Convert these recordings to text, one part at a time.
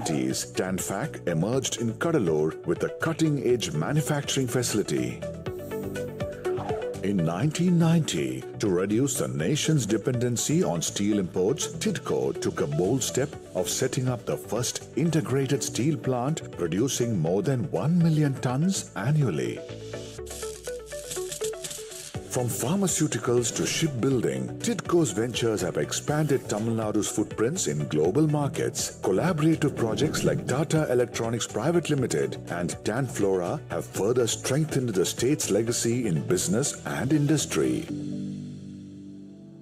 1970s, Tanfac emerged in Cuddalore with a cutting-edge manufacturing facility. In 1990, to reduce the nation's dependency on steel imports, TIDCO took a bold step of setting up the first integrated steel plant producing more than 1 million tons annually. From pharmaceuticals to shipbuilding, TIDCO's ventures have expanded Tamil Nadu's footprints in global markets. Collaborative projects like Tata Electronics Private Limited and Tanflora have further strengthened the state's legacy in business and industry.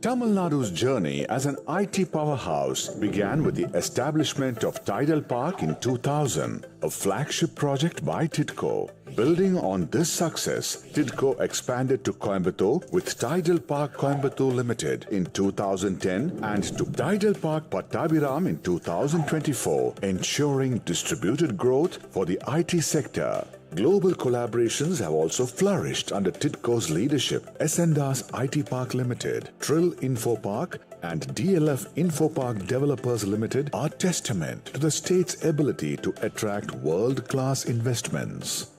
Tamil Nadu's journey as an IT powerhouse began with the establishment of Tidal Park in 2000, a flagship project by TIDCO. Building on this success, TIDCO expanded to Coimbatore with Tidal Park Coimbatore Limited in 2010 and to Tidal Park Pattabiram in 2024, ensuring distributed growth for the IT sector. Global collaborations have also flourished under TIDCO's leadership. Essendas IT Park Limited, Trill Info Park and DLF Info Park Developers Limited are testament to the state's ability to attract world-class investments.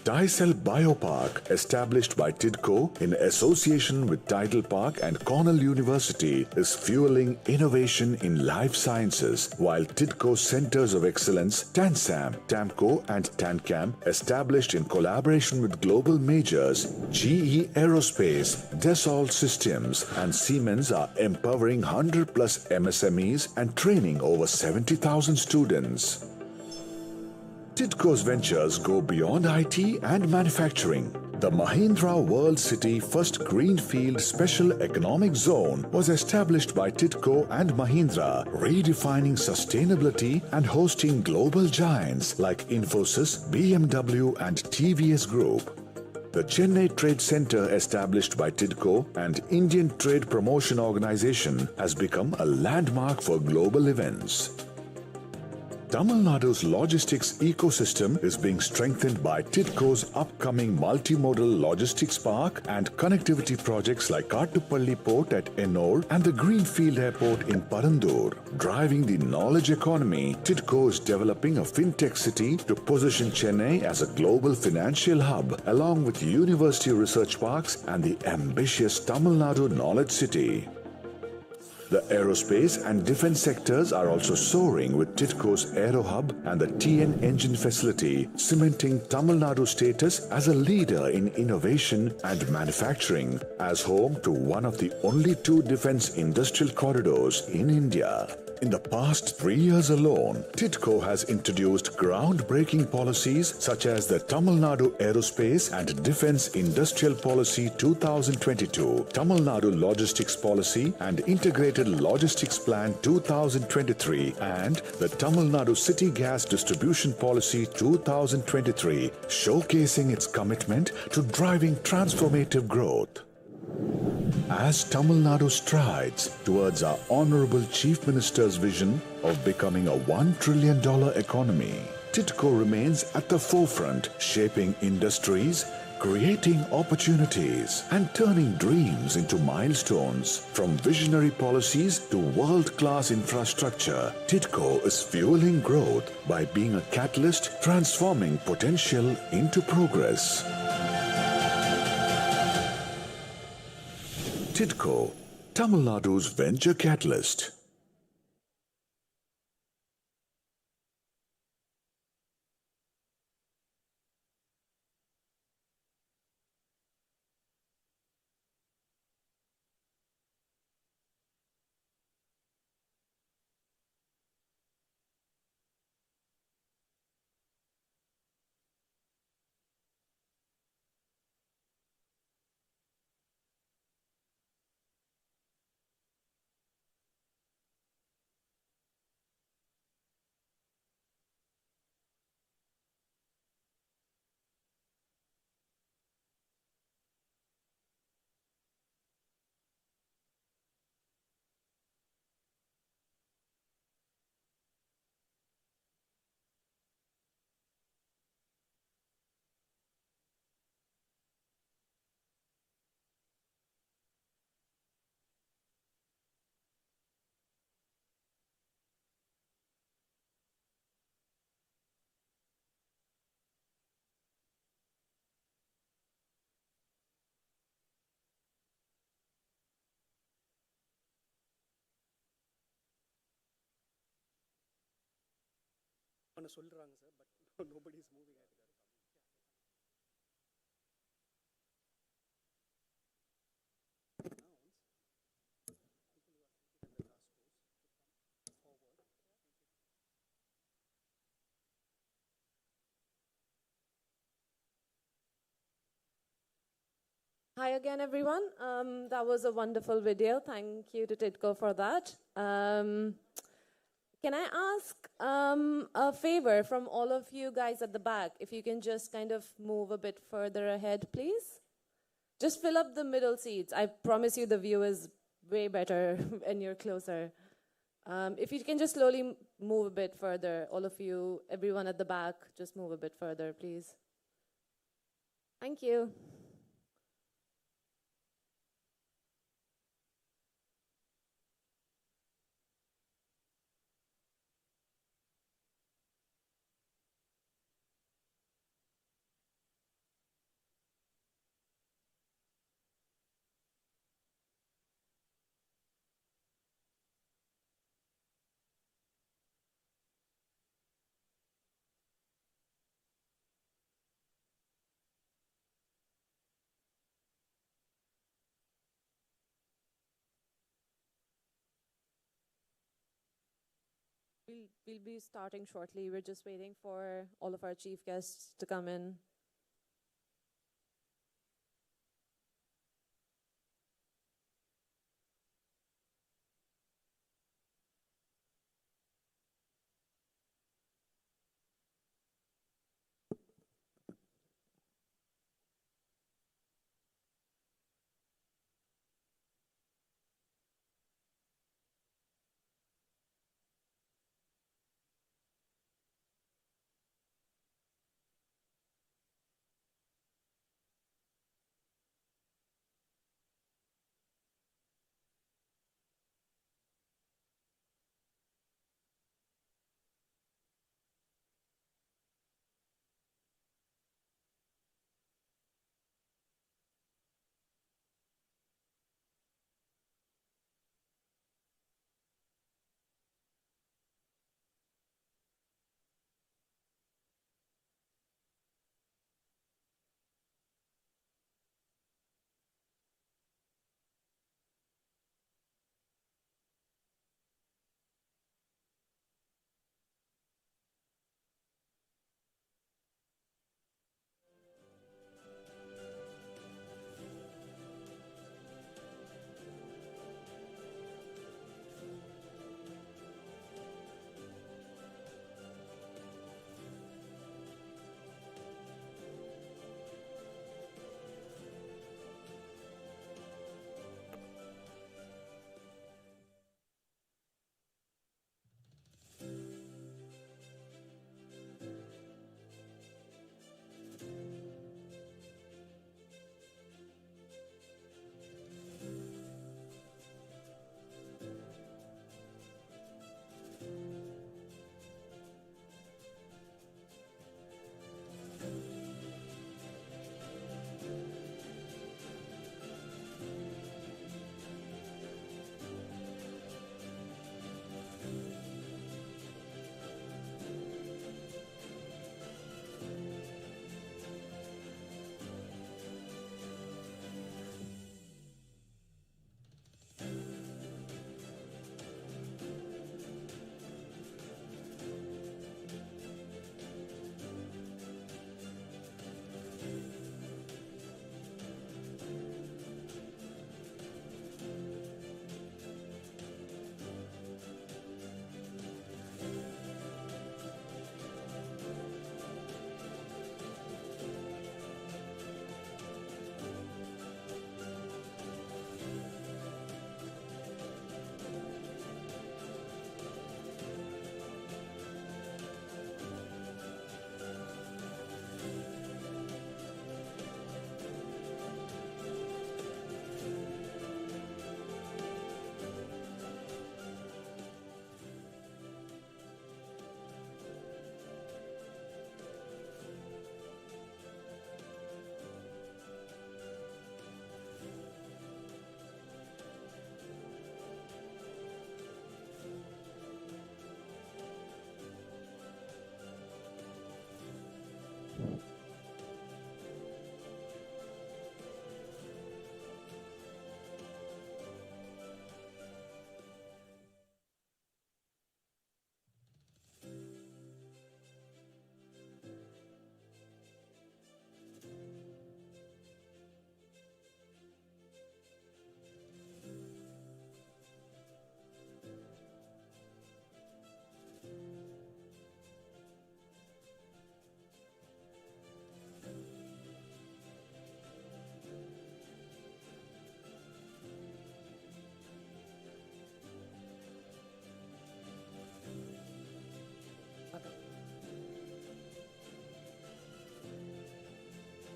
Dicel Biopark, established by TIDCO in association with Tidal Park and Cornell University, is fueling innovation in life sciences, while TIDCO's Centers of Excellence, TANSAM, TAMCO and TANCAM, established in collaboration with global majors, GE Aerospace, Dassault Systems and Siemens are empowering 100 plus MSMEs and training over 70,000 students. TIDCO's ventures go beyond IT and manufacturing. The Mahindra World City First Greenfield Special Economic Zone was established by TIDCO and Mahindra, redefining sustainability and hosting global giants like Infosys, BMW and TVS Group. The Chennai Trade Center, established by TIDCO and Indian Trade Promotion Organization, has become a landmark for global events. Tamil Nadu's logistics ecosystem is being strengthened by TIDCO's upcoming multimodal logistics park and connectivity projects like Kattupalli Port at Ennore and the Greenfield Airport in Parandur. Driving the knowledge economy, TIDCO is developing a fintech city to position Chennai as a global financial hub, along with university research parks and the ambitious Tamil Nadu Knowledge City. The aerospace and defense sectors are also soaring with TIDCO's Aero Hub and the TN Engine facility, cementing Tamil Nadu's status as a leader in innovation and manufacturing, as home to one of the only 2 defense industrial corridors in India. In the past 3 years alone, TIDCO has introduced groundbreaking policies such as the Tamil Nadu Aerospace and Defense Industrial Policy 2022, Tamil Nadu Logistics Policy and Integrated Logistics Plan 2023, and the Tamil Nadu City Gas Distribution Policy 2023, showcasing its commitment to driving transformative growth. As Tamil Nadu strides towards our Honorable Chief Minister's vision of becoming a $1 trillion economy, TIDCO remains at the forefront, shaping industries, creating opportunities, and turning dreams into milestones. From visionary policies to world-class infrastructure, TIDCO is fueling growth by being a catalyst, transforming potential into progress. TIDCO, Tamil Nadu's venture catalyst. சொல்றாங்க sir, but nobody is moving. I think. Hi again, everyone. That was a wonderful video. Thank you to Tidco for that. Can I ask a favor from all of you guys at the back? If you can just kind of move a bit further ahead, please. Just fill up the middle seats. I promise you the view is way better when you're closer. If you can just slowly move a bit further, all of you, everyone at the back, just move a bit further, please. Thank you. We'll be starting shortly. We're just waiting for all of our chief guests to come in.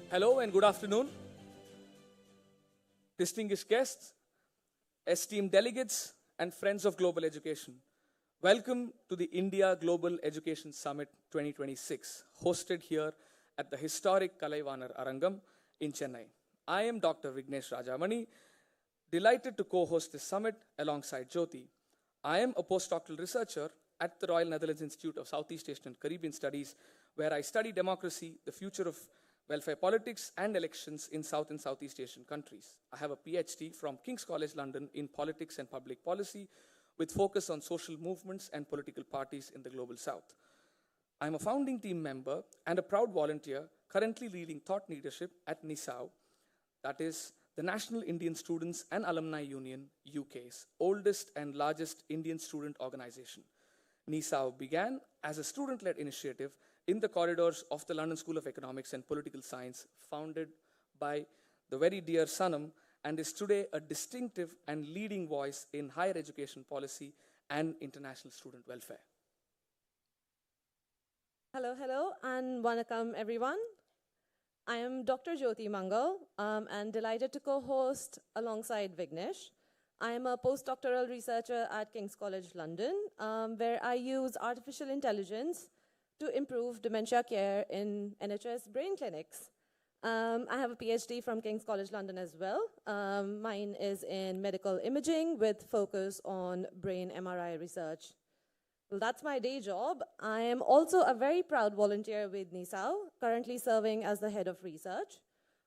Hello and good afternoon. Distinguished guests, esteemed delegates, and friends of global education. Welcome to the India Global Education Summit 2026, hosted here at the historic Kalaivanar Arangam in Chennai. I am Dr. Vignesh Rajamani, delighted to co-host this summit alongside Jyoti. I am a postdoctoral researcher at the Royal Netherlands Institute of Southeast Asian and Caribbean Studies, where I study democracy, the future of welfare politics, and elections in South and Southeast Asian countries. I have a PhD from King's College London in politics and public policy, with focus on social movements and political parties in the global South. I'm a founding team member and a proud volunteer, currently leading thought leadership at NISAO, that is the National Indian Students and Alumni Union, UK's oldest and largest Indian student organization. NISAO began as a student-led initiative in the corridors of the London School of Economics and Political Science, founded by the very dear Sanam, and is today a distinctive and leading voice in higher education policy and international student welfare. Hello, and vanakkam, everyone. I am Dr. Jyoti Mangal, and delighted to co-host alongside Vignesh. I am a postdoctoral researcher at King's College London, where I use artificial intelligence to improve dementia care in NHS brain clinics. I have a PhD from King's College London as well. Mine is in medical imaging with focus on brain MRI research. Well, that's my day job. I am also a very proud volunteer with NISAO, currently serving as the head of research.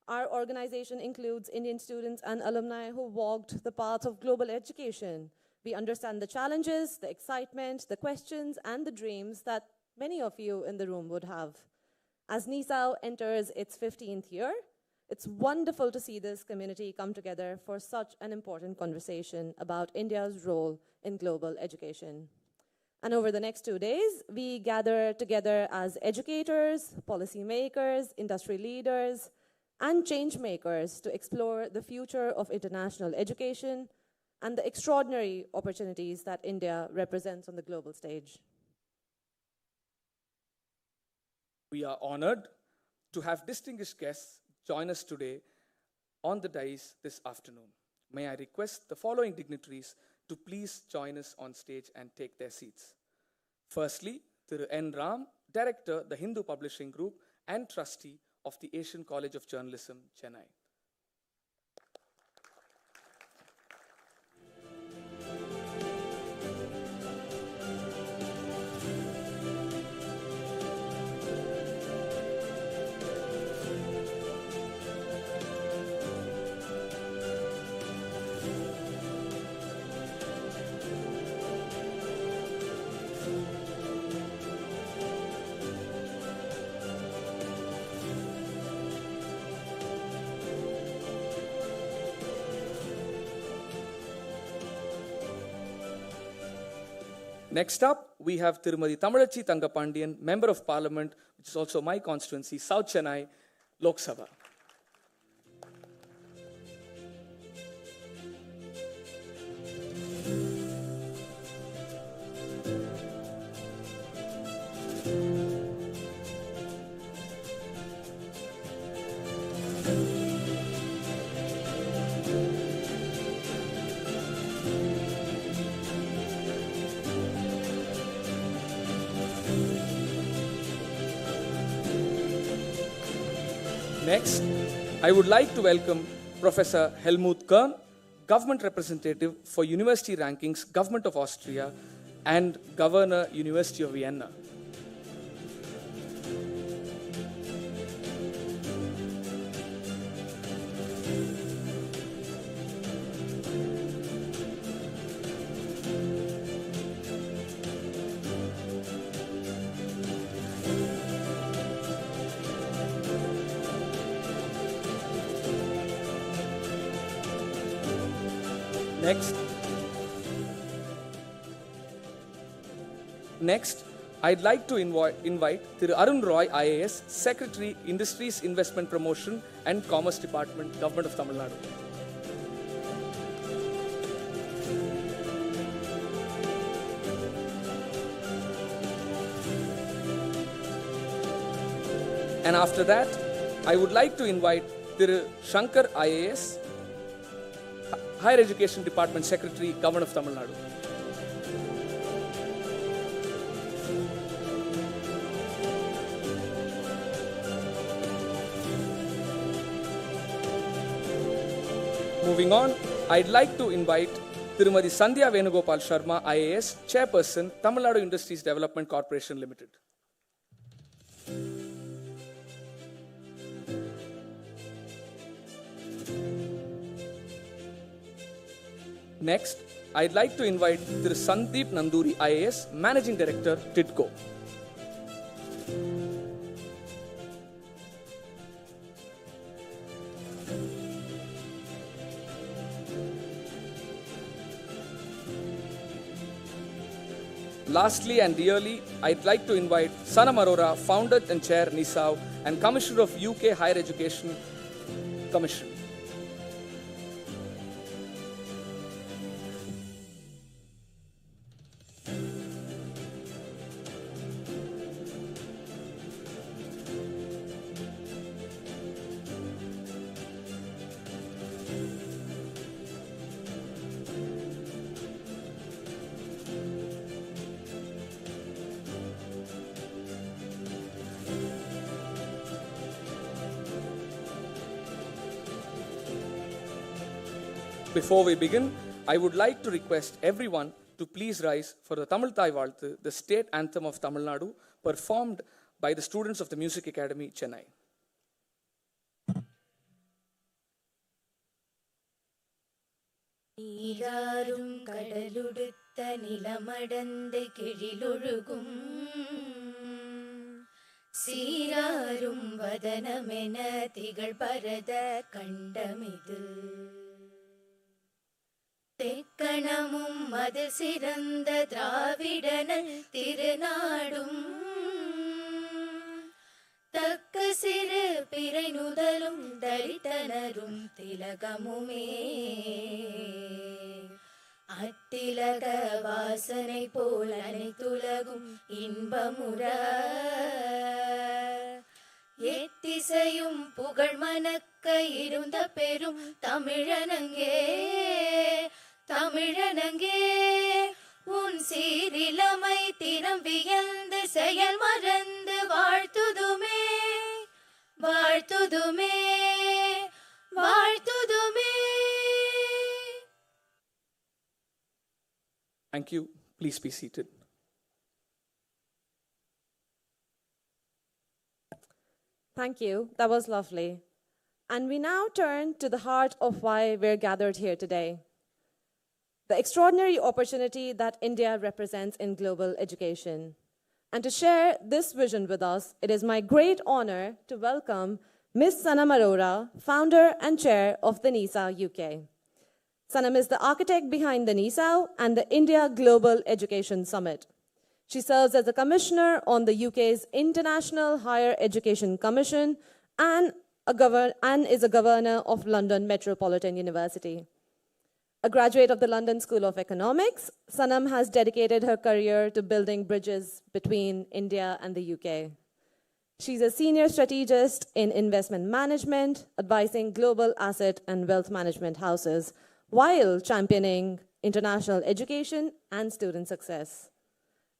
Our organization includes Indian students and alumni who walked the path of global education. We understand the challenges, the excitement, the questions, and the dreams that many of you in the room would have. As NISAO enters its 15th year, it's wonderful to see this community come together for such an important conversation about India's role in global education. And over the next 2 days, we gather together as educators, policymakers, industry leaders, and change makers to explore the future of international education and the extraordinary opportunities that India represents on the global stage. We are honored to have distinguished guests join us today on the dais this afternoon. May I request the following dignitaries to please join us on stage and take their seats. Firstly, Thiru N. Ram, Director, the Hindu Publishing Group, and Trustee of the Asian College of Journalism, Chennai. Next up, we have Tirumati Tamalachi Tangapandian, Member of Parliament, which is also my constituency, South Chennai, Lok Sabha. Next, I would like to welcome Professor Helmut Kern, Government Representative for University Rankings, Government of Austria, and Governor, University of Vienna. Next, I'd like to invite Thiru Arun Roy, IAS, Secretary, Industries, Investment Promotion and Commerce Department, Government of Tamil Nadu. And after that, I would like to invite Thiru Shankar IAS, Higher Education Department Secretary, Government of Tamil Nadu. Moving on, I'd like to invite Tirumadi Sandhya Venugopal Sharma, IAS, Chairperson, Tamil Nadu Industries Development Corporation Limited. Next, I'd like to invite Thiru Sandeep Nanduri, IAS, Managing Director, TIDCO. Lastly and dearly, I'd like to invite Sanam Arora, Founder and Chair, NISAO, and Commissioner of UK Higher Education Commission. Before we begin, I would like to request everyone to please rise for the Tamil Thai Valthu, the state anthem of Tamil Nadu, performed by the students of the Music Academy, Chennai. நீராரும் கடலுடுத்த நிலமடந்த கிழிலொழுகும் சீராரும் வதனமென திகழ் பரத கண்டமிது தெக்கணமும் அதில் சிறந்த திராவிடனல் திருநாடும் தக்க சிறு பிறை நுதலும் தரித்தனரும் திலகமுமே அத்திலக வாசனை போல் அனைத்துலகும் இன்பமுற எத்திசையும் புகழ் மணக்க இருந்த பெரும் தமிழனங்கே தமிழனங்கே உன் சீரிலமை திறம் வியந்து செயல் மறந்து வாழ்த்துதுமே வாழ்த்துதுமே வாழ்த்துதுமே. Thank you. Please be seated. Thank you. That was lovely. And we now turn to the heart of why we're gathered here today. The extraordinary opportunity that India represents in global education. And to share this vision with us, it is my great honor to welcome Ms. Sanam Arora, founder and chair of the NISAO UK. Sanam is the architect behind the NISAO and the India Global Education Summit. She serves as a commissioner on the UK's International Higher Education Commission and is a governor of London Metropolitan University. A graduate of the London School of Economics, Sanam has dedicated her career to building bridges between India and the UK. She's a senior strategist in investment management, advising global asset and wealth management houses, while championing international education and student success.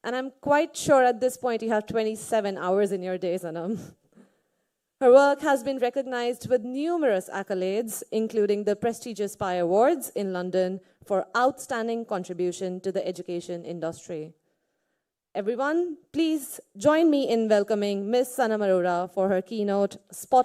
And I'm quite sure at this point you have 27 hours in your day, Sanam. Her work has been recognized with numerous accolades, including the prestigious PI Awards in London for outstanding contribution to the education industry. Everyone, please join me in welcoming Ms. Sanam Arora for her keynote, Spot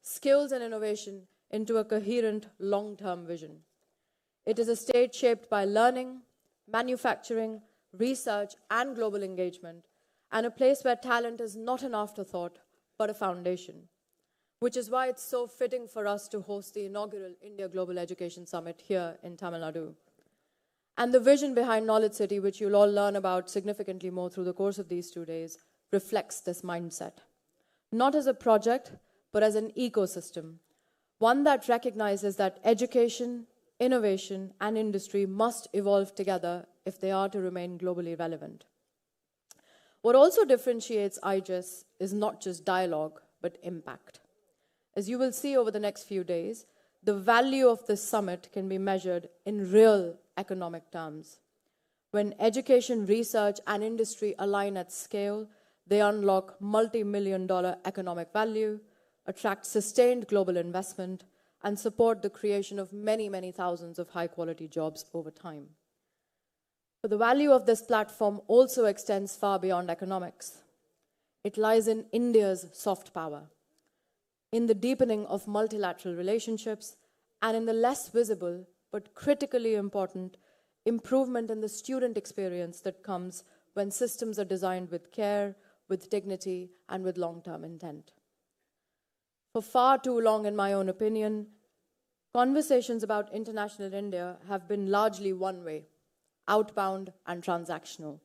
skills and innovation into a coherent long-term vision. It is a state shaped by learning, manufacturing, research, and global engagement, and a place where talent is not an afterthought, but a foundation, which is why it's so fitting for us to host the inaugural India Global Education Summit here in Tamil Nadu. And the vision behind Knowledge City, which you'll all learn about significantly more through the course of these 2 days, reflects this mindset. Not as a project, but as an ecosystem, one that recognizes that education, innovation, and industry must evolve together if they are to remain globally relevant. What also differentiates IGES is not just dialogue, but impact. As you will see over the next few days, the value of this summit can be measured in real economic terms. When education, research, and industry align at scale, they unlock multi-million-dollar economic value, attract sustained global investment, and support the creation of many, many thousands of high-quality jobs over time. But the value of this platform also extends far beyond economics. It lies in India's soft power, in the deepening of multilateral relationships, and in the less visible but critically important improvement in the student experience that comes when systems are designed with care, with dignity, and with long-term intent. For far too long, in my own opinion, conversations about international India have been largely one-way, outbound and transactional.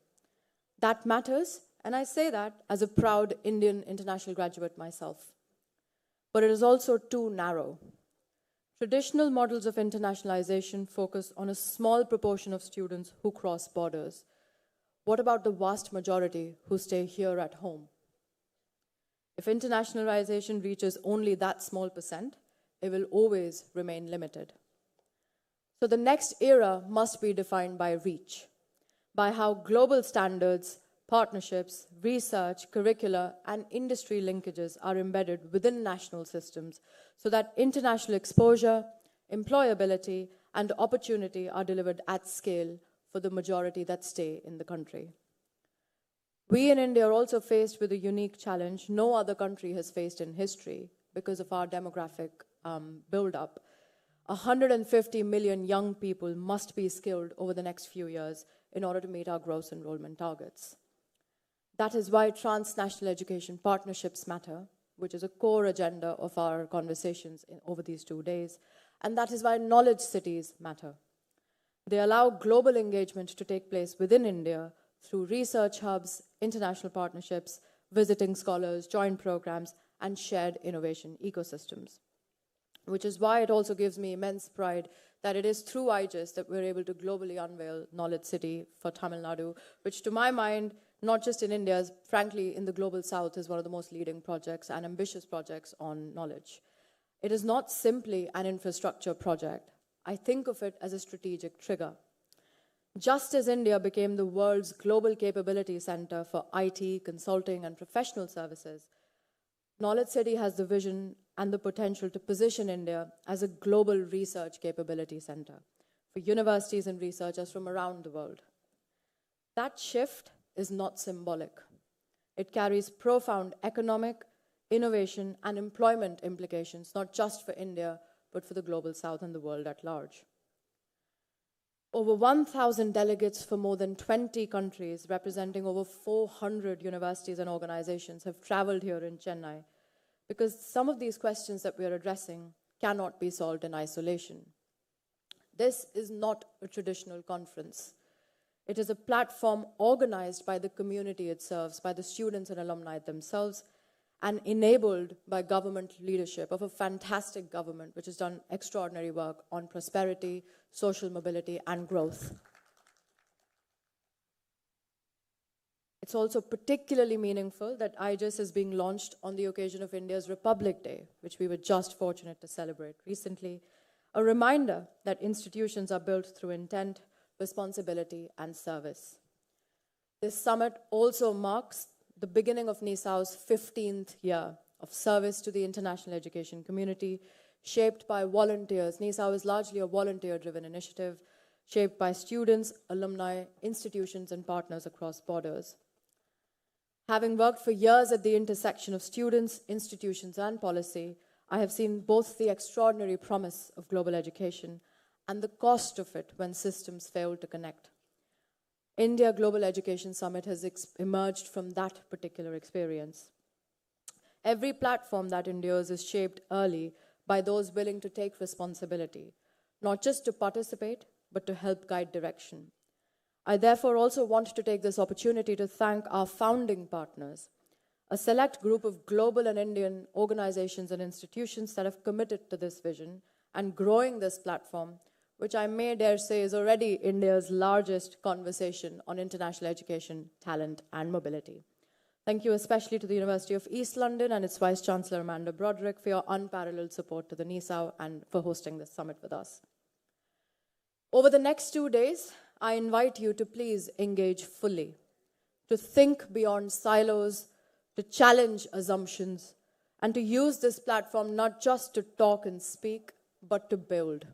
That matters, and I say that as a proud Indian international graduate myself. But it is also too narrow. Traditional models of internationalization focus on a small proportion of students who cross borders. What about the vast majority who stay here at home? If internationalization reaches only that small percent, it will always remain limited. So the next era must be defined by reach, by how global standards, partnerships, research, curricula, and industry linkages are embedded within national systems so that international exposure, employability, and opportunity are delivered at scale for the majority that stay in the country. We in India are also faced with a unique challenge no other country has faced in history because of our demographic build-up. 150 million young people must be skilled over the next few years in order to meet our gross enrollment targets. That is why transnational education partnerships matter, which is a core agenda of our conversations over these 2 days. And that is why knowledge cities matter. They allow global engagement to take place within India through research hubs, international partnerships, visiting scholars, joint programs, and shared innovation ecosystems. Which is why it also gives me immense pride that it is through IGES that we're able to globally unveil Knowledge City for Tamil Nadu, which to my mind, not just in India, frankly, in the global south, is one of the most leading projects and ambitious projects on knowledge. It is not simply an infrastructure project. I think of it as a strategic trigger. Just as India became the world's global capability center for IT, consulting, and professional services, Knowledge City has the vision and the potential to position India as a global research capability center for universities and researchers from around the world. That shift is not symbolic. It carries profound economic, innovation, and employment implications, not just for India, but for the global south and the world at large. Over 1,000 delegates from more than 20 countries, representing over 400 universities and organizations, have traveled here in Chennai because some of these questions that we are addressing cannot be solved in isolation. This is not a traditional conference. It is a platform organized by the community it serves, by the students and alumni themselves, and enabled by government leadership of a fantastic government which has done extraordinary work on prosperity, social mobility, and growth. It's also particularly meaningful that IGES is being launched on the occasion of India's Republic Day, which we were just fortunate to celebrate recently, a reminder that institutions are built through intent, responsibility, and service. This summit also marks the beginning of NISAO's 15th year of service to the international education community, shaped by volunteers. NISAO is largely a volunteer-driven initiative, shaped by students, alumni, institutions, and partners across borders. Having worked for years at the intersection of students, institutions, and policy, I have seen both the extraordinary promise of global education and the cost of it when systems fail to connect. India Global Education Summit has emerged from that particular experience. Every platform that endures is shaped early by those willing to take responsibility, not just to participate, but to help guide direction. I therefore also want to take this opportunity to thank our founding partners, a select group of global and Indian organizations and institutions that have committed to this vision and growing this platform, which I may dare say is already India's largest conversation on international education, talent, and mobility. Thank you especially to the University of East London and its Vice Chancellor Amanda Broderick for your unparalleled support to the NISAO and for hosting this summit with us. Over the next 2 days, I invite you to please engage fully, to think beyond silos, to challenge assumptions, and to use this platform not just to talk and speak, but to build.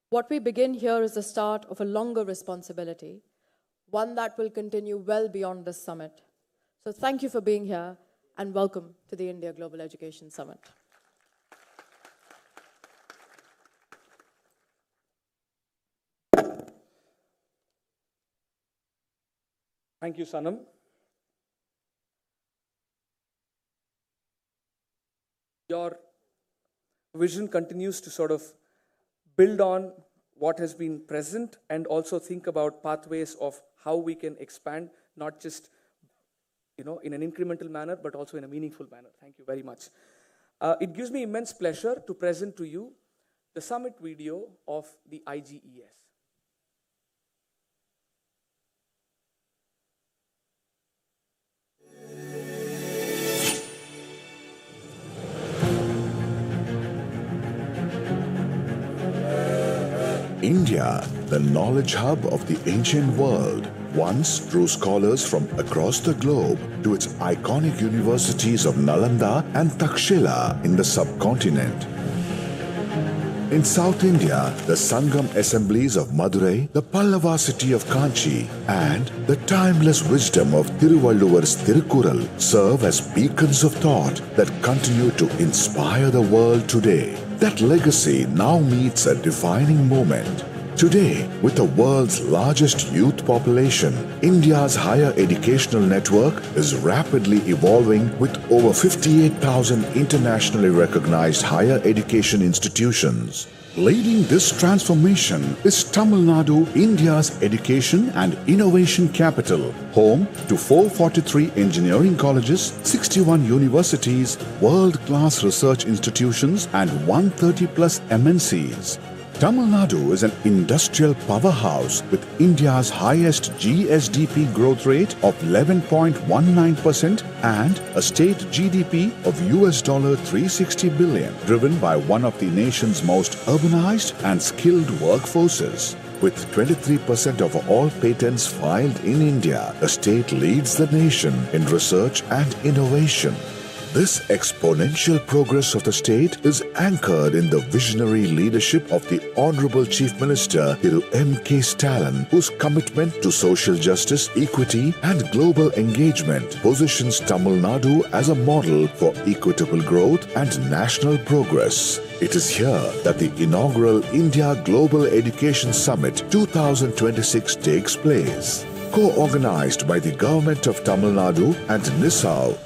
What we begin here is the start of a longer responsibility, one that will continue well beyond this summit. So thank you for being here, and welcome to the India Global Education Summit. Thank you, Sanam. Your vision continues to sort of build on what has been present and also think about pathways of how we can expand, not just in an incremental manner, but also in a meaningful manner. Thank you very much. It gives me immense pleasure to present to you the summit video of the IGES. India, the knowledge hub of the ancient world, once drew scholars from across the globe to its iconic universities of Nalanda and Takshila in the subcontinent. In South India, the Sangam assemblies of Madurai, the Pallava city of Kanchi, and the timeless wisdom of Thiruvalluvar's Thirukural serve as beacons of thought that continue to inspire the world today. That legacy now meets a defining moment. Today, with the world's largest youth population, India's higher educational network is rapidly evolving with over 58,000 internationally recognized higher education institutions. Leading this transformation is Tamil Nadu, India's education and innovation capital, home to 443 engineering colleges, 61 universities, world-class research institutions and 130 plus MNCs. Tamil Nadu is an industrial powerhouse with India's highest GSDP growth rate of 11.19% and a state GDP of $360 billion, driven by one of the nation's most urbanized and skilled workforces. With 23% of all patents filed in India, the state leads the nation in research and innovation. This exponential progress of the state is anchored in the visionary leadership of the Honorable Chief Minister Thiru M.K. Stalin, whose commitment to social justice, equity and global engagement positions Tamil Nadu as a model for equitable growth and national progress. It is here that the inaugural India Global Education Summit 2026 takes place. Co-organized by the Government of Tamil Nadu and NISAO,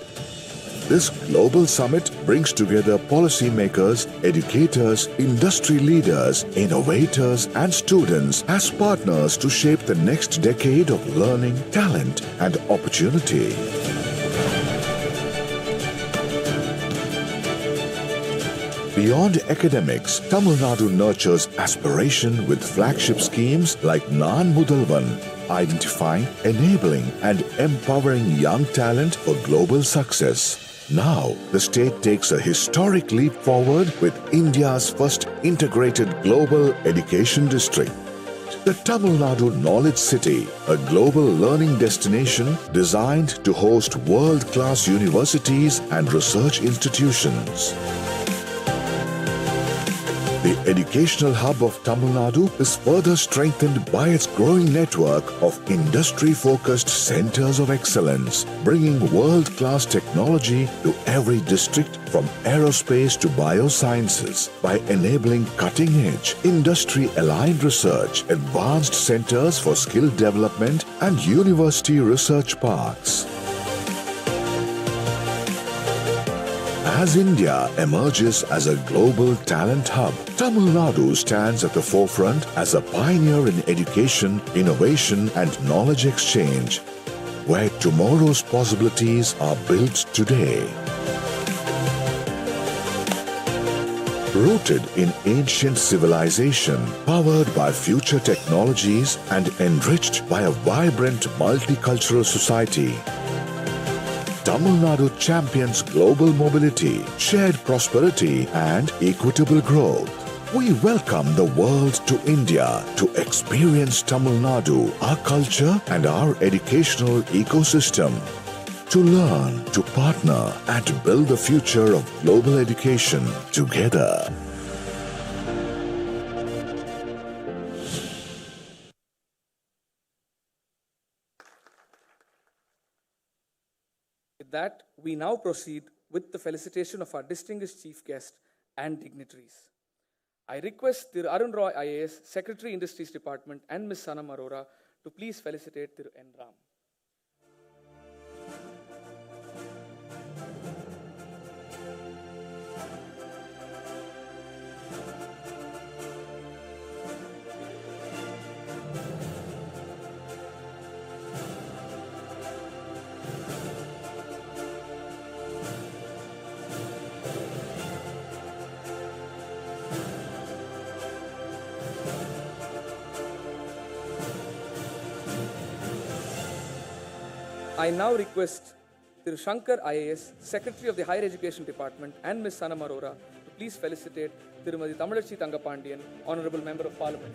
this global summit brings together policymakers, educators, industry leaders, innovators, and students as partners to shape the next decade of learning, talent, and opportunity. Beyond academics, Tamil Nadu nurtures aspiration with flagship schemes like Naan Mudalvan, identifying, enabling, and empowering young talent for global success. Now, the state takes a historic leap forward with India's first integrated global education district. The Tamil Nadu Knowledge City, a global learning destination designed to host world-class universities and research institutions. The educational hub of Tamil Nadu is further strengthened by its growing network of industry-focused centers of excellence, bringing world-class technology to every district from aerospace to biosciences by enabling cutting-edge, industry-aligned research, advanced centers for skill development, and university research parks. As India emerges as a global talent hub, Tamil Nadu stands at the forefront as a pioneer in education, innovation, and knowledge exchange, where tomorrow's possibilities are built today. Rooted in ancient civilization, powered by future technologies, and enriched by a vibrant multicultural society, Tamil Nadu champions global mobility, shared prosperity, and equitable growth. We welcome the world to India to experience Tamil Nadu, our culture, and our educational ecosystem. To learn, to partner, and to build the future of global education together. With that, we now proceed with the felicitation of our distinguished chief guest and dignitaries. I request Thiru Arun Roy IAS, Secretary Industries Department, and Ms. Sanam Arora to please felicitate Thiru N. Ram. I now request Thiru Shankar IAS, Secretary of the Higher Education Department, and Ms. Sanam Arora to please felicitate Thirumadi Tamazhachi Thangapandiyan, Honorable Member of Parliament.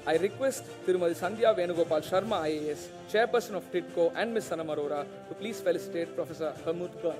I request Thirumadi Sandhya Venugopal Sharma IAS, Chairperson of TIDCO, and Ms. Sanam Arora to please felicitate Professor Helmut Kern.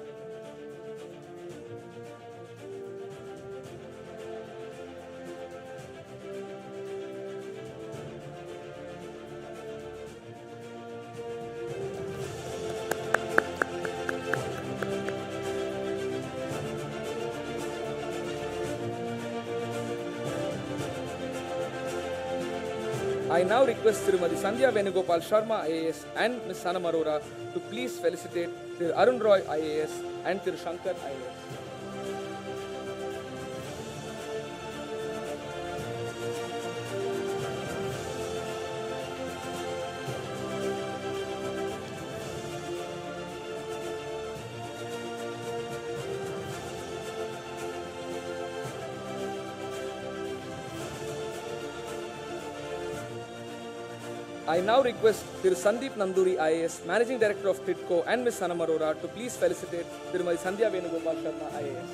I now request Thirumadi Sandhya Venugopal Sharma IAS and Ms. Sanam Arora to please felicitate Thiru Arun Roy IAS and Thiru Shankar IAS. I now request Thiru Sandeep Nanduri IAS, Managing Director of TIDCO, and Ms. Sanam Arora to please felicitate Thirumadi Sandhya Venugopal Sharma IAS.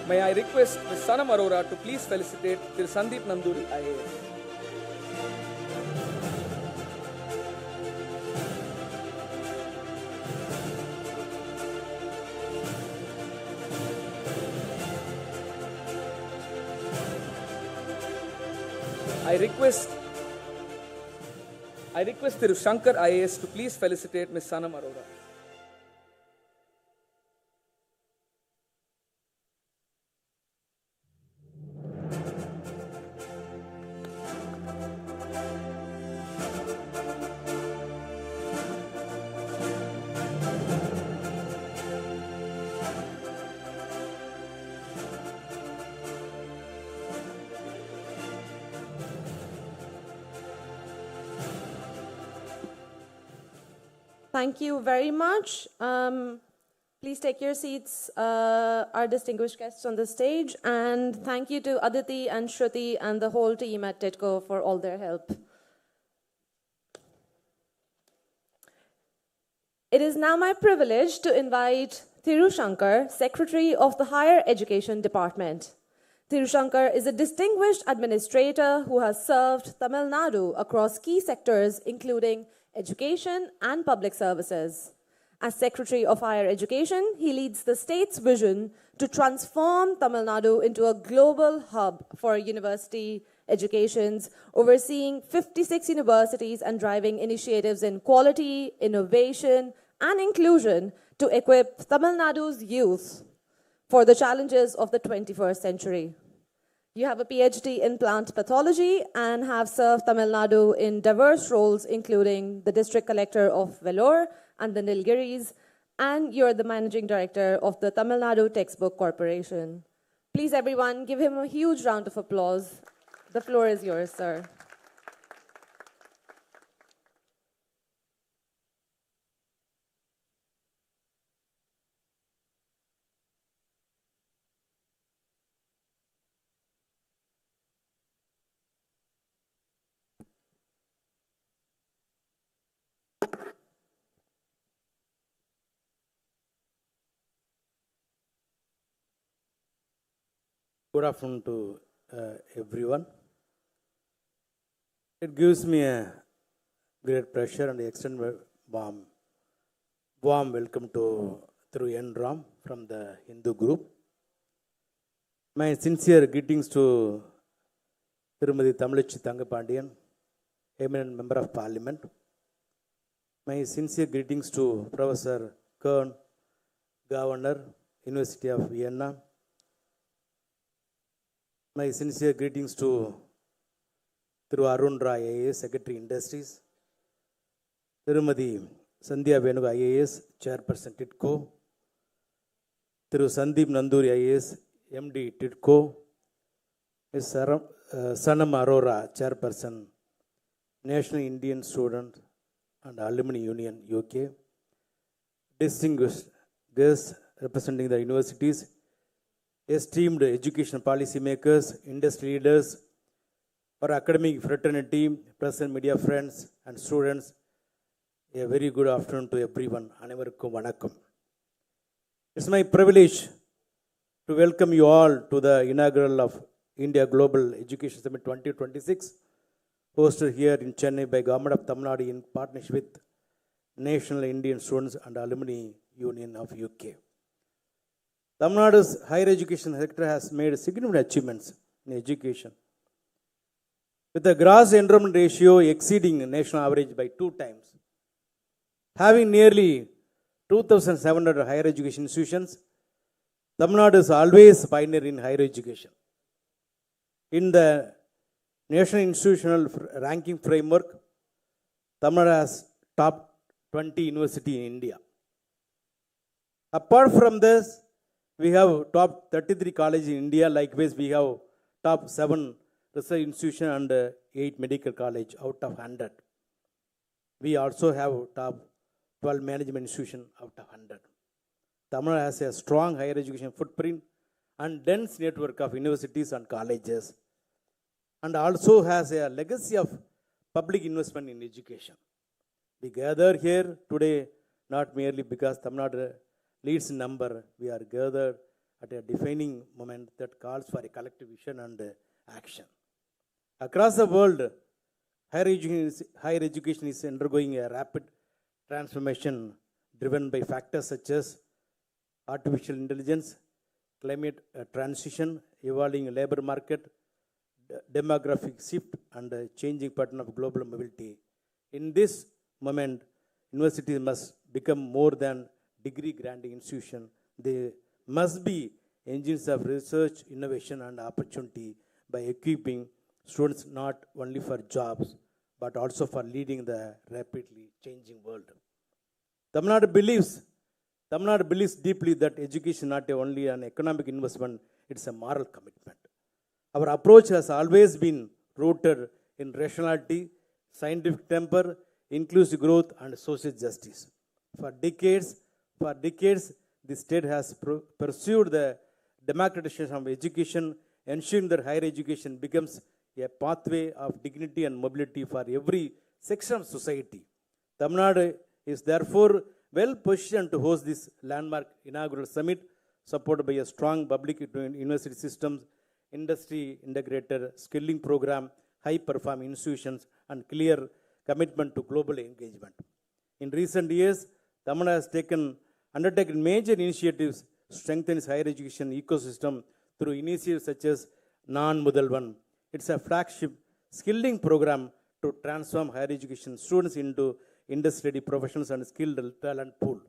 May I request Ms. Sanam Arora to please felicitate Thiru Sandeep Nanduri IAS. I request Thiru Shankar IAS to please felicitate Ms. Sanam Arora. Thank you very much. Please take your seats, our distinguished guests on the stage. And thank you to Aditi and Shruti and the whole team at TIDCO for all their help. It is now my privilege to invite Thirushankar, Secretary of the Higher Education Department. Thirushankar is a distinguished administrator who has served Tamil Nadu across key sectors including education and public services. As Secretary of Higher Education, he leads the state's vision to transform Tamil Nadu into a global hub for university educations, overseeing 56 universities and driving initiatives in quality, innovation, and inclusion to equip Tamil Nadu's youth for the challenges of the 21st century. You have a PhD in plant pathology and have served Tamil Nadu in diverse roles, including the District Collector of Vellore and the Nilgiris, and you're the Managing Director of the Tamil Nadu Textbook Corporation. Please, everyone, give him a huge round of applause. The floor is yours, sir. Good afternoon to everyone. It gives me a great pleasure and extend a warm welcome to Ram from the Hindu group. My sincere greetings to Tirumadi Tamilichi Thangapandiyan, eminent member of Parliament. My sincere greetings to Professor Kern, Governor, University of Vienna. My sincere greetings to Arun Rai IAS, Secretary Industries, Tirumadi Sandhya Venu IAS, Chairperson TIDCO, Sandeep Nanduri IAS, MD TIDCO, Sanam Arora, Chairperson, National Indian Student and Alumni Union UK, distinguished guests representing the universities, esteemed education policy makers, industry leaders, our academic fraternity, press and media friends and students, a very good afternoon to everyone. Anevarukkum vanakkam. It's my privilege to welcome you all to the inaugural of India Global Education Summit 2026, hosted here in Chennai by Government of Tamil Nadu in partnership with National Indian Students and Alumni Union of UK. Tamil Nadu's higher education sector has made significant achievements in education, with the gross enrollment ratio exceeding national average by 2 times. Having nearly 2,700 higher education institutions, Tamil Nadu is always pioneer in higher education. In the National Institutional Ranking Framework, Tamil Nadu has top 20 university in India. Apart from this, we have top 33 colleges in India. Likewise, we have top 7 research institutions and 8 medical colleges out of 100. We also have top 12 management institutions out of 100. Tamil Nadu has a strong higher education footprint and dense network of universities and colleges, and also has a legacy of public investment in education. We gather here today not merely because Tamil Nadu leads in number. We are gathered at a defining moment that calls for a collective vision and action. Across the world, higher education is undergoing a rapid transformation driven by factors such as artificial intelligence, climate transition, evolving labor market, demographic shift, and changing pattern of global mobility. In this moment, universities must become more than degree granting institution. They must be engines of research, innovation, and opportunity by equipping students not only for jobs, but also for leading the rapidly changing world. Tamil Nadu believes deeply that education is not only an economic investment, it's a moral commitment. Our approach has always been rooted in rationality, scientific temper, inclusive growth, and social justice. For decades, the state has pursued the democratization of education, ensuring that higher education becomes a pathway of dignity and mobility for every section of society. Tamil Nadu is therefore well positioned to host this landmark inaugural summit, supported by a strong public university system, industry integrated skilling program, high performing institutions, and clear commitment to global engagement. In recent years, Tamil Nadu has undertaken major initiatives to strengthen its higher education ecosystem through initiatives such as Non-Mudalvan. It's a flagship skilling program to transform higher education students into industry-ready professionals and skilled talent pool.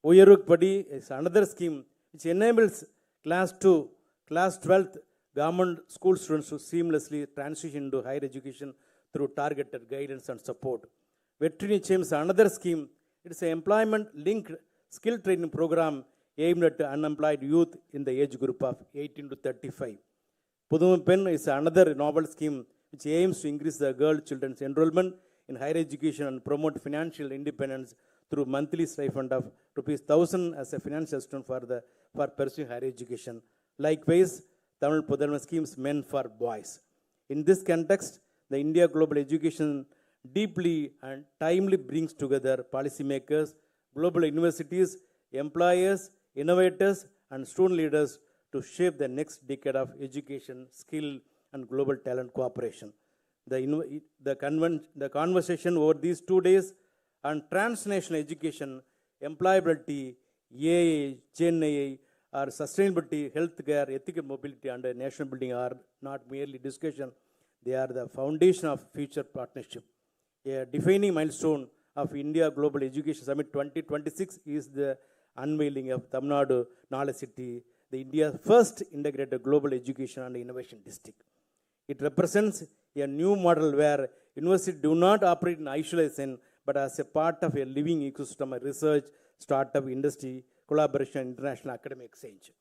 Uyarukpadi is another scheme which enables class 2, class 12th government school students to seamlessly transition into higher education through targeted guidance and support. Veterini Chem is another scheme. It is an employment-linked skill training program aimed at unemployed youth in the age group of 18 to 35. Pudum Pen is another novel scheme which aims to increase the girl children's enrollment in higher education and promote financial independence through monthly stipend of ₹1,000 as a financial assistance for pursuing higher education. Likewise, Tamil Pudalvan schemes meant for boys. In this context, the India Global Education deeply and timely brings together policymakers, global universities, employers, innovators, and student leaders to shape the next decade of education, skill, and global talent cooperation. The conversation over these 2 days on transnational education, employability, AI, Gen AI, or sustainability, healthcare, ethical mobility, and national building are not merely discussion, they are the foundation of future partnership. A defining milestone of India Global Education Summit 2026 is the unveiling of Tamil Nadu Knowledge City, the India's first integrated global education and innovation district. It represents a new model where universities do not operate in isolation, but as a part of a living ecosystem of research, startup, industry, collaboration, and international academic exchange.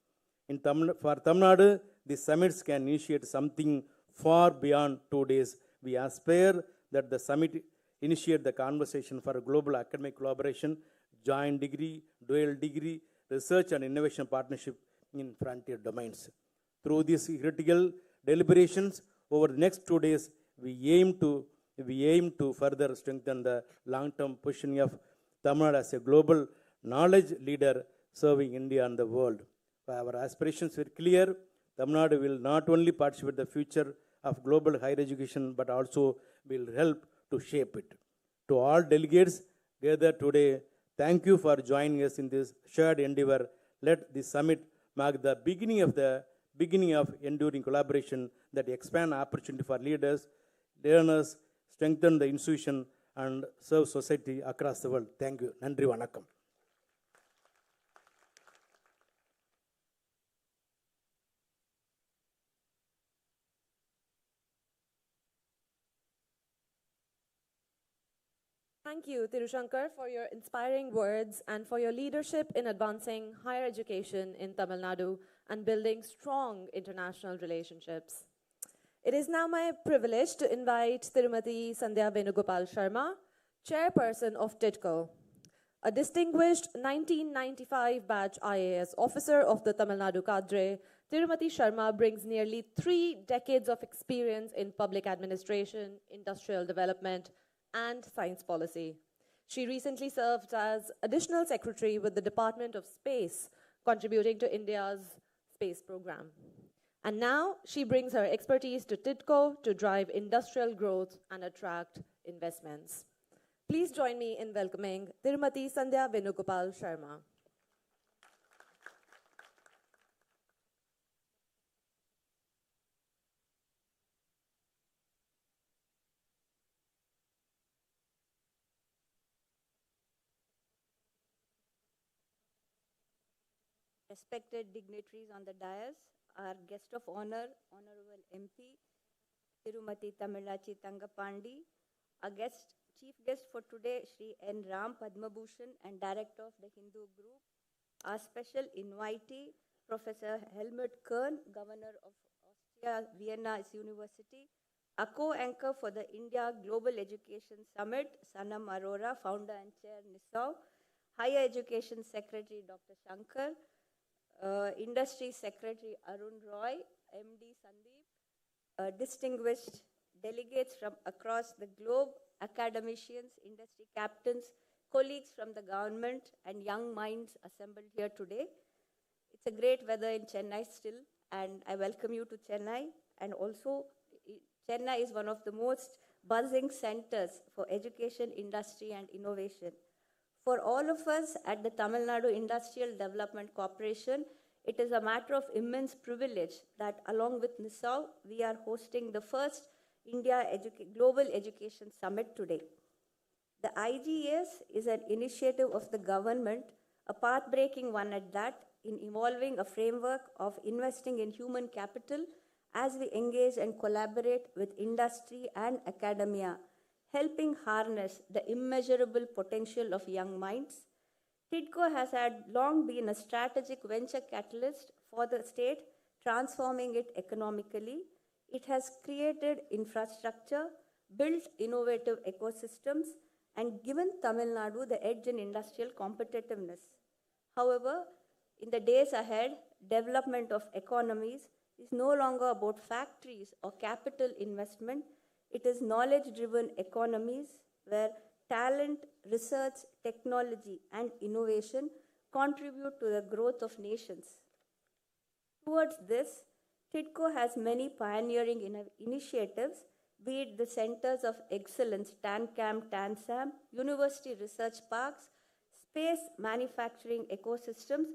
For Tamil Nadu, the summits can initiate something far beyond 2 days. We aspire that the summit initiate the conversation for global academic collaboration, joint degree, dual degree, research and innovation partnership in frontier domains. Through these critical deliberations over the next 2 days, we aim to further strengthen the long-term positioning of Tamil Nadu as a global knowledge leader serving India and the world. Our aspirations were clear. Tamil Nadu will not only participate in the future of global higher education, but also will help to shape it. To all delegates gathered today, thank you for joining us in this shared endeavor. Let this summit mark the beginning of enduring collaboration that expand opportunity for leaders, learners, strengthen the institution, and serve society across the world. Thank you. Nandri Vanakkam. Thank you, Tirushankar, for your inspiring words and for your leadership in advancing higher education in Tamil Nadu and building strong international relationships. It is now my privilege to invite Tirumati Sandhya Venugopal Sharma, Chairperson of TIDCO, a distinguished 1995 batch IAS officer of the Tamil Nadu cadre. Tirumati Sharma brings nearly 3 decades of experience in public administration, industrial development, and science policy. She recently served as Additional Secretary with the Department of Space, contributing to India's space program. And now she brings her expertise to TIDCO to drive industrial growth and attract investments. Please join me in welcoming Tirumati Sandhya Venugopal Sharma. Respected dignitaries on the dais, our guest of honor, Honorable MP, Tirumati Tamilachi Tangapandi, our chief guest for today, Shri N. Ram Padmabhushan and Director of the Hindu Group, our special invitee, Professor Helmut Kern, Governor of Austria Vienna University, a co-anchor for the India Global Education Summit, Sanam Arora, Founder and Chair, NISAO, Higher Education Secretary Dr. Shankar, Industry Secretary Arun Roy, MD Sandeep, distinguished delegates from across the globe, academicians, industry captains, colleagues from the government, and young minds assembled here today. It's a great weather in Chennai still, and I welcome you to Chennai. And also, Chennai is one of the most buzzing centers for education, industry, and innovation. For all of us at the Tamil Nadu Industrial Development Corporation, it is a matter of immense privilege that along with NISAU, we are hosting the first India Global Education Summit today. The IGES is an initiative of the government, a path-breaking one at that, in evolving a framework of investing in human capital as we engage and collaborate with industry and academia, helping harness the immeasurable potential of young minds. TIDCO has had long been a strategic venture catalyst for the state, transforming it economically. It has created infrastructure, built innovative ecosystems, and given Tamil Nadu the edge in industrial competitiveness. However, in the days ahead, development of economies is no longer about factories or capital investment. It is knowledge-driven economies where talent, research, technology, and innovation contribute to the growth of nations. Towards this, TIDCO has many pioneering initiatives, be it the Centers of Excellence, TANCAM, TANSAM, university research parks, space manufacturing ecosystems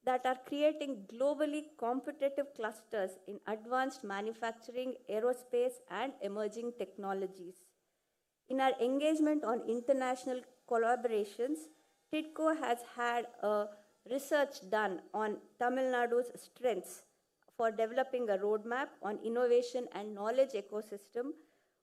that are creating globally competitive clusters in advanced manufacturing, aerospace, and emerging technologies. In our engagement on international collaborations, TIDCO has had a research done on Tamil Nadu's strengths for developing a roadmap on innovation and knowledge ecosystem,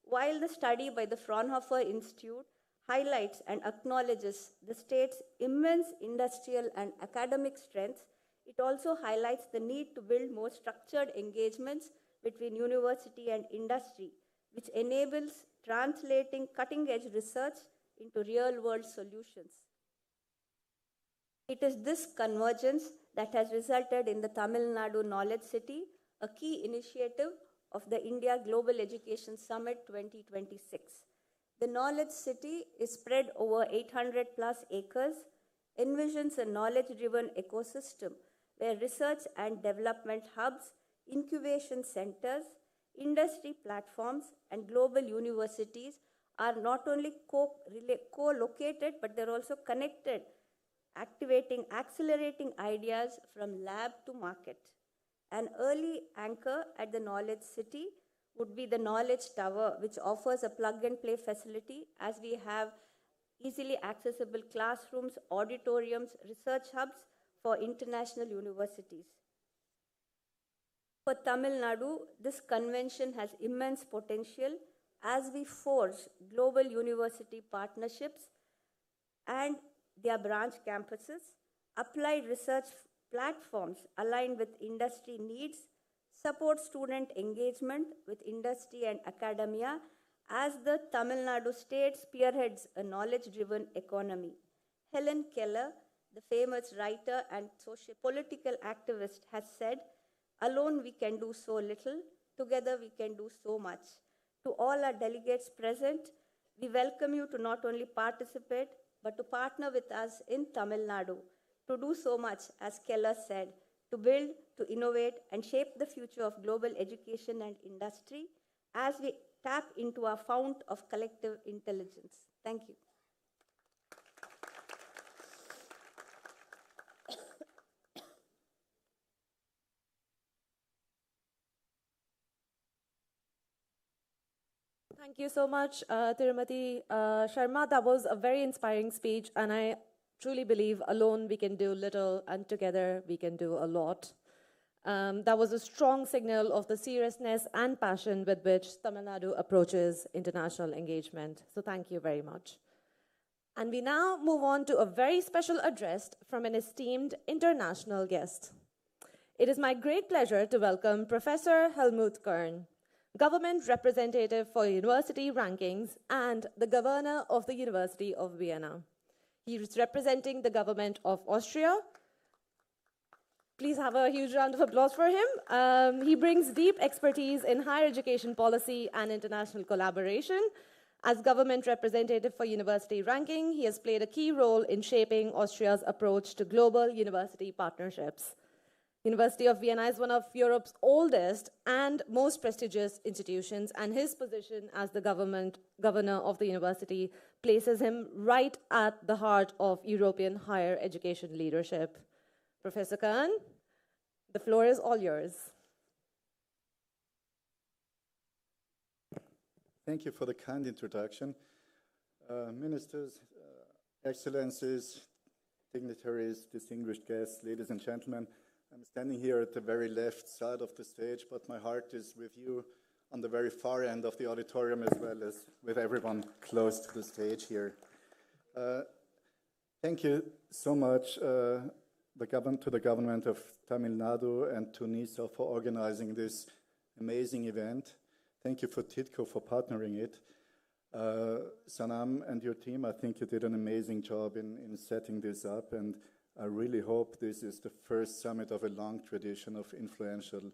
while the study by the Fraunhofer Institute highlights and acknowledges the state's immense industrial and academic strengths. It also highlights the need to build more structured engagements between university and industry, which enables translating cutting-edge research into real-world solutions. It is this convergence that has resulted in the Tamil Nadu Knowledge City, a key initiative of the India Global Education Summit 2026. The Knowledge City is spread over 800 plus acres, envisions a knowledge-driven ecosystem where research and development hubs, incubation centers, industry platforms, and global universities are not only co-located, but they're also connected, accelerating ideas from lab to market. An early anchor at the Knowledge City would be the Knowledge Tower, which offers a plug-and-play facility as we have easily accessible classrooms, auditoriums, research hubs for international universities. For Tamil Nadu, this convention has immense potential as we forge global university partnerships and their branch campuses, applied research platforms aligned with industry needs, support student engagement with industry and academia as the Tamil Nadu state spearheads a knowledge-driven economy. Helen Keller, the famous writer and political activist, has said, "Alone we can do so little, together we can do so much." To all our delegates present, we welcome you to not only participate, but to partner with us in Tamil Nadu, to do so much, as Keller said, to build, to innovate, and shape the future of global education and industry as we tap into our fount of collective intelligence. Thank you. Thank you so much, Tirumati Sharma. That was a very inspiring speech, and I truly believe alone we can do little, and together we can do a lot. That was a strong signal of the seriousness and passion with which Tamil Nadu approaches international engagement. So thank you very much. And we now move on to a very special address from an esteemed international guest. It is my great pleasure to welcome Professor Helmut Kern, Government Representative for University Rankings and the Governor of the University of Vienna. He is representing the government of Austria. Please have a huge round of applause for him. He brings deep expertise in higher education policy and international collaboration. As government representative for university ranking, he has played a key role in shaping Austria's approach to global university partnerships. University of Vienna is one of Europe's oldest and most prestigious institutions, and his position as the governor of the university places him right at the heart of European higher education leadership. Professor Khan, the floor is all yours. Thank you for the kind introduction. Ministers, Excellencies, dignitaries, distinguished guests, ladies and gentlemen, I'm standing here at the very left side of the stage, but my heart is with you on the very far end of the auditorium, as well as with everyone close to the stage here. Thank you so much to the government of Tamil Nadu and Tunisia for organizing this amazing event. Thank you for TIDCO for partnering it. Sanam and your team, I think you did an amazing job in setting this up, and I really hope this is the first summit of a long tradition of influential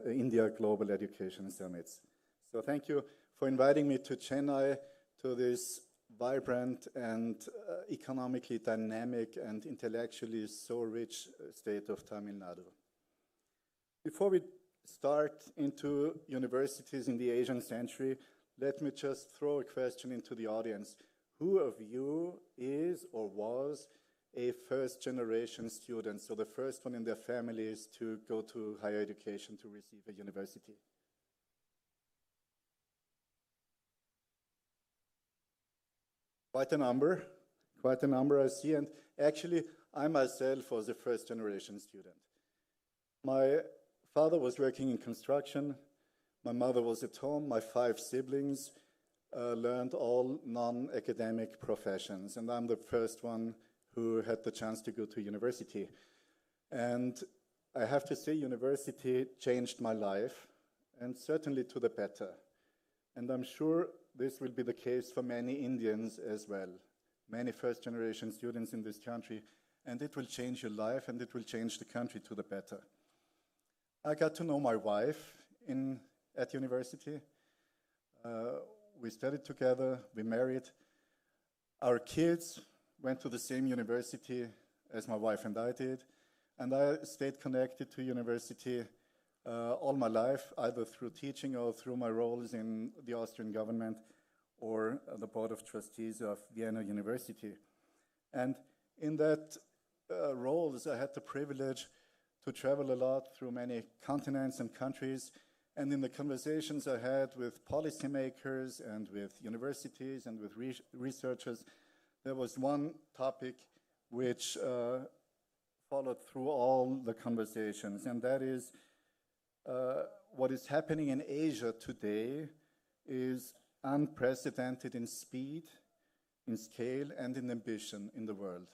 India Global Education Summits. So thank you for inviting me to Chennai, to this vibrant and economically dynamic and intellectually so rich state of Tamil Nadu. Before we start into universities in the Asian century, let me just throw a question into the audience. Who of you is or was a first-generation student, so the first one in their families to go to higher education to receive a university? Quite a number I see, and actually I myself was a first-generation student. My father was working in construction, my mother was at home, my 5 siblings learned all non-academic professions, and I'm the first one who had the chance to go to university. And I have to say, university changed my life, and certainly to the better. And I'm sure this will be the case for many Indians as well, many first-generation students in this country, and it will change your life, and it will change the country to the better. I got to know my wife at university. We studied together, we married. Our kids went to the same university as my wife and I did, and I stayed connected to university all my life, either through teaching or through my roles in the Austrian government or the Board of Trustees of Vienna University. And in that roles, I had the privilege to travel a lot through many continents and countries, and in the conversations I had with policymakers and with universities and with researchers, there was one topic which followed through all the conversations, and that is what is happening in Asia today is unprecedented in speed, in scale, and in ambition in the world.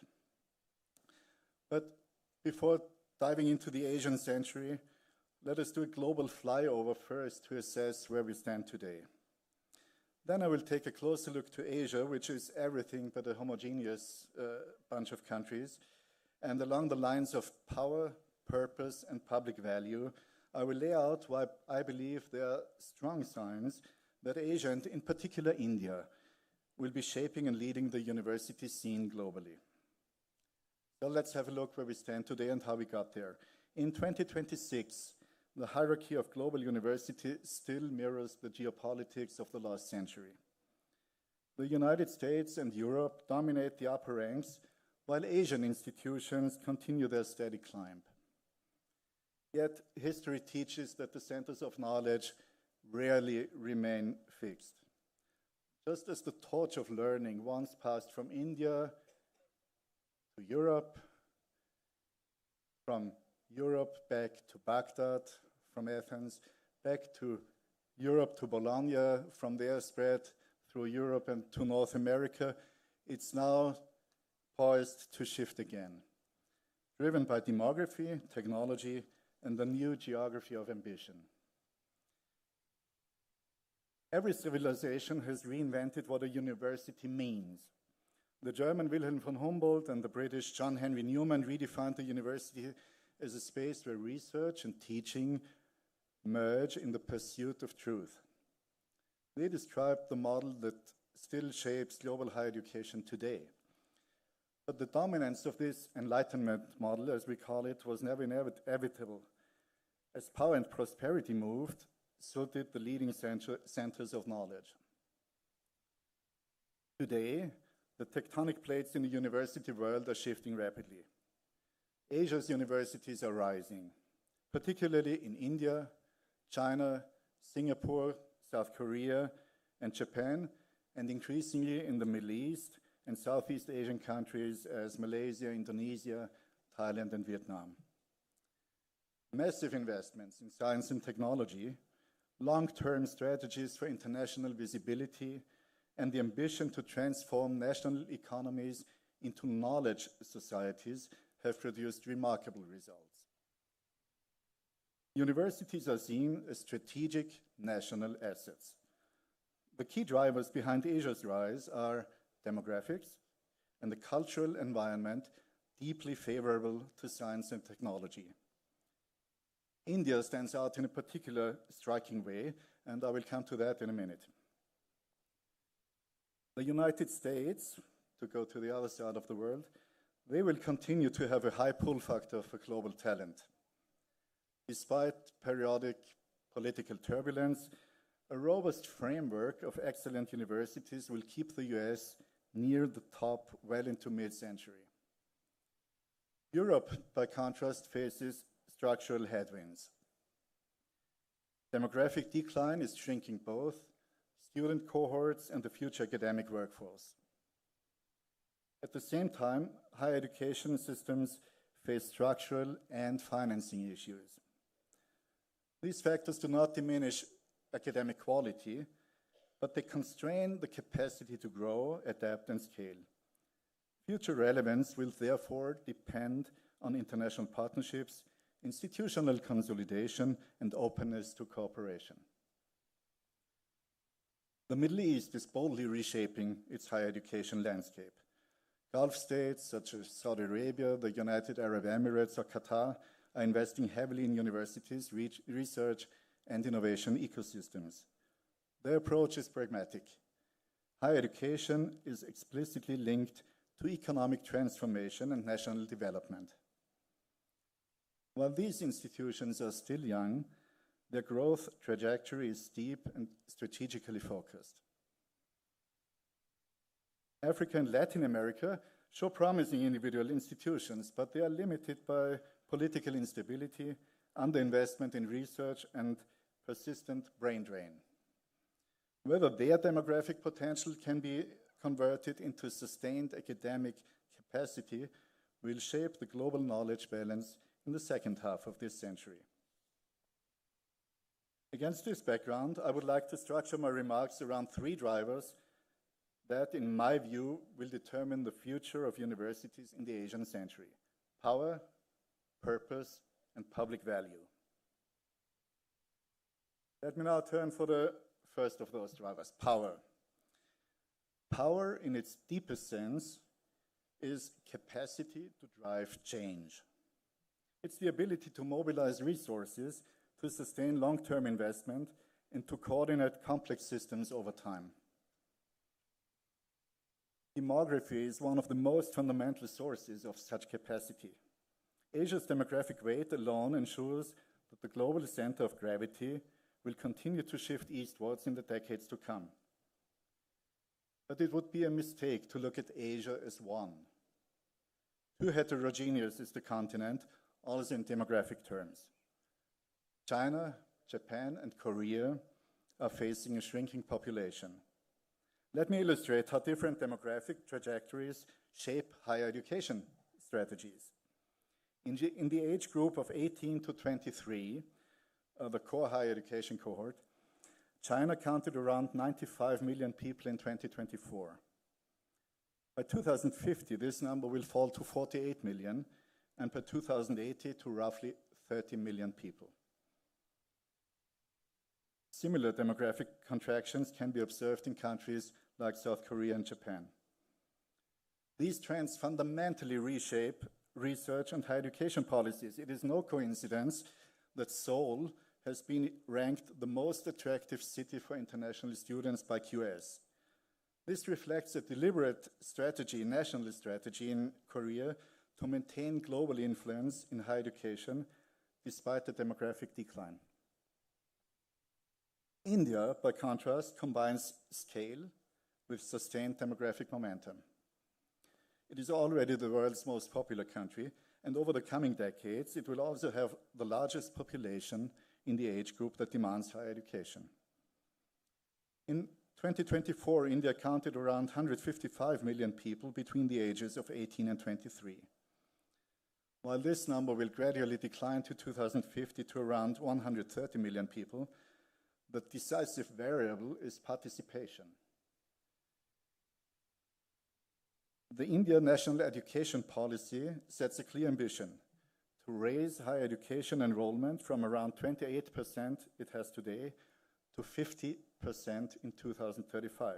But before diving into the Asian century, let us do a global flyover first to assess where we stand today. Then I will take a closer look to Asia, which is everything but a homogeneous bunch of countries. And along the lines of power, purpose, and public value, I will lay out why I believe there are strong signs that Asia, and in particular India, will be shaping and leading the university scene globally. So let's have a look where we stand today and how we got there. In 2026, the hierarchy of global university still mirrors the geopolitics of the last century. The United States and Europe dominate the upper ranks, while Asian institutions continue their steady climb. Yet history teaches that the centers of knowledge rarely remain fixed. Just as the torch of learning once passed from India to Europe, from Europe back to Baghdad, from Athens, back to Europe to Bologna, from there spread through Europe and to North America, it's now poised to shift again, driven by demography, technology, and the new geography of ambition. Every civilization has reinvented what a university means. The German Wilhelm von Humboldt and the British John Henry Newman redefined the university as a space where research and teaching merge in the pursuit of truth. They described the model that still shapes global higher education today. But the dominance of this Enlightenment model, as we call it, was never inevitable. As power and prosperity moved, so did the leading centers of knowledge. Today, the tectonic plates in the university world are shifting rapidly. Asia's universities are rising, particularly in India, China, Singapore, South Korea, and Japan, and increasingly in the Middle East and Southeast Asian countries as Malaysia, Indonesia, Thailand, and Vietnam. Massive investments in science and technology, long-term strategies for international visibility, and the ambition to transform national economies into knowledge societies have produced remarkable results. Universities are seen as strategic national assets. The key drivers behind Asia's rise are demographics and the cultural environment deeply favorable to science and technology. India stands out in a particular striking way, and I will come to that in a minute. The United States, to go to the other side of the world, they will continue to have a high pull factor for global talent. Despite periodic political turbulence, a robust framework of excellent universities will keep the US near the top well into mid-century. Europe, by contrast, faces structural headwinds. Demographic decline is shrinking both student cohorts and the future academic workforce. At the same time, higher education systems face structural and financing issues. These factors do not diminish academic quality, but they constrain the capacity to grow, adapt, and scale. Future relevance will therefore depend on international partnerships, institutional consolidation, and openness to cooperation. The Middle East is boldly reshaping its higher education landscape. Gulf states such as Saudi Arabia, the United Arab Emirates, or Qatar are investing heavily in universities, research, and innovation ecosystems. Their approach is pragmatic. Higher education is explicitly linked to economic transformation and national development. While these institutions are still young, their growth trajectory is steep and strategically focused. Africa and Latin America show promising individual institutions, but they are limited by political instability, underinvestment in research, and persistent brain drain. Whether their demographic potential can be converted into sustained academic capacity will shape the global knowledge balance in the second half of this century. Against this background, I would like to structure my remarks around three drivers that, in my view, will determine the future of universities in the Asian century: power, purpose, and public value. Let me now turn for the first of those drivers, power. Power, in its deepest sense, is capacity to drive change. It's the ability to mobilize resources to sustain long-term investment and to coordinate complex systems over time. Demography is one of the most fundamental sources of such capacity. Asia's demographic weight alone ensures that the global center of gravity will continue to shift eastwards in the decades to come. But it would be a mistake to look at Asia as one. Too heterogeneous is the continent, also in demographic terms. China, Japan, and Korea are facing a shrinking population. Let me illustrate how different demographic trajectories shape higher education strategies. In the age group of 18 to 23, the core higher education cohort, China counted around 95 million people in 2024. By 2050, this number will fall to 48 million, and by 2080 to roughly 30 million people. Similar demographic contractions can be observed in countries like South Korea and Japan. These trends fundamentally reshape research and higher education policies. It is no coincidence that Seoul has been ranked the most attractive city for international students by QS. This reflects a deliberate strategy, national strategy in Korea to maintain global influence in higher education despite the demographic decline. India, by contrast, combines scale with sustained demographic momentum. It is already the world's most popular country, and over the coming decades, it will also have the largest population in the age group that demands higher education. In 2024, India counted around 155 million people between the ages of 18 and 23. While this number will gradually decline to 2050 to around 130 million people, the decisive variable is participation. The India National Education Policy sets a clear ambition to raise higher education enrollment from around 28% it has today to 50% in 2035.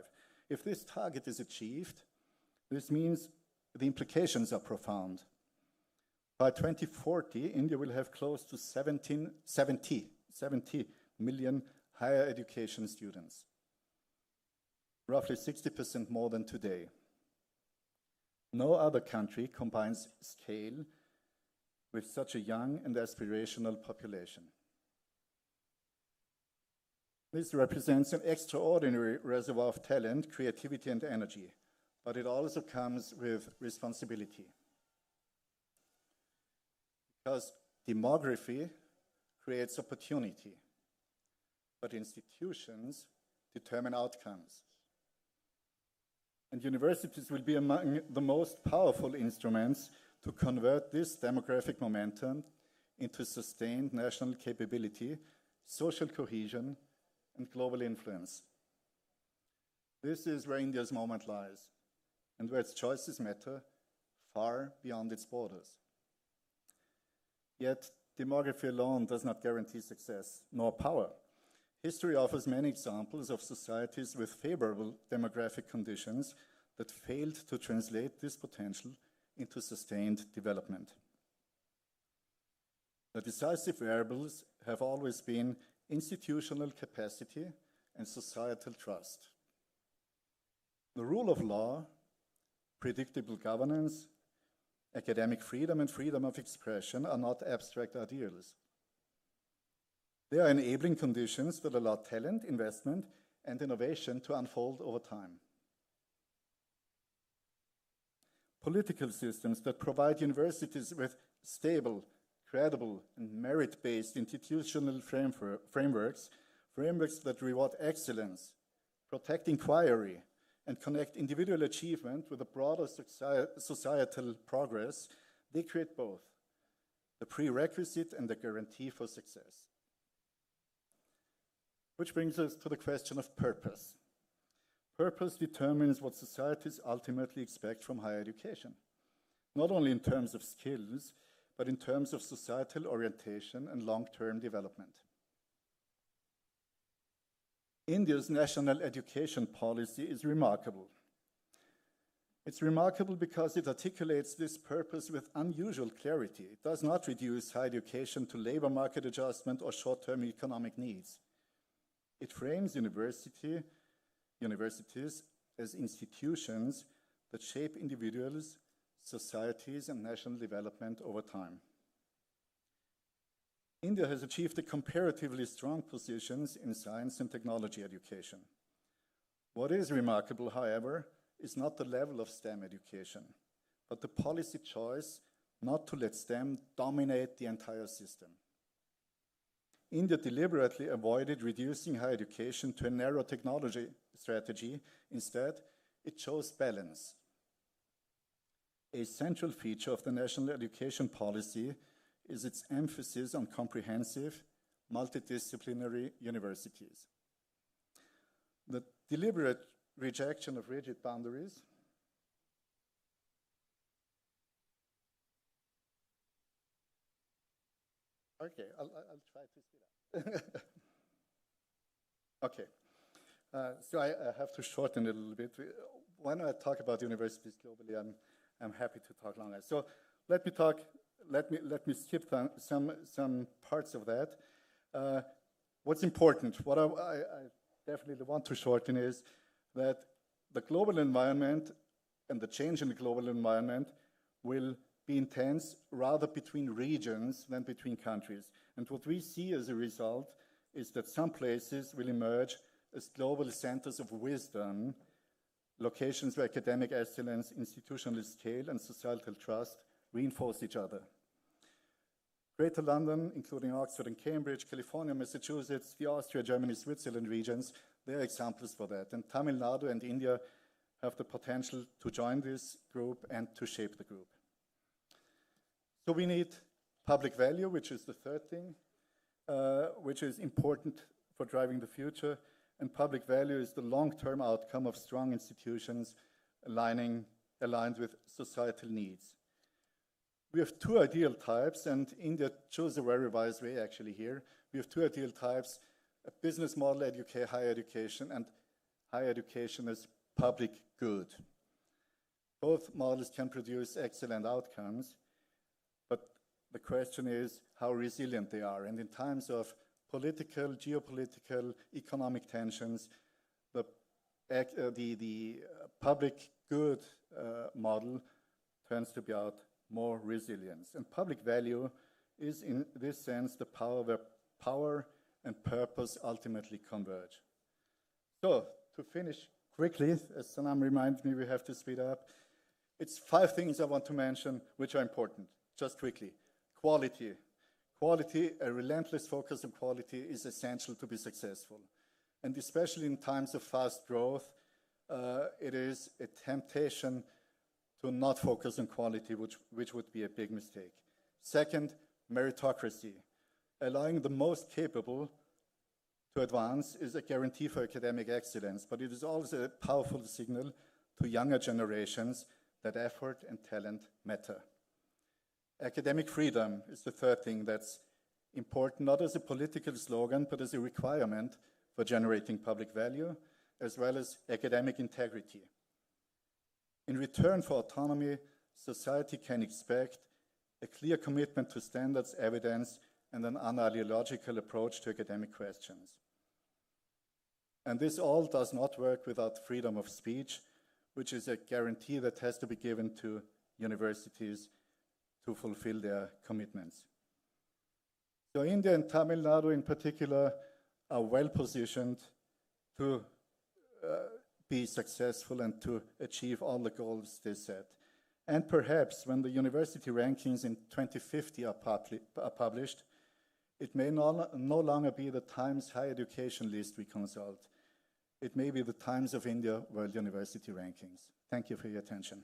If this target is achieved, this means the implications are profound. By 2040, India will have close to 70 million higher education students, roughly 60% more than today. No other country combines scale with such a young and aspirational population. This represents an extraordinary reservoir of talent, creativity, and energy, but it also comes with responsibility. Because demography creates opportunity, but institutions determine outcomes. And universities will be among the most powerful instruments to convert this demographic momentum into sustained national capability, social cohesion, and global influence. This is where India's moment lies, and where its choices matter far beyond its borders. Yet, demography alone does not guarantee success, nor power. History offers many examples of societies with favorable demographic conditions that failed to translate this potential into sustained development. The decisive variables have always been institutional capacity and societal trust. The rule of law, predictable governance, academic freedom, and freedom of expression are not abstract ideals. They are enabling conditions that allow talent, investment, and innovation to unfold over time. Political systems that provide universities with stable, credible, and merit-based institutional frameworks that reward excellence, protect inquiry, and connect individual achievement with a broader societal progress, they create both the prerequisite and the guarantee for success. Which brings us to the question of purpose. Purpose determines what societies ultimately expect from higher education, not only in terms of skills, but in terms of societal orientation and long-term development. India's national education policy is remarkable. It's remarkable because it articulates this purpose with unusual clarity. It does not reduce higher education to labor market adjustment or short-term economic needs. It frames universities as institutions that shape individuals, societies, and national development over time. India has achieved a comparatively strong positions in science and technology education. What is remarkable, however, is not the level of STEM education, but the policy choice not to let STEM dominate the entire system. India deliberately avoided reducing higher education to a narrow technology strategy. Instead, it chose balance. A central feature of the national education policy is its emphasis on comprehensive, multidisciplinary universities. The deliberate rejection of rigid boundaries Okay, I'll try to speed up. Okay, so I have to shorten it a little bit. When I talk about universities globally, I'm happy to talk longer. So let me skip some parts of that. What's important, what I definitely want to shorten is that the global environment and the change in the global environment will be intense rather between regions than between countries. And what we see as a result is that some places will emerge as global centers of wisdom, locations where academic excellence, institutional scale, and societal trust reinforce each other. Greater London, including Oxford and Cambridge, California, Massachusetts, the Austria, Germany, Switzerland regions, they are examples for that. And Tamil Nadu and India have the potential to join this group and to shape the group. So we need public value, which is the third thing, which is important for driving the future. And public value is the long-term outcome of strong institutions aligned with societal needs. We have two ideal types, and India chose a very wise way actually here. We have two ideal types, a business model, higher education, and higher education as public good. Both models can produce excellent outcomes, but the question is how resilient they are. And in times of political, geopolitical, economic tensions, the public good model turns to be out more resilience. And public value is, in this sense, the power where power and purpose ultimately converge. So, to finish quickly, as Sanam reminded me, we have to speed up. It's 5 things I want to mention which are important, just quickly. Quality. Quality, a relentless focus on quality is essential to be successful. And especially in times of fast growth, it is a temptation to not focus on quality, which would be a big mistake. Second, meritocracy. Allowing the most capable to advance is a guarantee for academic excellence, but it is also a powerful signal to younger generations that effort and talent matter. Academic freedom is the third thing that's important, not as a political slogan, but as a requirement for generating public value, as well as academic integrity. In return for autonomy, society can expect a clear commitment to standards, evidence, and an unideological approach to academic questions. And this all does not work without freedom of speech, which is a guarantee that has to be given to universities to fulfill their commitments. So India and Tamil Nadu in particular are well positioned to be successful and to achieve all the goals they set. And perhaps when the university rankings in 2050 are published, it may no longer be the Times Higher Education list we consult. It may be the Times of India World University Rankings. Thank you for your attention.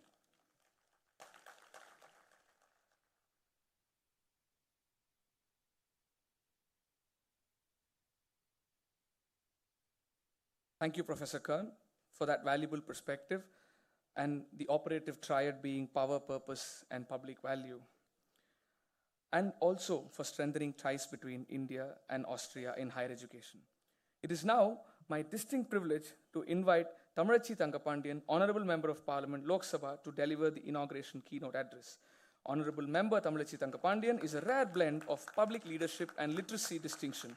Thank you, Professor Kern, for that valuable perspective and the operative triad being power, purpose, and public value. And also for strengthening ties between India and Austria in higher education. It is now my distinct privilege to invite Tamazhi Thangapandian, Honorable Member of Parliament, Lok Sabha, to deliver the inauguration keynote address. Honorable Member Tamazhi Thangapandian is a rare blend of public leadership and literacy distinction.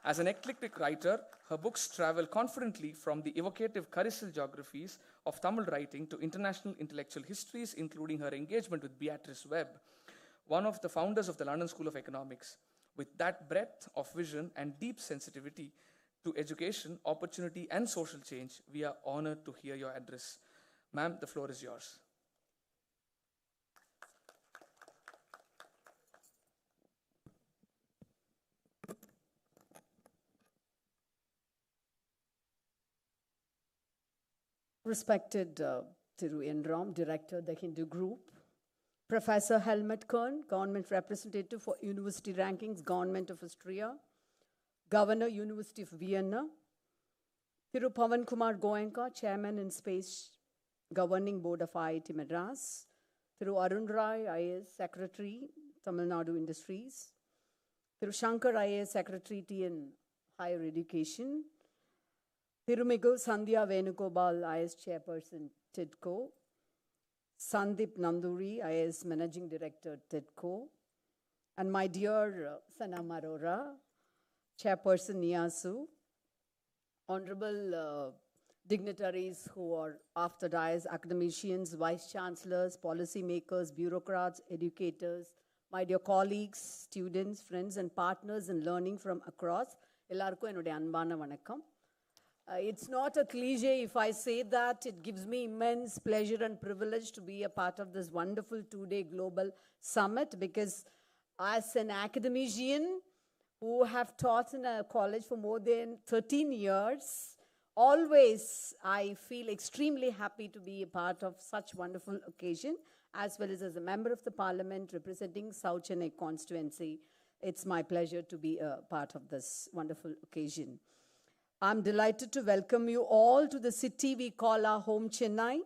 As an eclectic writer, her books travel confidently from the evocative carousel geographies of Tamil writing to international intellectual histories, including her engagement with Beatrice Webb, one of the founders of the London School of Economics. With that breadth of vision and deep sensitivity to education, opportunity, and social change, we are honored to hear your address. Ma'am, the floor is yours. Respected Thiru Enram, Director of the Hindu Group, Professor Helmut Kern, Government Representative for University Rankings, Government of Austria, Governor, University of Vienna, Thiru Pavan Kumar Goenka, Chairman and Space Governing Board of IIT Madras, Thiru Arun Rai, IAS Secretary, Tamil Nadu Industries, Thiru Shankar, IAS Secretary, TN Higher Education, Thirumigu Sandhya Venugopal, IAS Chairperson, TIDCO, Sandip Nanduri, IAS Managing Director, TEDCO, and my dear Sana Marora, Chairperson Niasu, honorable dignitaries who are after dais, academicians, vice chancellors, policy makers, bureaucrats, educators, my dear colleagues, students, friends, and partners in learning from across. Ellarkum ennude anbana vanakkam. It's not a cliche if I say that. It gives me immense pleasure and privilege to be a part of this wonderful two-day global summit, because as an academician who have taught in a college for more than 13 years, always I feel extremely happy to be a part of such wonderful occasion, as well as a member of the parliament representing South Chennai constituency. It's my pleasure to be a part of this wonderful occasion. I'm delighted to welcome you all to the city we call our home, Chennai.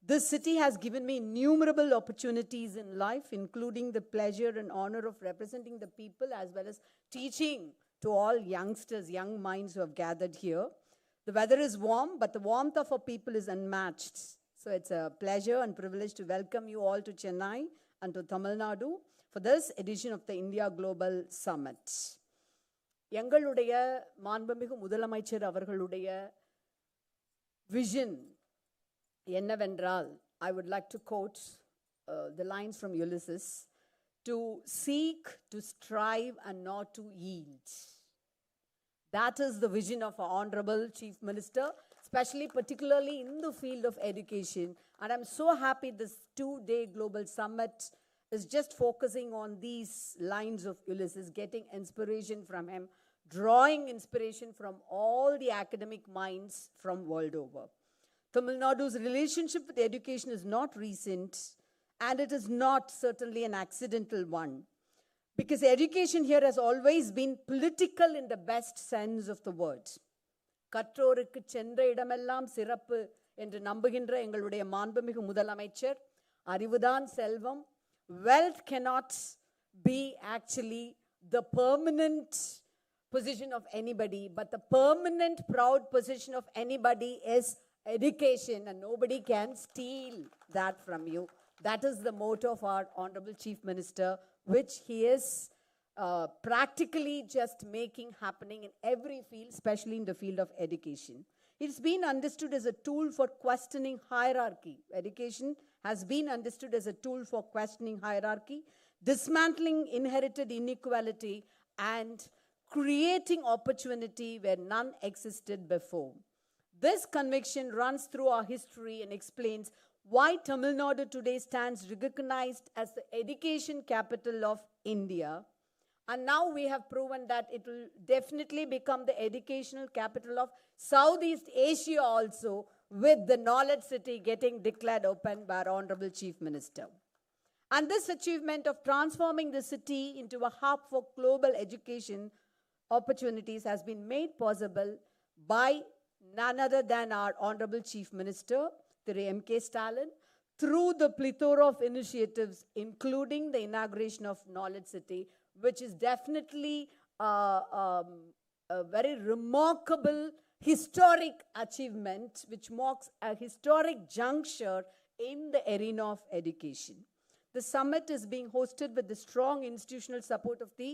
This city has given me innumerable opportunities in life, including the pleasure and honor of representing the people as well as teaching to all youngsters, young minds who have gathered here. The weather is warm, but the warmth of our people is unmatched. So it's a pleasure and privilege to welcome you all to Chennai and to Tamil Nadu for this edition of the India Global Summit. எங்களுடைய மாண்புமிகு முதலமைச்சர் அவர்களுடைய vision என்னவென்றால், I would like to quote the lines from Ulysses, to seek, to strive, and not to yield. That is the vision of our Honorable Chief Minister, especially particularly in the field of education. And I'm so happy this two-day global summit is just focusing on these lines of Ulysses, getting inspiration from him, drawing inspiration from all the academic minds from world over. Tamil Nadu's relationship with education is not recent, and it is not certainly an accidental one, because education here has always been political in the best sense of the word. கற்றோருக்கு சென்ற இடமெல்லாம் சிறப்பு என்று நம்புகின்ற எங்களுடைய மாண்புமிகு முதலமைச்சர், அறிவுதான் செல்வம். Wealth cannot be actually the permanent position of anybody, but the permanent proud position of anybody is education, and nobody can steal that from you. That is the motto of our Honorable Chief Minister, which he is practically just making happening in every field, especially in the field of education. It's been understood as a tool for questioning hierarchy. Education has been understood as a tool for questioning hierarchy, dismantling inherited inequality, and creating opportunity where none existed before. This conviction runs through our history and explains why Tamil Nadu today stands recognized as the education capital of India. And now we have proven that it will definitely become the educational capital of Southeast Asia also, with the knowledge city getting declared open by our Honorable Chief Minister. And this achievement of transforming the city into a hub for global education opportunities has been made possible by none other than our Honorable Chief Minister, Thiru M.K. Stalin, through the plethora of initiatives, including the inauguration of Knowledge City, which is definitely a very remarkable historic achievement, which marks a historic juncture in the arena of education. The summit is being hosted with the strong institutional support of the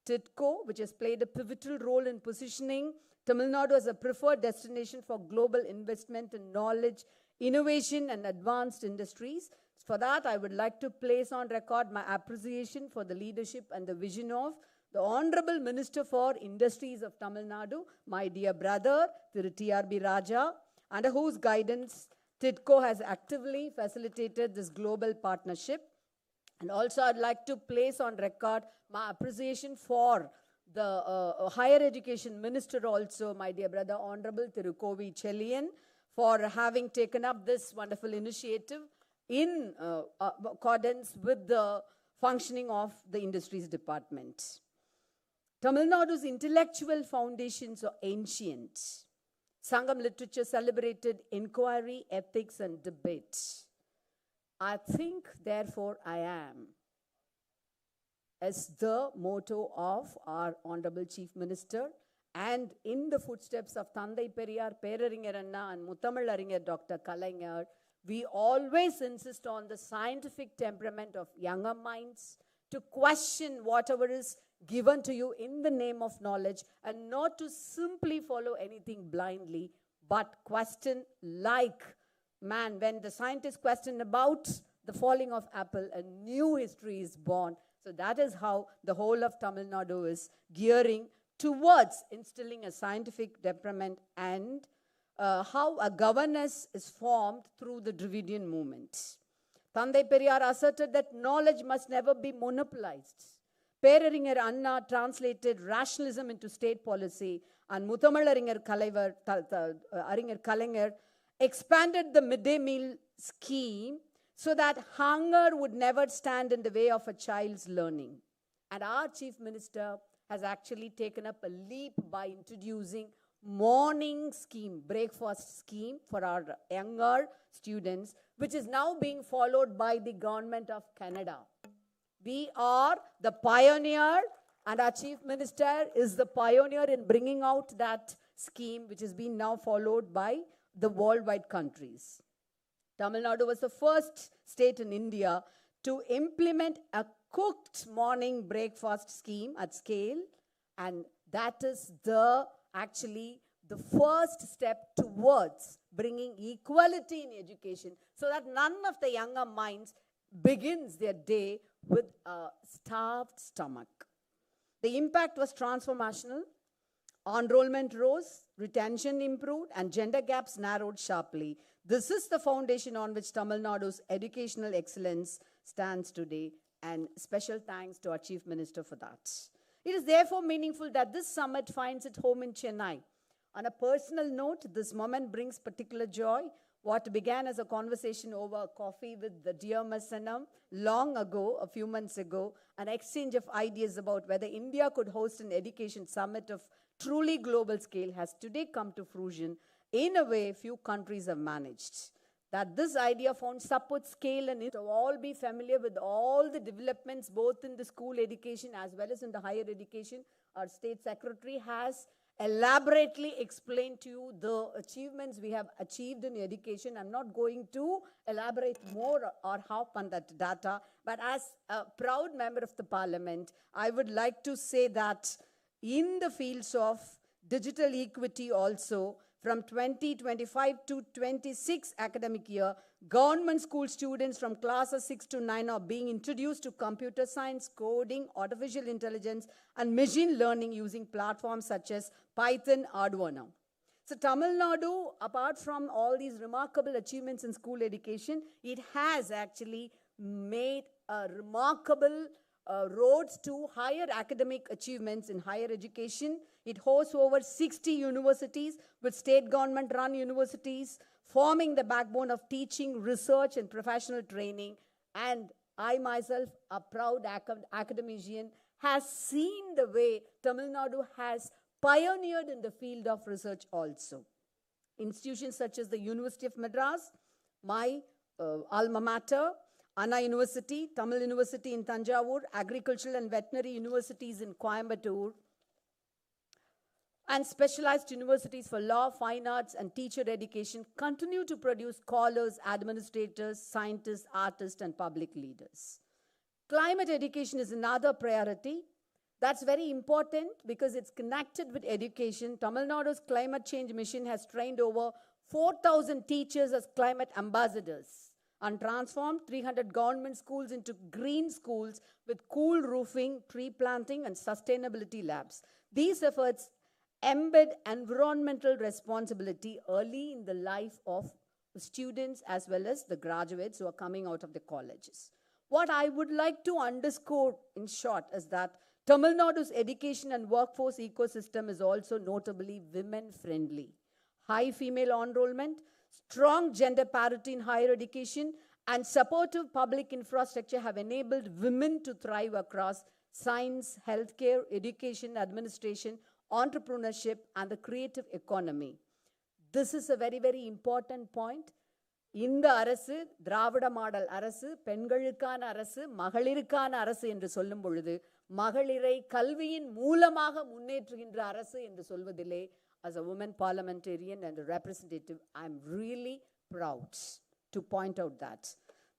TIDCO, which has played a pivotal role in positioning Tamil Nadu as a preferred destination for global investment in knowledge, innovation, and advanced industries. For that, I would like to place on record my appreciation for the leadership and the vision of the Honorable Minister for Industries of Tamil Nadu, my dear brother, Thiru T.R.B. Raja, under whose guidance TIDCO has actively facilitated this global partnership. And also, I'd like to place on record my appreciation for the Higher Education Minister also, my dear brother, Honorable Thiru Kovi Chelian, for having taken up this wonderful initiative in accordance with the functioning of the Industries Department. Tamil Nadu's intellectual foundations are ancient. Sangam literature celebrated inquiry, ethics, and debate. I think, therefore, I am, as the motto of our Honorable Chief Minister, and in the footsteps of Thandai Periyar, Peraringer Anna, and Muthamil Aringer Dr. Kalaivanar, We always insist on the scientific temperament of younger minds to question whatever is given to you in the name of knowledge and not to simply follow anything blindly, but question like, man, when the scientists question about the falling of apple, a new history is born. So that is how the whole of Tamil Nadu is gearing towards instilling a scientific temperament and how a governance is formed through the Dravidian movement. Thandai Periyar asserted that knowledge must never be monopolized. Peraringer Anna translated rationalism into state policy, and Muthamazharinger Aringer Kalaignar expanded the midday meal scheme so that hunger would never stand in the way of a child's learning. And our Chief Minister has actually taken up a leap by introducing morning scheme, breakfast scheme for our younger students, which is now being followed by the government of Canada. We are the pioneer, and our Chief Minister is the pioneer in bringing out that scheme, which has been now followed by the worldwide countries. Tamil Nadu was the first state in India to implement a cooked morning breakfast scheme at scale, and that is actually the first step towards bringing equality in education so that none of the younger minds begins their day with a starved stomach. The impact was transformational. Enrollment rose, retention improved, and gender gaps narrowed sharply. This is the foundation on which Tamil Nadu's educational excellence stands today, and special thanks to our Chief Minister for that. It is therefore meaningful that this summit finds its home in Chennai. On a personal note, this moment brings particular joy. What began as a conversation over coffee with the dear Masanam long ago, a few months ago, an exchange of ideas about whether India could host an education summit of truly global scale has today come to fruition in a way few countries have managed. That this idea found support scale and it will all be familiar with all the developments both in the school education as well as in the higher education. Our State Secretary has elaborately explained to you the achievements we have achieved in education. I'm not going to elaborate more or harp on that data, but as a proud member of the Parliament, I would like to say that in the fields of digital equity also, from 2025 to 26 academic year, government school students from classes 6 to 9 are being introduced to computer science, coding, artificial intelligence, and machine learning using platforms such as Python, Arduino. So Tamil Nadu, apart from all these remarkable achievements in school education, it has actually made a remarkable roads to higher academic achievements in higher education. It hosts over 60 universities with state government-run universities, forming the backbone of teaching, research, and professional training. And I myself, a proud academician, has seen the way Tamil Nadu has pioneered in the field of research also. Institutions such as the University of Madras, my alma mater, Anna University, Tamil University in Tanjavur, Agricultural and Veterinary Universities in Coimbatore, and specialized universities for law, fine arts, and teacher education continue to produce scholars, administrators, scientists, artists, and public leaders. Climate education is another priority. That's very important because it's connected with education. Tamil Nadu's climate change mission has trained over 4,000 teachers as climate ambassadors and transformed 300 government schools into green schools with cool roofing, tree planting, and sustainability labs. These efforts embed environmental responsibility early in the life of students as well as the graduates who are coming out of the colleges. What I would like to underscore in short is that Tamil Nadu's education and workforce ecosystem is also notably women-friendly. High female enrollment, strong gender parity in higher education, and supportive public infrastructure have enabled women to thrive across science, healthcare, education, administration, entrepreneurship, and the creative economy. This is a very, very important point. இந்த அரசு திராவிட model அரசு பெண்களுக்கான அரசு மகளிருக்கான அரசு என்று சொல்லும் பொழுது மகளிரை கல்வியின் மூலமாக முன்னேற்றுகின்ற அரசு என்று சொல்வதிலே as a woman parliamentarian and a representative, I'm really proud. to point out that.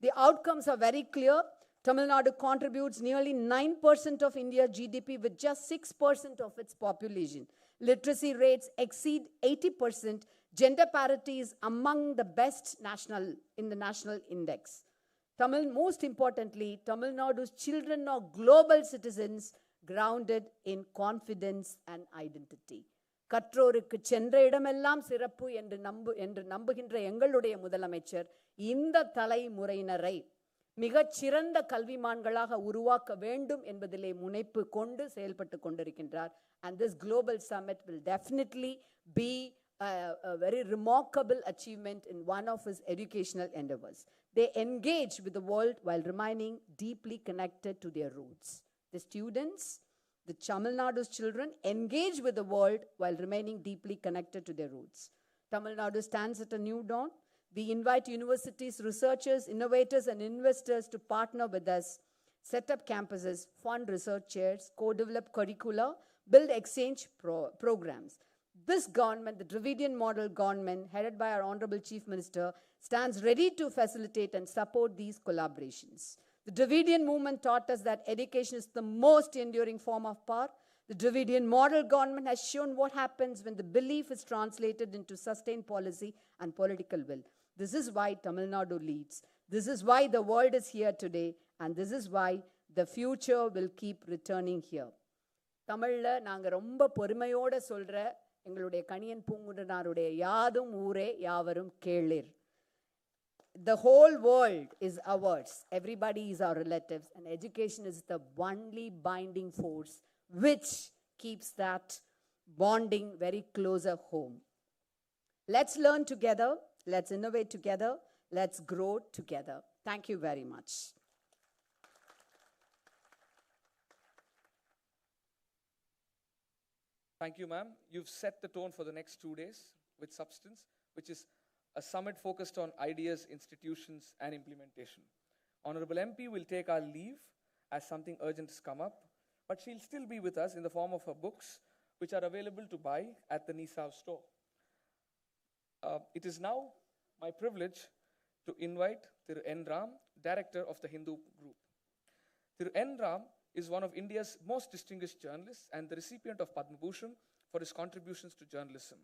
The outcomes are very clear. Tamil Nadu contributes nearly 9% of India's GDP with just 6% of its population. Literacy rates exceed 80%. Gender parity is among the best in the national index. Most importantly, Tamil Nadu's children are global citizens grounded in confidence and identity. கற்றோருக்கு சென்ற இடமெல்லாம் சிறப்பு என்று நம்புகின்ற எங்களுடைய முதலமைச்சர் இந்த தலைமுறையினரை மிகச்சிறந்த கல்விமான்களாக உருவாக்க வேண்டும் என்பதிலே முனைப்பு கொண்டு செயல்பட்டு கொண்டிருக்கின்றார். And this global summit will definitely be a very remarkable achievement in one of his educational endeavors. They engage with the world while remaining deeply connected to their roots. The students, the Tamil Nadu's children, engage with the world while remaining deeply connected to their roots. Tamil Nadu stands at a new dawn. We invite universities, researchers, innovators, and investors to partner with us, set up campuses, fund research chairs, co-develop curricula, build exchange programs. This government, the Dravidian model government, headed by our Honorable Chief Minister, stands ready to facilitate and support these collaborations. The Dravidian movement taught us that education is the most enduring form of power. The Dravidian model government has shown what happens when the belief is translated into sustained policy and political will. This is why Tamil Nadu leads. This is why the world is here today. And this is why the future will keep returning here. தமிழ்ல நாங்க ரொம்ப பொறுமையோட சொல்ற எங்களுடைய கணியன் பூங்குன்றனாருடைய யாதும் ஊரே யாவரும் கேளிர். The whole world is ours. Everybody is our relatives. And education is the only binding force which keeps that bonding very closer home. Let's learn together. Let's innovate together. Let's grow together. Thank you very much. Thank you, ma'am. You've set the tone for the next 2 days with substance, which is a summit focused on ideas, institutions, and implementation. Honorable MP will take our leave as something urgent has come up, but she'll still be with us in the form of her books, which are available to buy at the Nisao store. It is now my privilege to invite Thiru N. Ram, Director of the Hindu Group. Thiru N. Ram is one of India's most distinguished journalists and the recipient of Padma Bhushan for his contributions to journalism.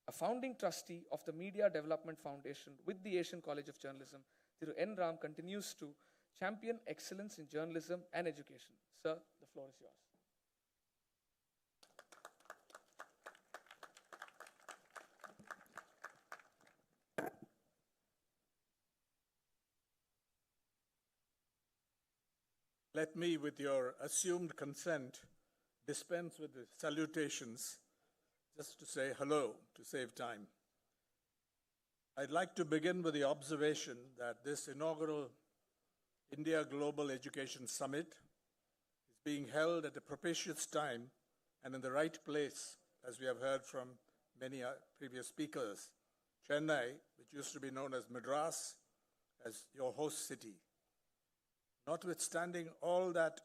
A founding trustee of the Media Development Foundation with the Asian College of Journalism, Thiru N. Ram continues to champion excellence in journalism and education. Sir, the floor is yours. Let me, with your assumed consent, dispense with the salutations just to say hello, to save time. I'd like to begin with the observation that this inaugural India Global Education Summit is being held at a propitious time and in the right place, as we have heard from many previous speakers. Chennai, which used to be known as Madras, as your host city. Notwithstanding all that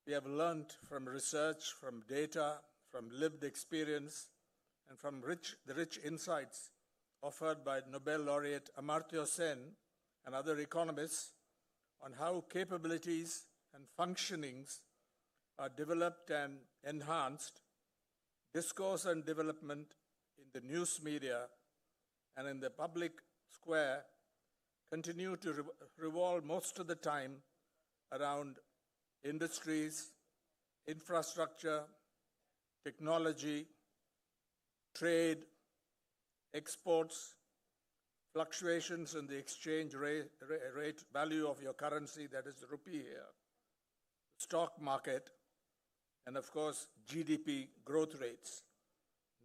we have learned from research, from data, from lived experience, and from the rich insights offered by Nobel laureate Amartya Sen and other economists on how capabilities and functionings are developed and enhanced, discourse and development in the news media and in the public square continue to revolve most of the time around industries, infrastructure, technology, trade, exports, fluctuations in the exchange rate value of your currency, that is the rupee here, stock market, and of course GDP growth rates.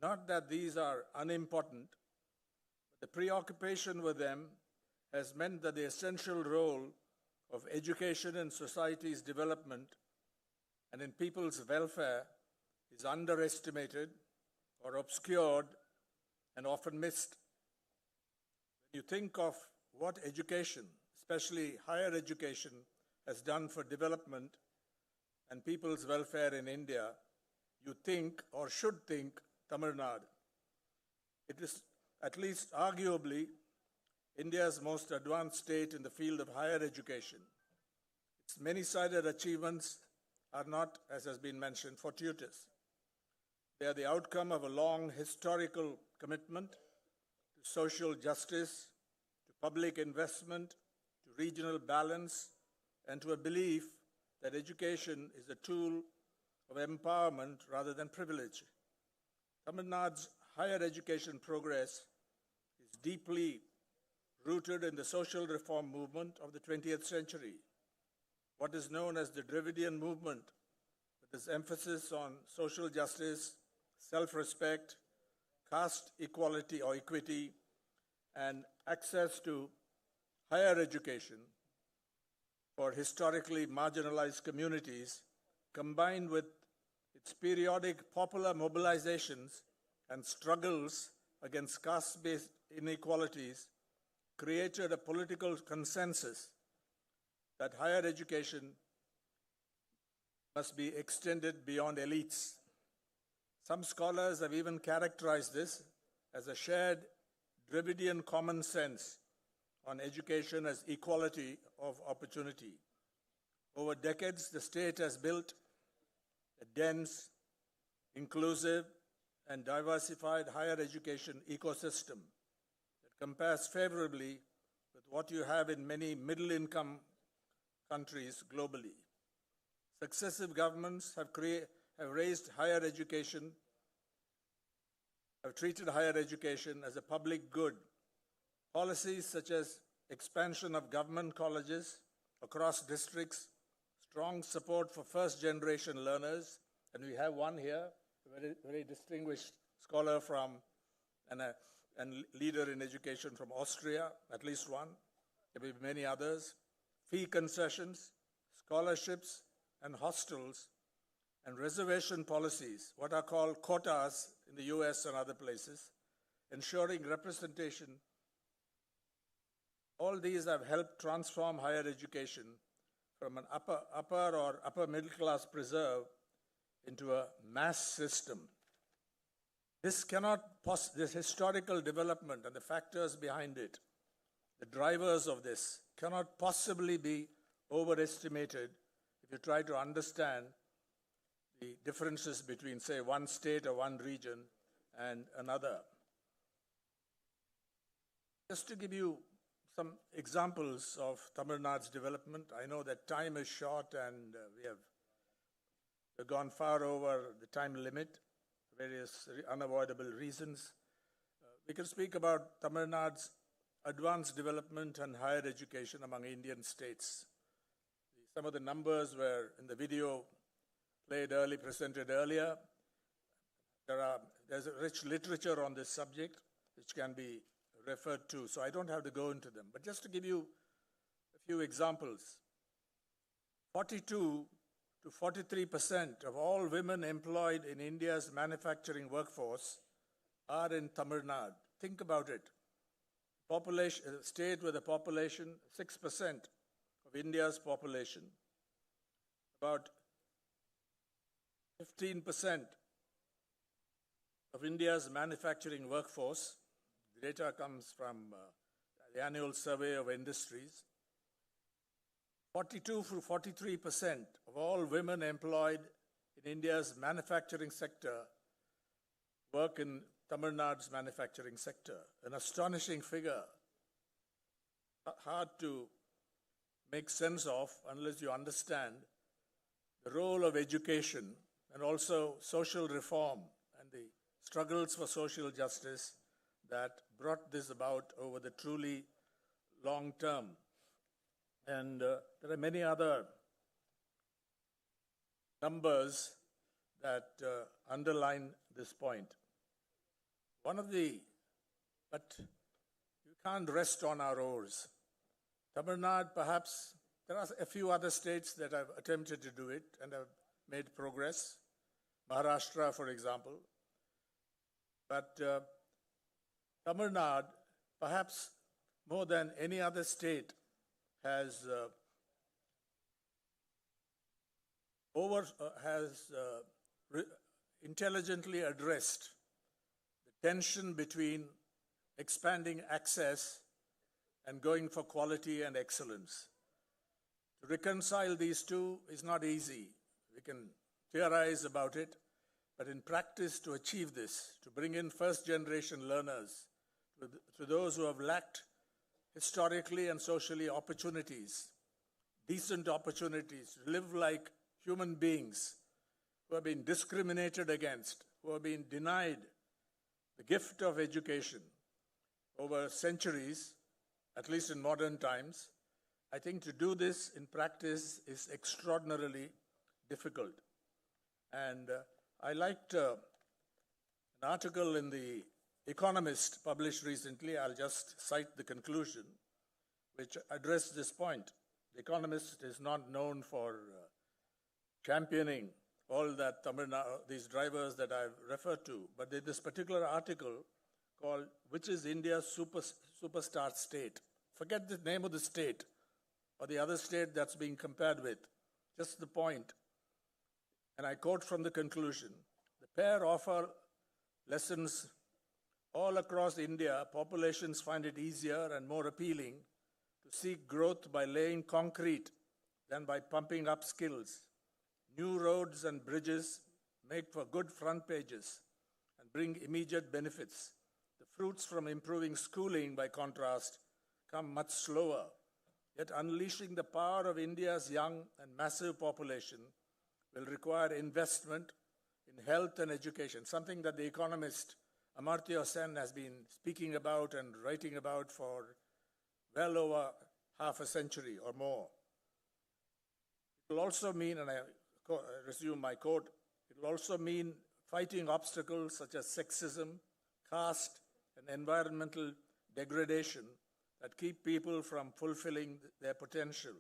Not that these are unimportant, but the preoccupation with them has meant that the essential role of education in society's development and in people's welfare is underestimated or obscured and often missed. When you think of what education, especially higher education, has done for development and people's welfare in India, you think or should think Tamil Nadu. It is at least arguably India's most advanced state in the field of higher education. Its many-sided achievements are not, as has been mentioned, fortuitous. They are the outcome of a long historical commitment to social justice, to public investment, to regional balance, and to a belief that education is a tool of empowerment rather than privilege. Tamil Nadu's higher education progress is deeply rooted in the social reform movement of the 20th century, what is known as the Dravidian movement, with its emphasis on social justice, self-respect, caste equality or equity, and access to higher education for historically marginalized communities, combined with its periodic popular mobilizations and struggles against caste-based inequalities, created a political consensus that higher education must be extended beyond elites. Some scholars have even characterized this as a shared Dravidian common sense on education as equality of opportunity. Over decades, the state has built a dense, inclusive, and diversified higher education ecosystem that compares favorably with what you have in many middle-income countries globally. Successive governments have raised higher education, have treated higher education as a public good. Policies such as expansion of government colleges across districts, strong support for first-generation learners, and we have one here, a very distinguished scholar from and leader in education from Austria, at least one. There will be many others. Fee concessions, scholarships, and hostels, and reservation policies, what are called quotas in the US and other places, ensuring representation. All these have helped transform higher education from an upper middle class preserve into a mass system. This historical development and the factors behind it, the drivers of this, cannot possibly be overestimated if you try to understand the differences between, say, one state or one region and another. Just to give you some examples of Tamil Nadu's development, I know that time is short and we have gone far over the time limit for various unavoidable reasons. We can speak about Tamil Nadu's advanced development and higher education among Indian states. Some of the numbers were in the video presented earlier. There's a rich literature on this subject which can be referred to, so I don't have to go into them. But just to give you a few examples, 42 to 43% of all women employed in India's manufacturing workforce are in Tamil Nadu. Think about it. Population, a state with a population 6% of India's population, about 15% of India's manufacturing workforce. The data comes from the annual survey of industries. 42 to 43% of all women employed in India's manufacturing sector work in Tamil Nadu's manufacturing sector. An astonishing figure, hard to make sense of unless you understand the role of education and also social reform and the struggles for social justice that brought this about over the truly long term. And there are many other numbers that underline this point. But you can't rest on our oars. Tamil Nadu, perhaps, there are a few other states that have attempted to do it and have made progress. Maharashtra, for example. But Tamil Nadu, perhaps more than any other state, has intelligently addressed the tension between expanding access and going for quality and excellence. To reconcile these two is not easy. We can theorize about it, but in practice, to achieve this, to bring in first-generation learners, to those who have lacked historically and socially opportunities, decent opportunities, to live like human beings who have been discriminated against, who have been denied the gift of education over centuries, at least in modern times. I think to do this in practice is extraordinarily difficult. And I liked an article in The Economist published recently. I'll just cite the conclusion, which addressed this point. The Economist is not known for championing all that these drivers that I've referred to, but there's this particular article called "Which is India's Superstar State?" Forget the name of the state or the other state that's being compared with, just the point. And I quote from the conclusion: the pair offer lessons all across India. Populations find it easier and more appealing to seek growth by laying concrete than by pumping up skills. New roads and bridges make for good front pages and bring immediate benefits. The fruits from improving schooling, by contrast, come much slower. Yet unleashing the power of India's young and massive population will require investment in health and education, something that the economist Amartya Sen has been speaking about and writing about for well over half a century or more. It will also mean, and I resume my quote, it will also mean fighting obstacles such as sexism, caste, and environmental degradation that keep people from fulfilling their potential.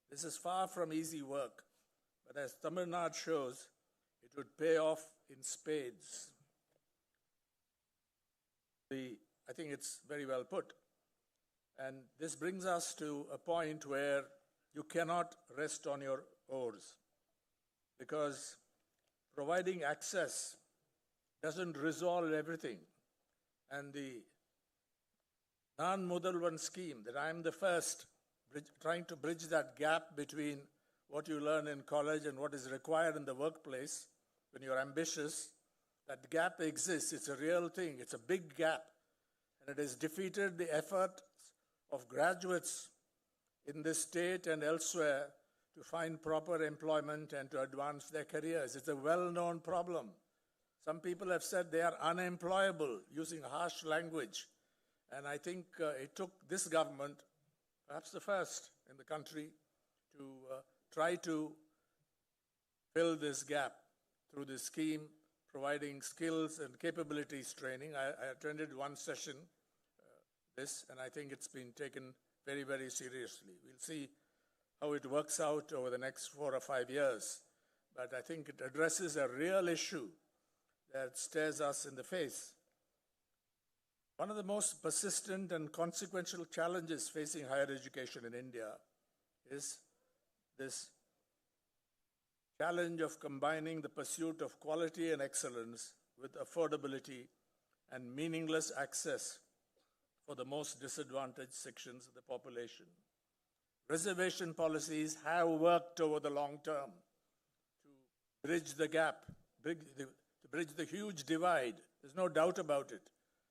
This is far from easy work, but as Tamil Nadu shows, it would pay off in spades. I think it's very well put. And this brings us to a point where you cannot rest on your oars, because providing access doesn't resolve everything. And the Nan Mudalvan scheme, that I'm the first, trying to bridge that gap between what you learn in college and what is required in the workplace when you're ambitious, that gap exists. It's a real thing. It's a big gap. And it has defeated the effort of graduates in this state and elsewhere to find proper employment and to advance their careers. It's a well-known problem. Some people have said they are unemployable, using harsh language. And I think it took this government, perhaps the first in the country, to try to fill this gap through this scheme, providing skills and capabilities training. I attended one session, and I think it's been taken very, very seriously. We'll see how it works out over the next 4 or 5 years. But I think it addresses a real issue that stares us in the face. One of the most persistent and consequential challenges facing higher education in India is this challenge of combining the pursuit of quality and excellence with affordability and meaningless access for the most disadvantaged sections of the population. Reservation policies have worked over the long term to bridge the gap, to bridge the huge divide. There's no doubt about it.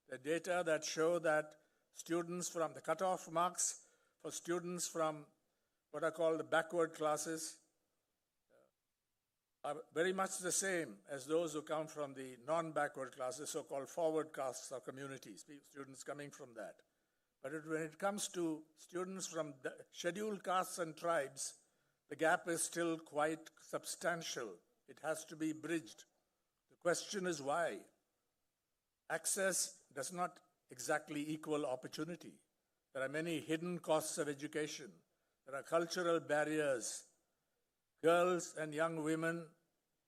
The data that show that students from the cutoff marks for students from what are called the backward classes are very much the same as those who come from the non-backward classes, so-called forward castes or communities, students coming from that. But when it comes to students from the scheduled castes and tribes, the gap is still quite substantial. It has to be bridged. The question is why? Access does not exactly equal opportunity. There are many hidden costs of education. There are cultural barriers. Girls and young women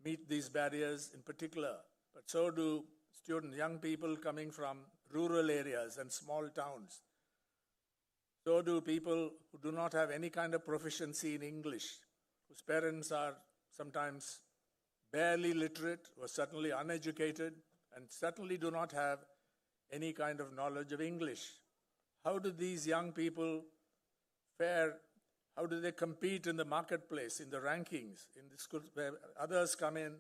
meet these barriers in particular, but so do young people coming from rural areas and small towns. So do people who do not have any kind of proficiency in English, whose parents are sometimes barely literate or certainly uneducated and certainly do not have any kind of knowledge of English. how do these young people fare? How do they compete in the marketplace, in the rankings, in the schools where others come in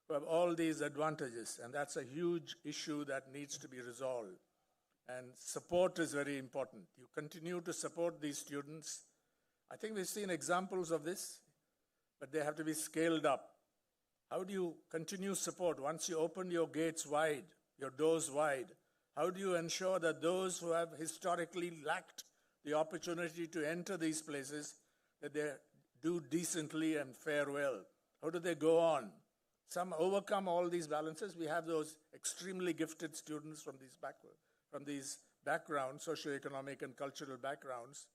who have all these advantages? And that's a huge issue that needs to be resolved. And support is very important. You continue to support these students. I think we've seen examples of this, but they have to be scaled up. How do you continue support once you open your gates wide, your doors wide? How do you ensure that those who have historically lacked the opportunity to enter these places, that they do decently and fare well? How do they go on? Some overcome all these balances. We have those extremely gifted students from these backgrounds, socioeconomic and cultural backgrounds,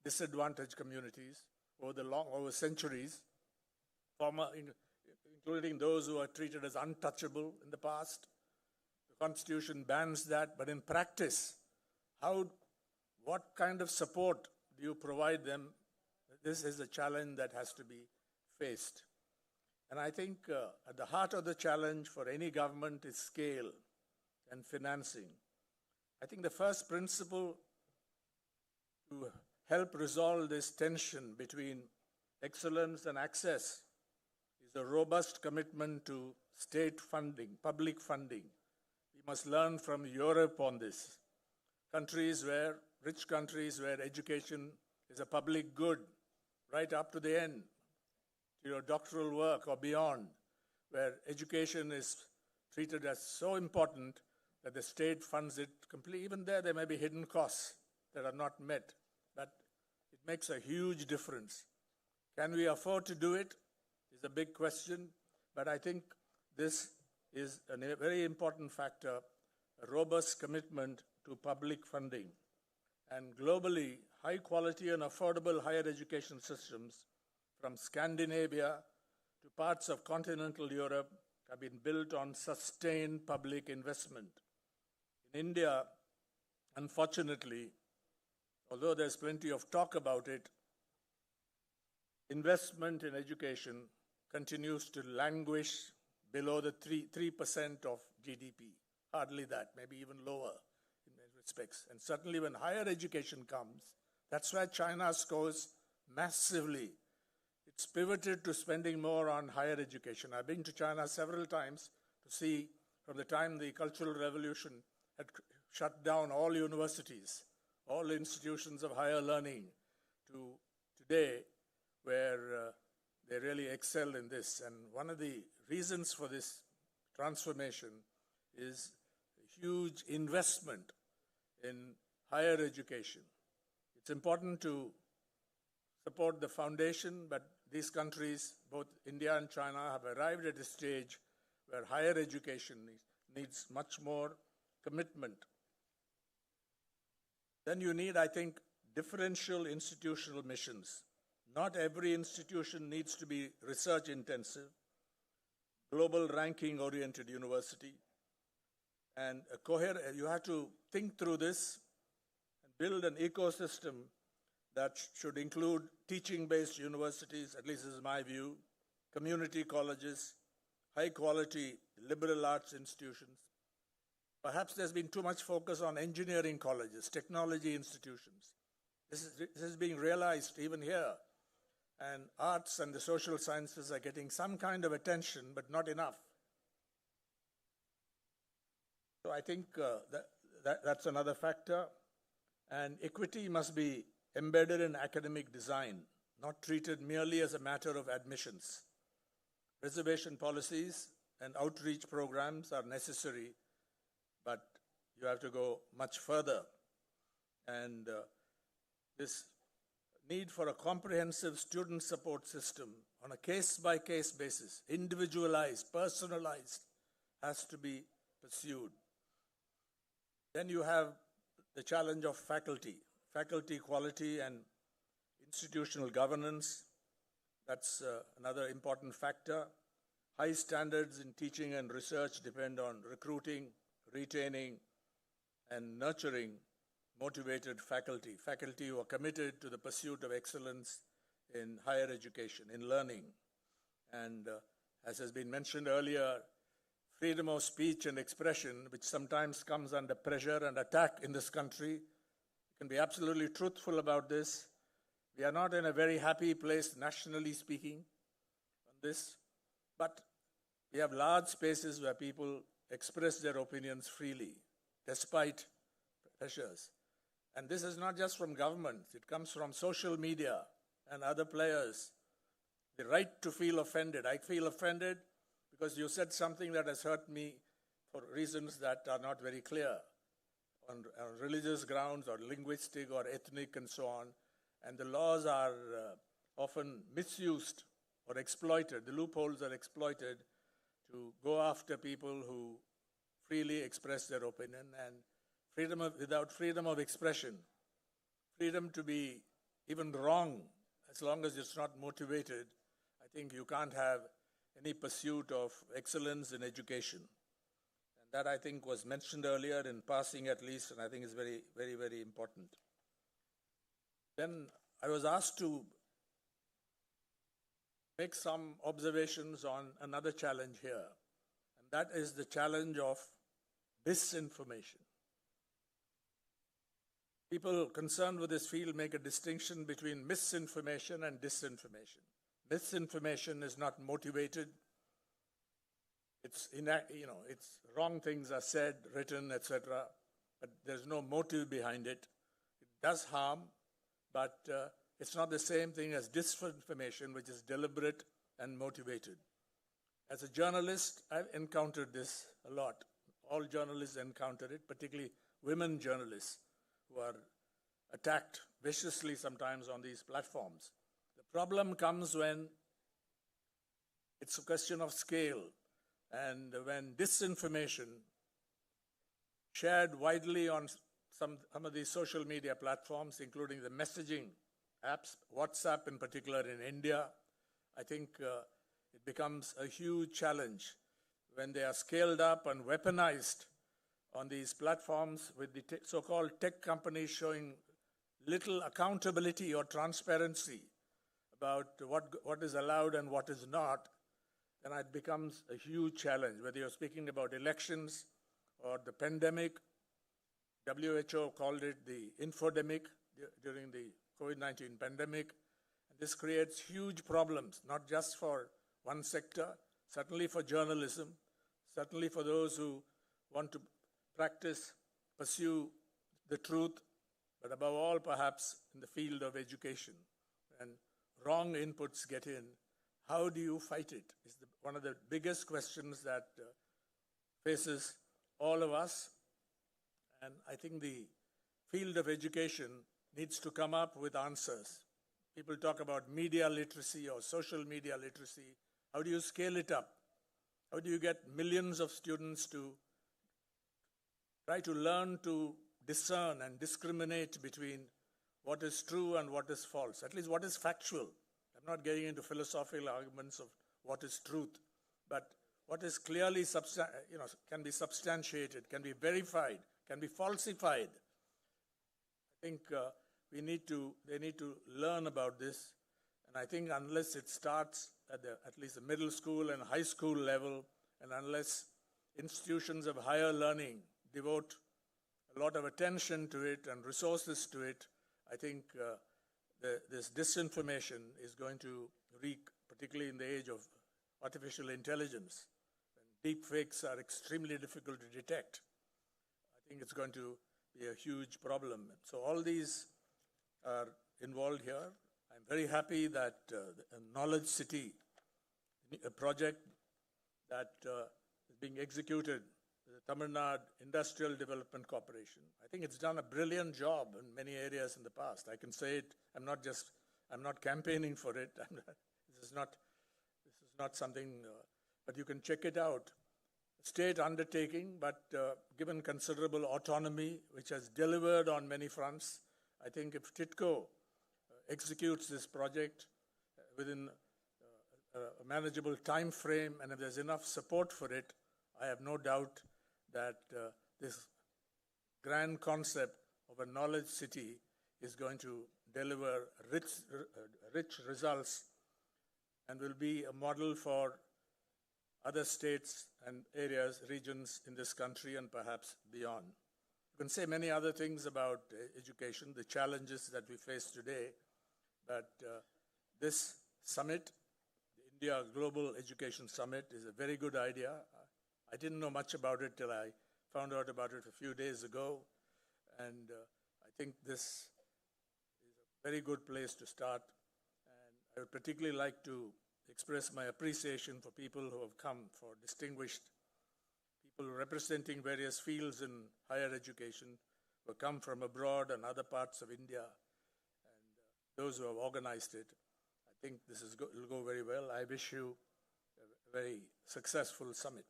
disadvantaged communities over centuries, including those who are treated as untouchable in the past. The Constitution bans that, but in practice, what kind of support do you provide them? This is a challenge that has to be faced. And I think at the heart of the challenge for any government is scale and financing. I think the first principle to help resolve this tension between excellence and access is a robust commitment to state funding, public funding. We must learn from Europe on this. Rich countries where education is a public good, right up to the end, to your doctoral work or beyond, where education is treated as so important that the state funds it completely. Even there may be hidden costs that are not met, but it makes a huge difference. Can we afford to do it? Is a big question, but I think this is a very important factor, a robust commitment to public funding. And globally, high quality and affordable higher education systems from Scandinavia to parts of continental Europe have been built on sustained public investment. In India, unfortunately, although there's plenty of talk about it, investment in education continues to languish below the 3% of GDP. Hardly that, maybe even lower in many respects. And certainly when higher education comes, that's where China scores massively. It's pivoted to spending more on higher education. I've been to China several times to see from the time the Cultural Revolution had shut down all universities, all institutions of higher learning, to today where they really excel in this. And one of the reasons for this transformation is a huge investment in higher education. It's important to support the foundation, but these countries, both India and China, have arrived at a stage where higher education needs much more commitment. Then you need, I think, differential institutional missions. Not every institution needs to be research intensive, global ranking oriented university. And you have to think through this and build an ecosystem that should include teaching-based universities, at least this is my view, community colleges, high-quality liberal arts institutions. Perhaps there's been too much focus on engineering colleges, technology institutions. This is being realized even here. And arts and the social sciences are getting some kind of attention, but not enough. So I think that's another factor. And equity must be embedded in academic design, not treated merely as a matter of admissions. Reservation policies and outreach programs are necessary, but you have to go much further. And this need for a comprehensive student support system on a case-by-case basis, individualized, personalized, has to be pursued. Then you have the challenge of faculty quality and institutional governance. That's another important factor. High standards in teaching and research depend on recruiting, retaining, and nurturing motivated faculty who are committed to the pursuit of excellence in higher education, in learning. And as has been mentioned earlier, freedom of speech and expression, which sometimes comes under pressure and attack in this country, can be absolutely truthful about this. We are not in a very happy place, nationally speaking, on this, but we have large spaces where people express their opinions freely, despite pressures. And this is not just from governments, it comes from social media and other players. The right to feel offended. I feel offended because you said something that has hurt me for reasons that are not very clear, on religious grounds or linguistic or ethnic and so on. And the laws are often misused or exploited. The loopholes are exploited to go after people who freely express their opinion. And without freedom of expression, freedom to be even wrong, as long as it's not motivated, I think you can't have any pursuit of excellence in education. And that, I think, was mentioned earlier in passing at least, and I think is very, very, very important. Then I was asked to make some observations on another challenge here, and that is the challenge of disinformation. People concerned with this field make a distinction between misinformation and disinformation. Misinformation is not motivated. It's wrong things are said, written, etc., but there's no motive behind it. It does harm, but it's not the same thing as disinformation, which is deliberate and motivated. As a journalist, I've encountered this a lot. All journalists encounter it, particularly women journalists who are attacked viciously sometimes on these platforms. The problem comes when it's a question of scale, and when disinformation shared widely on some of these social media platforms, including the messaging apps, WhatsApp in particular in India, I think it becomes a huge challenge when they are scaled up and weaponized on these platforms with the so-called tech companies showing little accountability or transparency about what is allowed and what is not, then it becomes a huge challenge. Whether you're speaking about elections or the pandemic, WHO called it the infodemic during the COVID-19 pandemic. And this creates huge problems, not just for one sector, certainly for journalism, certainly for those who want to pursue the truth, but above all, perhaps, in the field of education. And wrong inputs get in. How do you fight it? Is one of the biggest questions that faces all of us. And I think the field of education needs to come up with answers. People talk about media literacy or social media literacy. How do you scale it up? How do you get millions of students to try to learn to discern and discriminate between what is true and what is false, at least what is factual? I'm not getting into philosophical arguments of what is truth, but what is clearly can be substantiated, can be verified, can be falsified. I think they need to learn about this, and I think unless it starts at least the middle school and high school level, and unless institutions of higher learning devote a lot of attention to it and resources to it, I think this disinformation is going to wreak, particularly in the age of artificial intelligence. Deep fakes are extremely difficult to detect. I think it's going to be a huge problem. So all these are involved here. I'm very happy that Knowledge City, a project that is being executed with the Tamil Nadu Industrial Development Corporation. I think it's done a brilliant job in many areas in the past. I can say it. I'm not campaigning for it. This is not something, but you can check it out. State undertaking, but given considerable autonomy, which has delivered on many fronts. I think if TITCO executes this project within a manageable time frame, and if there's enough support for it, I have no doubt that this grand concept of a knowledge city is going to deliver rich results and will be a model for other states and areas, regions in this country and perhaps beyond. You can say many other things about education, the challenges that we face today, but this summit, the India Global Education Summit, is a very good idea. I didn't know much about it till I found out about it a few days ago, and I think this is a very good place to start. And I would particularly like to express my appreciation for people who have come, for distinguished people representing various fields in higher education who come from abroad and other parts of India, and those who have organized it. I think this will go very well. I wish you a very successful summit.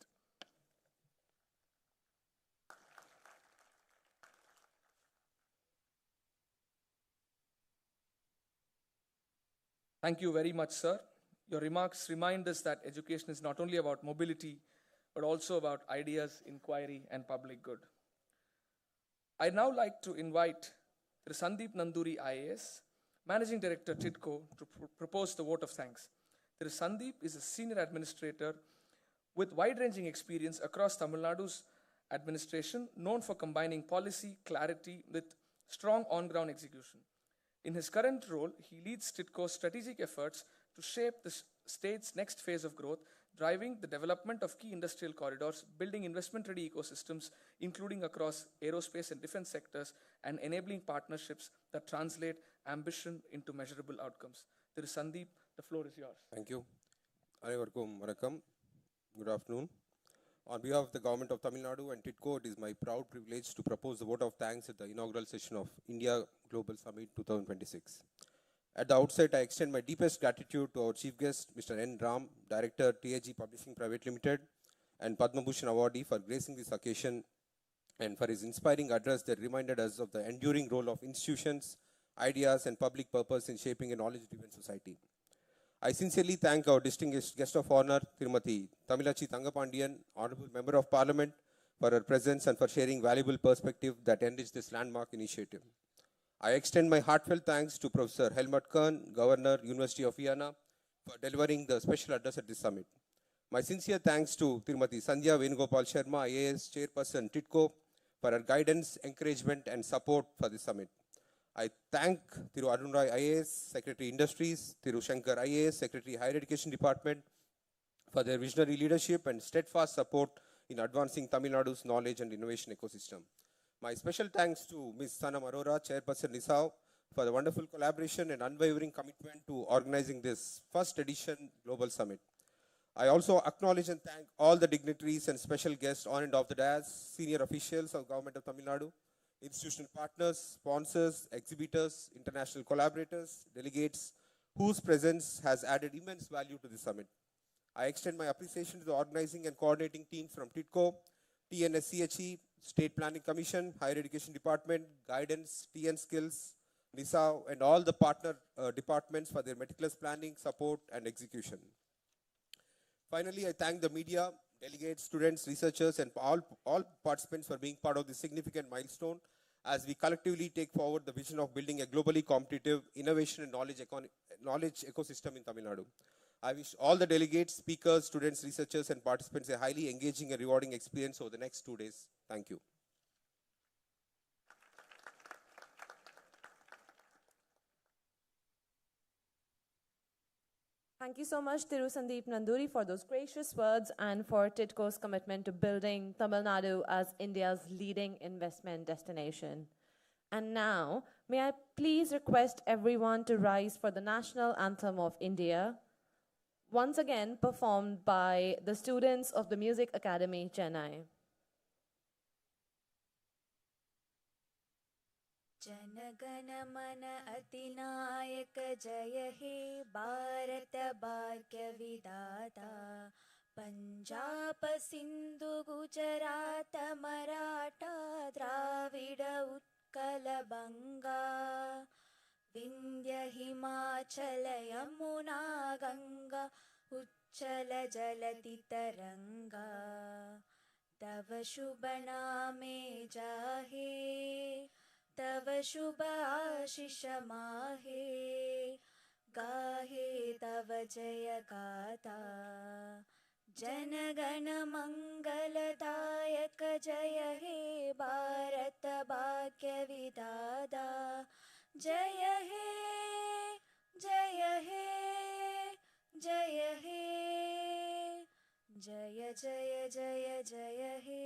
Thank you very much, sir. Your remarks remind us that education is not only about mobility, but also about ideas, inquiry, and public good. I'd now like to invite Sandeep Nanduri, IAS, Managing Director, TIDCO, to propose the vote of thanks. Sandeep is a senior administrator with wide-ranging experience across Tamil Nadu's administration, known for combining policy clarity with strong on-ground execution. In his current role, he leads TIDCO's strategic efforts to shape the state's next phase of growth, driving the development of key industrial corridors, building investment-ready ecosystems, including across aerospace and defense sectors, and enabling partnerships that translate ambition into measurable outcomes. Sandeep, the floor is yours. Thank you. Alayvarkum vanakkam. Good afternoon. On behalf of the Government of Tamil Nadu and TIDCO, it is my proud privilege to propose the vote of thanks at the inaugural session of India Global Summit 2026. At the outset, I extend my deepest gratitude to our Chief Guest, Mr. N. Ram, Director, TAG Publishing Private Limited, and Padma Bhushan awardee for gracing this occasion and for his inspiring address that reminded us of the enduring role of institutions, ideas, and public purpose in shaping a knowledge-driven society. I sincerely thank our distinguished guest of honor, Tirumati Tamilachi Thangapandiyan, Honorable Member of Parliament, for her presence and for sharing valuable perspective that enriched this landmark initiative. I extend my heartfelt thanks to Professor Helmut Kern, Governor, University of Vienna, for delivering the special address at this summit. My sincere thanks to Tirumati Sandhya Venugopal Sharma, IAS Chairperson, TIDCO, for her guidance, encouragement, and support for this summit. I thank Thiru Arun Rai, IAS, Secretary Industries, Thiru Shankar, IAS, Secretary Higher Education Department, for their visionary leadership and steadfast support in advancing Tamil Nadu's knowledge and innovation ecosystem. My special thanks to Ms. Sanam Arora, Chairperson NISAO, for the wonderful collaboration and unwavering commitment to organizing this first edition Global Summit. I also acknowledge and thank all the dignitaries and special guests on and off the dais, senior officials of Government of Tamil Nadu, institutional partners, sponsors, exhibitors, international collaborators, delegates, whose presence has added immense value to the summit. I extend my appreciation to the organizing and coordinating teams from TIDCO, TNSCHE, State Planning Commission, Higher Education Department, Guidance, TN Skills, NISAO, and all the partner departments for their meticulous planning, support, and execution. Finally, I thank the media, delegates, students, researchers, and all participants for being part of this significant milestone as we collectively take forward the vision of building a globally competitive innovation and knowledge ecosystem in Tamil Nadu. I wish all the delegates, speakers, students, researchers, and participants a highly engaging and rewarding experience over the next 2 days. Thank you. Thank you so much, Sandeep Nanduri, for those gracious words and for TIDCO's commitment to building Tamil Nadu as India's leading investment destination. And now, may I please request everyone to rise for the National Anthem of India, once again performed by the students of the Music Academy, Chennai. जनगण मन अतिनायक जय हे भारत भाग्य विधाता पंजाब सिंधु गुजरात मराठा द्राविड उत्कल बंगा विंध्य हिमाचल यमुना गंगा उच्चल जलति तरंगा तव शुभ नामे जाहे तव शुभ आशीष माहे गाहे तव जय गाथा जनगण मंगलदायक जय हे भारत भारतभाग्यविदाता जय हे जय हे जय हे जय जय जय जय हे.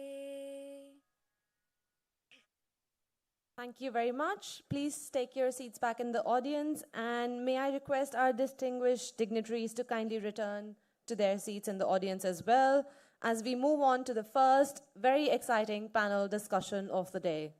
Thank you very much. Please take your seats back in the audience, and may I request our distinguished dignitaries to kindly return to their seats in the audience as well, as we move on to the first very exciting panel discussion of the day.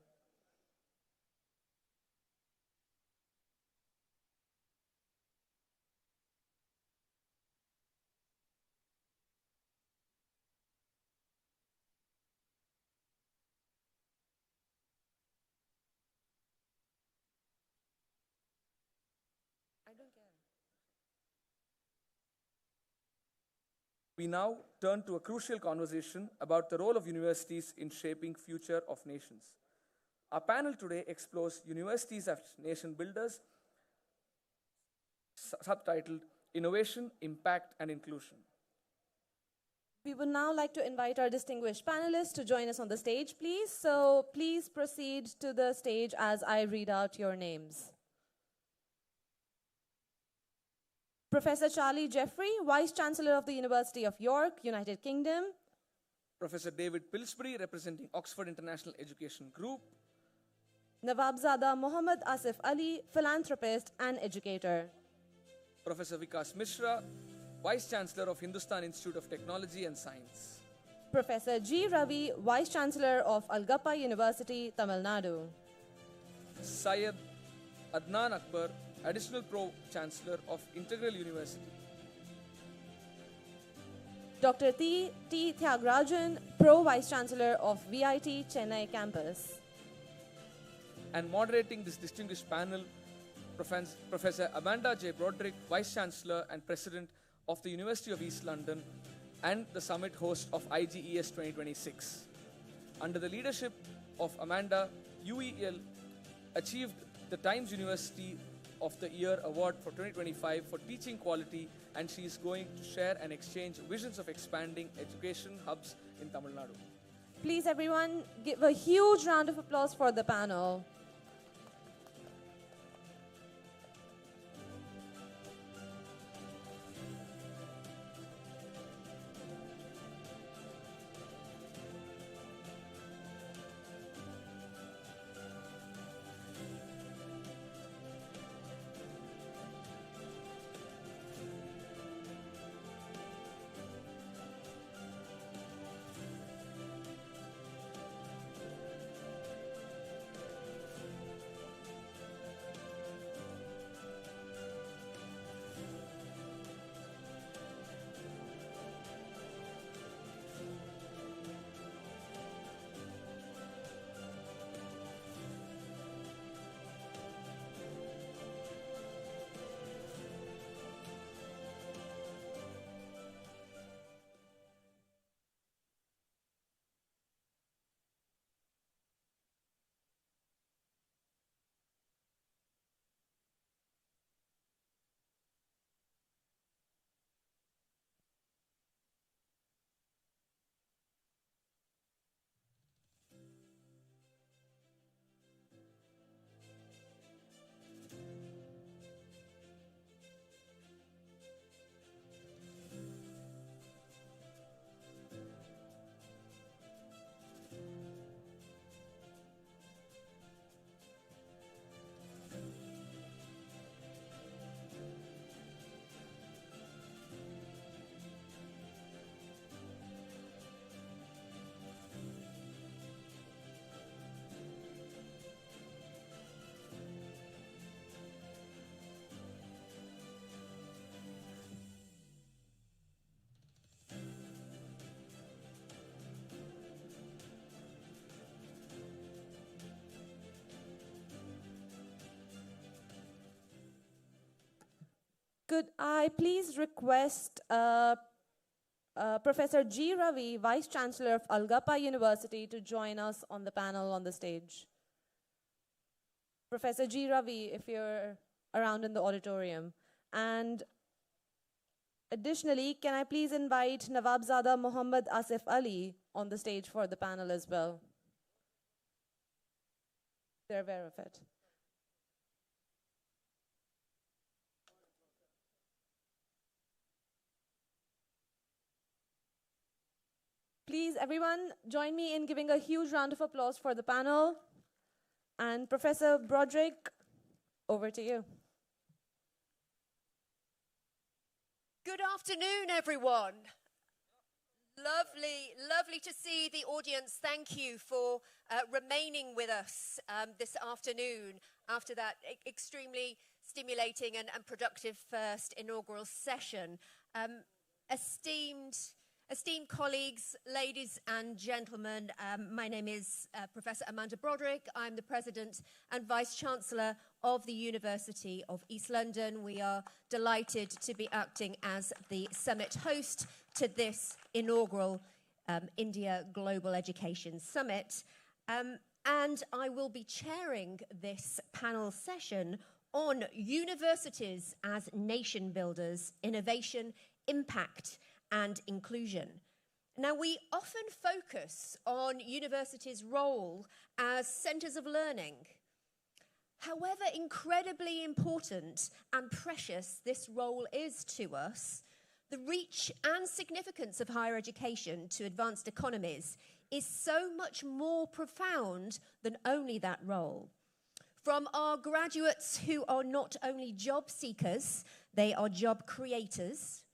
We now turn to a crucial conversation about the role of universities in shaping future of nations. Our panel today explores universities as nation builders, subtitled Innovation, Impact and Inclusion. We would now like to invite our distinguished panelists to join us on the stage, please. So please proceed to the stage as I read out your names. Professor Charlie Jeffrey, Vice-Chancellor of the University of York, United Kingdom. Professor David Pillsbury, representing Oxford International Education Group. Nawabzada Mohammad Asif Ali, philanthropist and educator. Professor Vikas Mishra, Vice-Chancellor of Hindustan Institute of Technology and Science. Professor G. Ravi, Vice-Chancellor of Algappa University, Tamil Nadu. Syed Adnan Akbar, Additional Pro-Chancellor of Integral University. Dr. T. Thiagarajan, Pro-Vice-Chancellor of VIT Chennai campus. And moderating this distinguished panel, Professor Amanda J. Broderick, Vice-Chancellor and President of the University of East London and the summit host of IGES 2026. Under the leadership of Amanda, UEL achieved the Times University of the Year Award for 2025 for teaching quality, and she is going to share and exchange visions of expanding education hubs in Tamil Nadu. Please, everyone, give a huge round of applause for the panel. Could I please request Professor G. Ravi, Vice-Chancellor of Algappa University, to join us on the panel on the stage? Professor G. Ravi, if you're around in the auditorium. And additionally, can I please invite Nawabzada Mohammad Asif Ali on the stage for the panel as well? they're aware of it. Please, everyone, join me in giving a huge round of applause for the panel. And Professor Broderick, over to you. Good afternoon, everyone. Lovely to see the audience. Thank you for remaining with us this afternoon after that extremely stimulating and productive first inaugural session. Esteemed colleagues, ladies and gentlemen, my name is Professor Amanda Broderick. I'm the President and Vice-Chancellor of the University of East London. We are delighted to be acting as the summit host to this inaugural India Global Education Summit. And I will be chairing this panel session on universities as nation builders, innovation, impact, and inclusion. Now, we often focus on universities' role as centres of learning. However incredibly important and precious this role is to us, the reach and significance of higher education to advanced economies is so much more profound than only that role. From our graduates who are not only job seekers, they are job creators,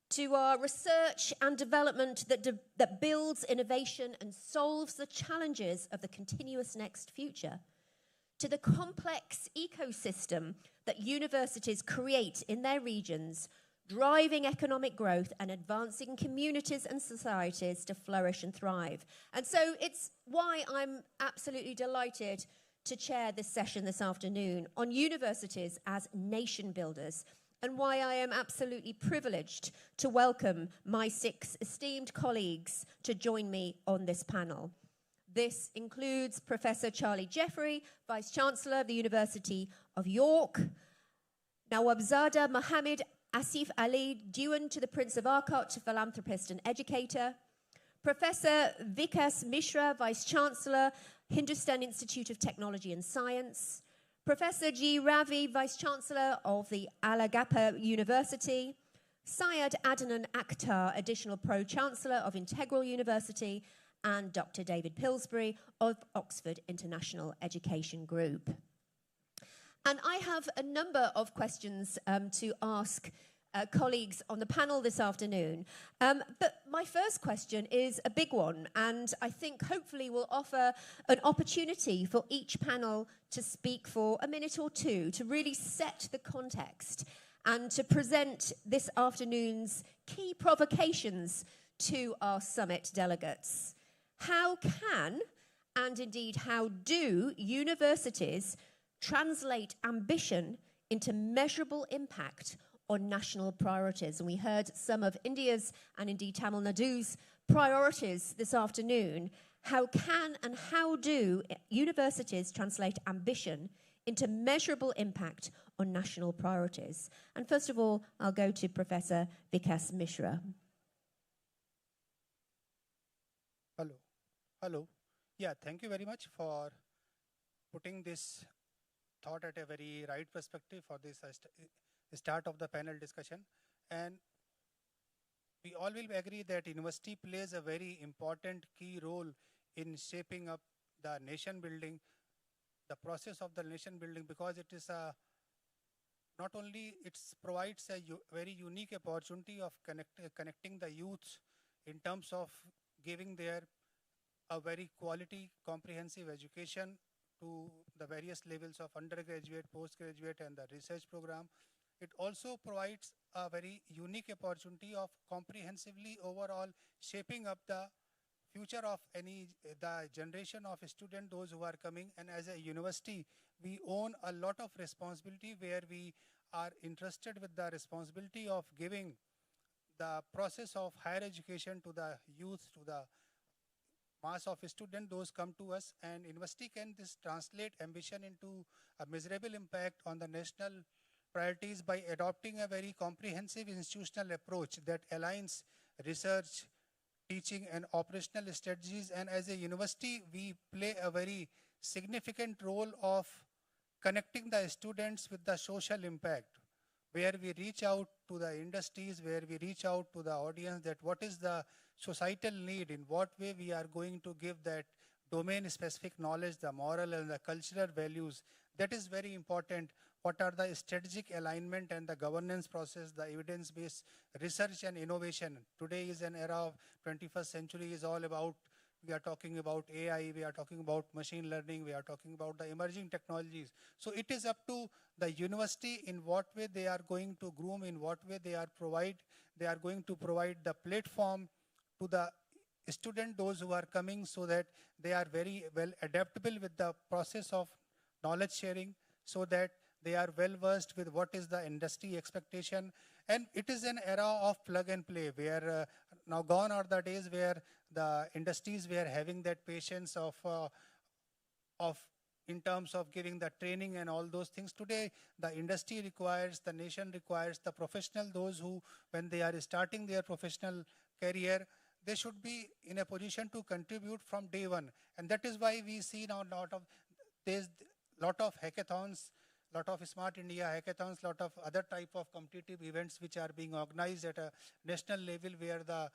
to our research and development that builds innovation and solves the challenges of the continuous next future, to the complex ecosystem that universities create in their regions, driving economic growth and advancing communities and societies to flourish and thrive. And so it's why I'm absolutely delighted to chair this session this afternoon on universities as nation builders, and why I am absolutely privileged to welcome my 6 esteemed colleagues to join me on this panel. This includes Professor Charlie Jeffrey, Vice-Chancellor of the University of York, Nawabzada Mohammed Asif Ali, Dewan to the Prince of Arcot, philanthropist and educator, Professor Vikas Mishra, Vice-Chancellor, Hindustan Institute of Technology and Science, Professor G. Ravi, Vice-Chancellor of the Alagappa University, Syed Adnan Akhtar, Additional Pro-Chancellor of Integral University, and Dr. David Pillsbury of Oxford International Education Group. And I have a number of questions to ask colleagues on the panel this afternoon. But my first question is a big one, and I think hopefully will offer an opportunity for each panel to speak for a minute or two to really set the context and to present this afternoon's key provocations to our summit delegates. How can, and indeed how do, universities translate ambition into measurable impact on national priorities? And we heard some of India's and indeed Tamil Nadu's priorities this afternoon. How can and how do universities translate ambition into measurable impact on national priorities? And first of all, I'll go to Professor Vikas Mishra. Hello. Yeah, thank you very much for putting this thought at a very right perspective for this start of the panel discussion. And we all will agree that university plays a very important key role in shaping up the nation building, the process of the nation building, because it is not only it provides a very unique opportunity of connecting the youth in terms of giving their a very quality comprehensive education to the various levels of undergraduate, postgraduate, and the research program. It also provides a very unique opportunity of comprehensively overall shaping up the future of the generation of students, those who are coming. And as a university, we own a lot of responsibility where we are interested with the responsibility of giving the process of higher education to the youth, to the mass of students, those come to us, and university can translate ambition into a measurable impact on the national priorities by adopting a very comprehensive institutional approach that aligns research, teaching, and operational strategies. And as a university, we play a very significant role of connecting the students with the social impact, where we reach out to the industries, where we reach out to the audience, that what is the societal need, in what way we are going to give that domain-specific knowledge, the moral and the cultural values. That is very important. What are the strategic alignment and the governance process, the evidence-based research and innovation. Today is an era of 21st century is all about, we are talking about AI, we are talking about machine learning, we are talking about the emerging technologies. So it is up to the university in what way they are going to groom, in what way they are going to provide the platform to the student, those who are coming, so that they are very well adaptable with the process of knowledge sharing, so that they are well versed with what is the industry expectation. And it is an era of plug and play, where now gone are the days where the industries were having that patience of in terms of giving the training and all those things. Today, the industry requires, the nation requires the professional, those who, when they are starting their professional career, they should be in a position to contribute from day one. And that is why we see now there's lot of hackathons, lot of Smart India hackathons, lot of other type of competitive events which are being organized at a national level, where the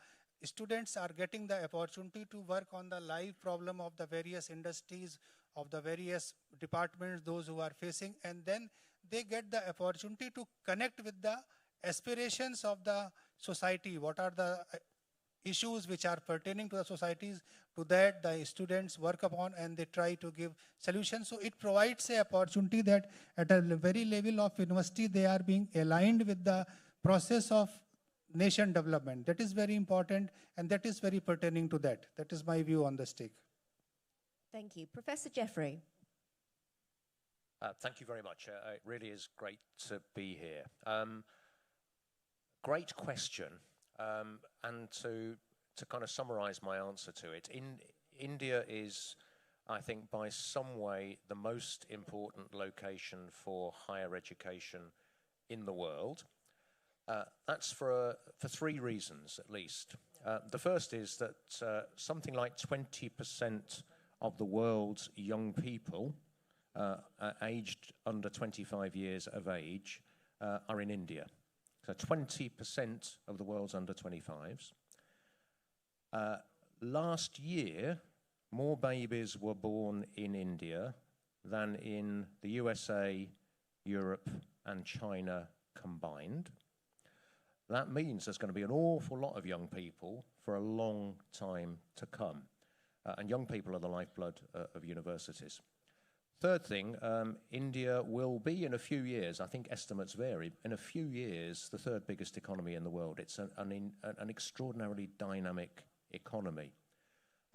students are getting the opportunity to work on the live problem of the various industries, of the various departments, those who are facing, and then they get the opportunity to connect with the aspirations of the society. What are the issues which are pertaining to the societies? To that, the students work upon and they try to give solutions. So it provides an opportunity that at a very level of university, they are being aligned with the process of nation development. That is very important, and that is very pertaining to that. That is my view on the stake. Thank you. Professor Jeffrey. Thank you very much. It really is great to be here. Great question. And to kind of summarize my answer to it, India is, I think, by some way, the most important location for higher education in the world. That's for three reasons, at least. The first is that something like 20% of the world's young people aged under 25 years of age are in India. So 20% of the world's under 25s. Last year, more babies were born in India than in the USA, Europe, and China combined. That means there's going to be an awful lot of young people for a long time to come. And young people are the lifeblood of universities. Third thing, India will be in a few years, I think estimates vary, in a few years, the third biggest economy in the world. It's an extraordinarily dynamic economy.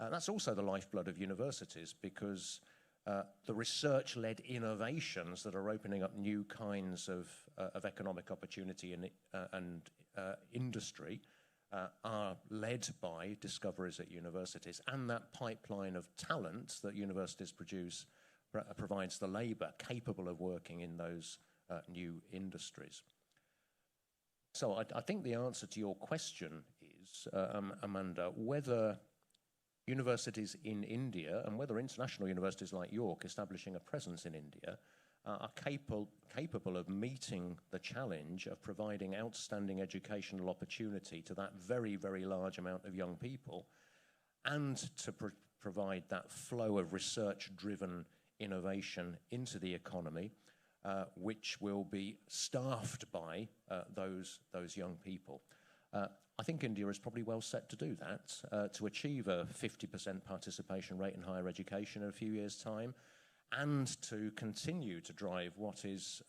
That's also the lifeblood of universities, because the research-led innovations that are opening up new kinds of economic opportunity and industry are led by discoveries at universities, and that pipeline of talent that universities produce provides the labor capable of working in those new industries. So I think the answer to your question is, Amanda, whether universities in India and whether international universities like York establishing a presence in India are capable of meeting the challenge of providing outstanding educational opportunity to that very, very large amount of young people, and to provide that flow of research-driven innovation into the economy, which will be staffed by those young people. I think India is probably well set to do that, to achieve a 50% participation rate in higher education in a few years' time, and to continue to drive what is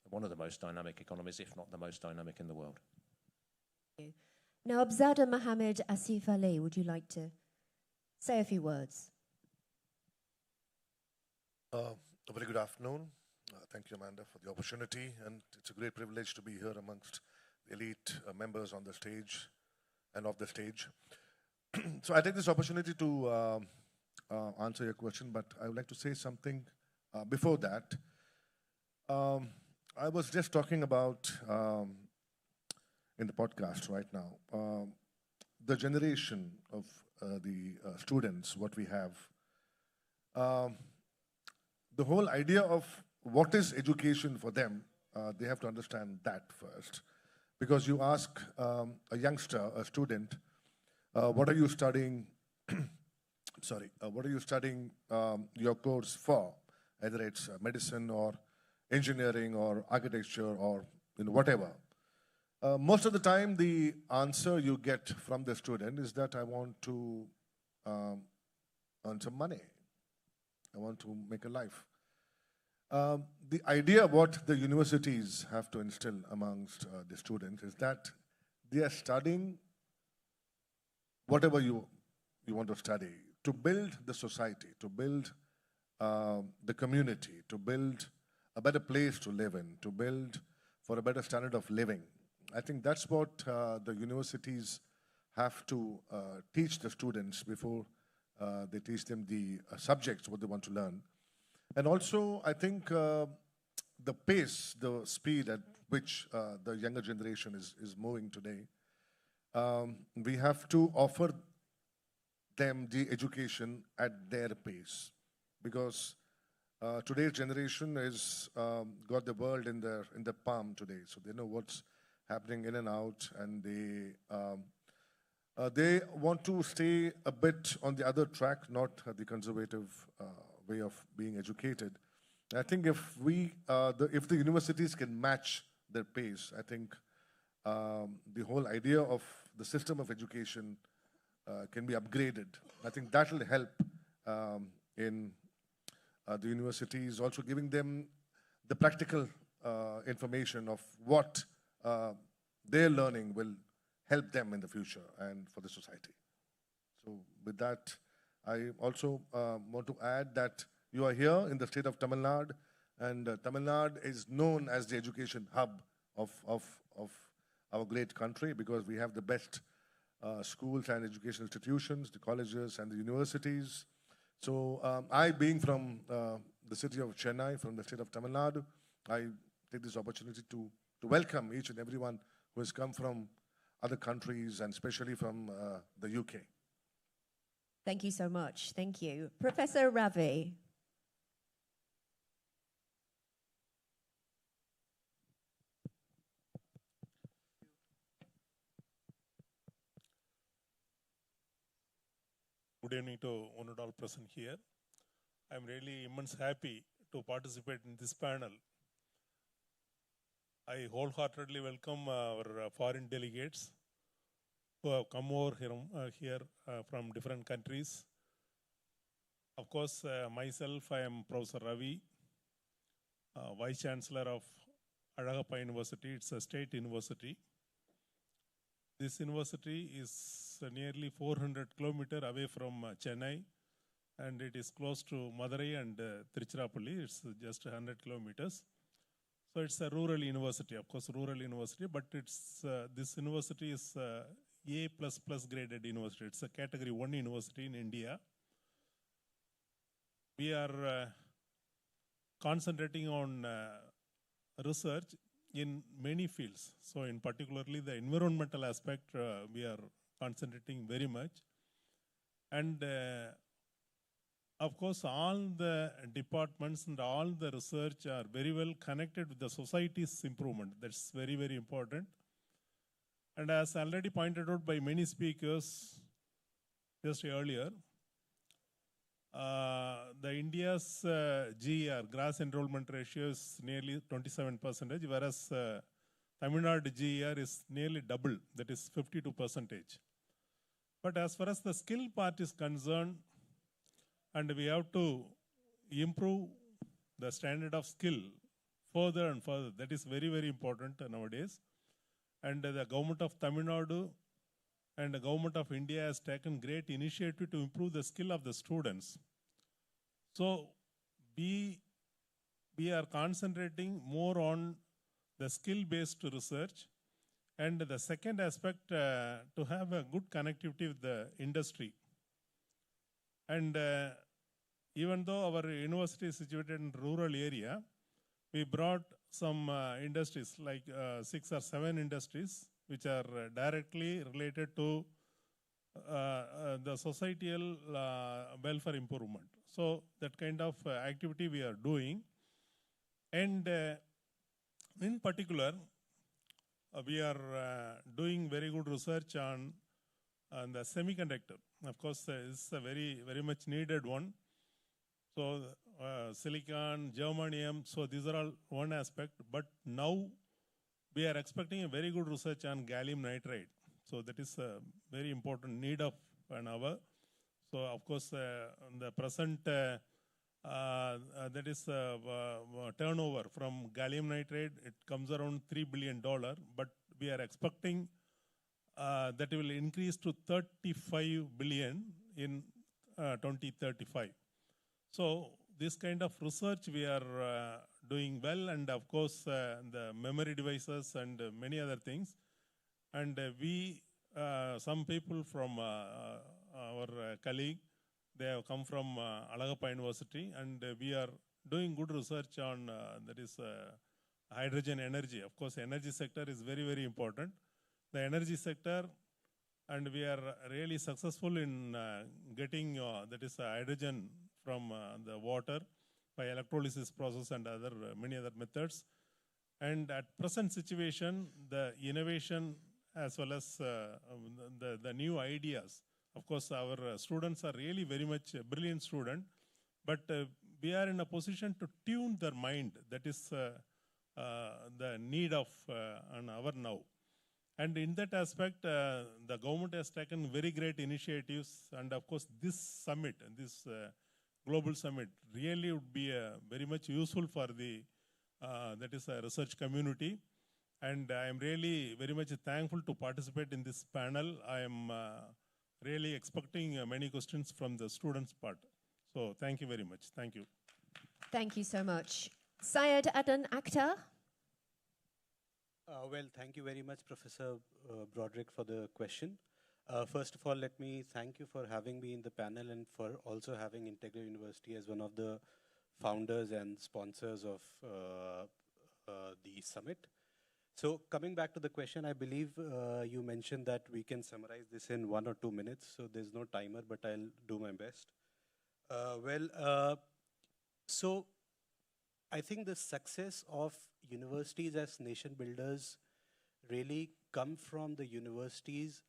one of the most dynamic economies, if not the most dynamic in the world. Thank you. Now, Abzada Mohammed Asif Ali, would you like to say a few words? A very good afternoon. Thank you, Amanda, for the opportunity, and it's a great privilege to be here amongst the elite members on the stage and off the stage. So I take this opportunity to answer your question, but I would like to say something before that. I was just talking about, in the podcast right now, the generation of the students, what we have Um, the whole idea of what is education for them, they have to understand that first. Because you ask a youngster, a student, what are you studying? Sorry, what are you studying your course for? Either it's medicine or engineering or architecture or whatever. Most of the time, the answer you get from the student is that I want to earn some money. I want to make a life. The idea what the universities have to instill amongst the students is that they are studying whatever you want to study to build the society, to build the community, to build a better place to live in, to build for a better standard of living. I think that's what the universities have to teach the students before they teach them the subjects, what they want to learn. And also, I think the pace, the speed at which the younger generation is moving today, we have to offer them the education at their pace. Because today's generation has got the world in their palm today. So they know what's happening in and out, and they want to stay a bit on the other track, not the conservative way of being educated. I think if if the universities can match their pace, I think the whole idea of the system of education can be upgraded. I think that will help in the universities, also giving them the practical information of what their learning will help them in the future and for the society. So with that, I also want to add that you are here in the state of Tamil Nadu, and Tamil Nadu is known as the education hub of our great country, because we have the best schools and educational institutions, the colleges and the universities. So I, being from the city of Chennai, from the state of Tamil Nadu, I take this opportunity to welcome each and everyone who has come from other countries, and especially from the UK. Thank you so much. Thank you. Professor Ravi. Good evening to one and all present here. I'm really immense happy to participate in this panel. I wholeheartedly welcome our foreign delegates who have come over here from different countries. Of course, myself, I am Professor Ravi, Vice Chancellor of Azhagappa University. It's a state university. This university is nearly 400 kilometers away from Chennai, and it is close to Madurai and Tiruchirappalli. It's just 100 kilometers. So it's a rural university, of course, rural university, but it's this university is A++ graded university. It's a category 1 university in India. We are concentrating on research in many fields. So in particularly the environmental aspect, we are concentrating very much. And of course, all the departments and all the research are very well connected with the society's improvement. That's very, very important. And as already pointed out by many speakers just earlier, the India's GER, gross enrollment ratio, is nearly 27%, whereas Tamil Nadu GER is nearly double, that is 52%. But as far as the skill part is concerned, and we have to improve the standard of skill further and further. That is very, very important nowadays. And the government of Tamil Nadu and the government of India has taken great initiative to improve the skill of the students. So we are concentrating more on the skill-based research. And the second aspect, to have a good connectivity with the industry. And even though our university is situated in rural area, we brought some industries, like 6 or 7 industries, which are directly related to the societal welfare improvement. So that kind of activity we are doing. And in particular, we are doing very good research on the semiconductor. Of course, it's a very much needed one. So silicon, germanium, so these are all one aspect. But now we are expecting a very good research on gallium nitride. So that is a very important need of an hour. So of course, the present that is turnover from gallium nitride, it comes around $3 billion, but we are expecting that will increase to 35 billion in 2035. So this kind of research we are doing well, and of course the memory devices and many other things. And some people from our colleague, they have come from Alagappa University, and we are doing good research on that is hydrogen energy. Of course, energy sector is very important. The energy sector, and we are really successful in getting that is hydrogen from the water by electrolysis process and many other methods. And at present situation, the innovation as well as the new ideas. Of course, our students are really very much brilliant student, but we are in a position to tune their mind. That is the need of an hour now. And in that aspect, the government has taken very great initiatives. And of course, this summit, this global summit, really would be very much useful for the that is a research community. And I am really very much thankful to participate in this panel. I am really expecting many questions from the students' part. So thank you very much. Thank you. Thank you so much. Syed Adan Akhtar. Well, thank you very much, Professor Broderick, for the question. First of all, let me thank you for having me in the panel and for also having Integra University as one of the founders and sponsors of the summit. So coming back to the question, I believe you mentioned that we can summarize this in 1 or 2 minutes, so there's no timer, but I'll do my best. So I think the success of universities as nation builders really come from the universities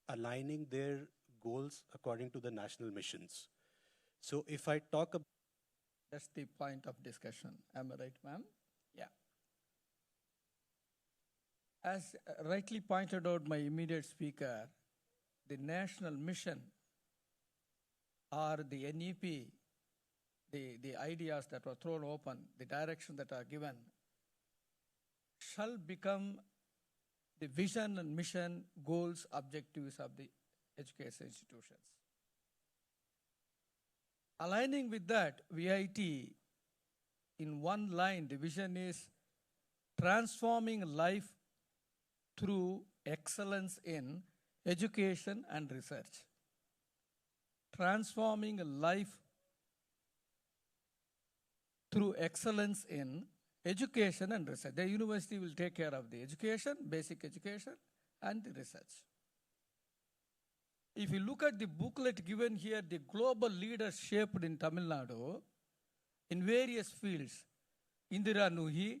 aligning their goals according to the national missions. So if I talk about... That's the point of discussion. Am I right, ma'am? Yeah. As rightly pointed out my immediate speaker, the national mission or the NEP, the ideas that were thrown open, the direction that are given, shall become the vision and mission, goals, objectives of the education institutions. Aligning with that, VIT, in one line, the vision is transforming life through excellence in education and research. Transforming life through excellence in education and research. The university will take care of the education, basic education, and the research. If you look at the booklet given here, the global leaders shaped in Tamil Nadu in various fields, Indira Nuhi,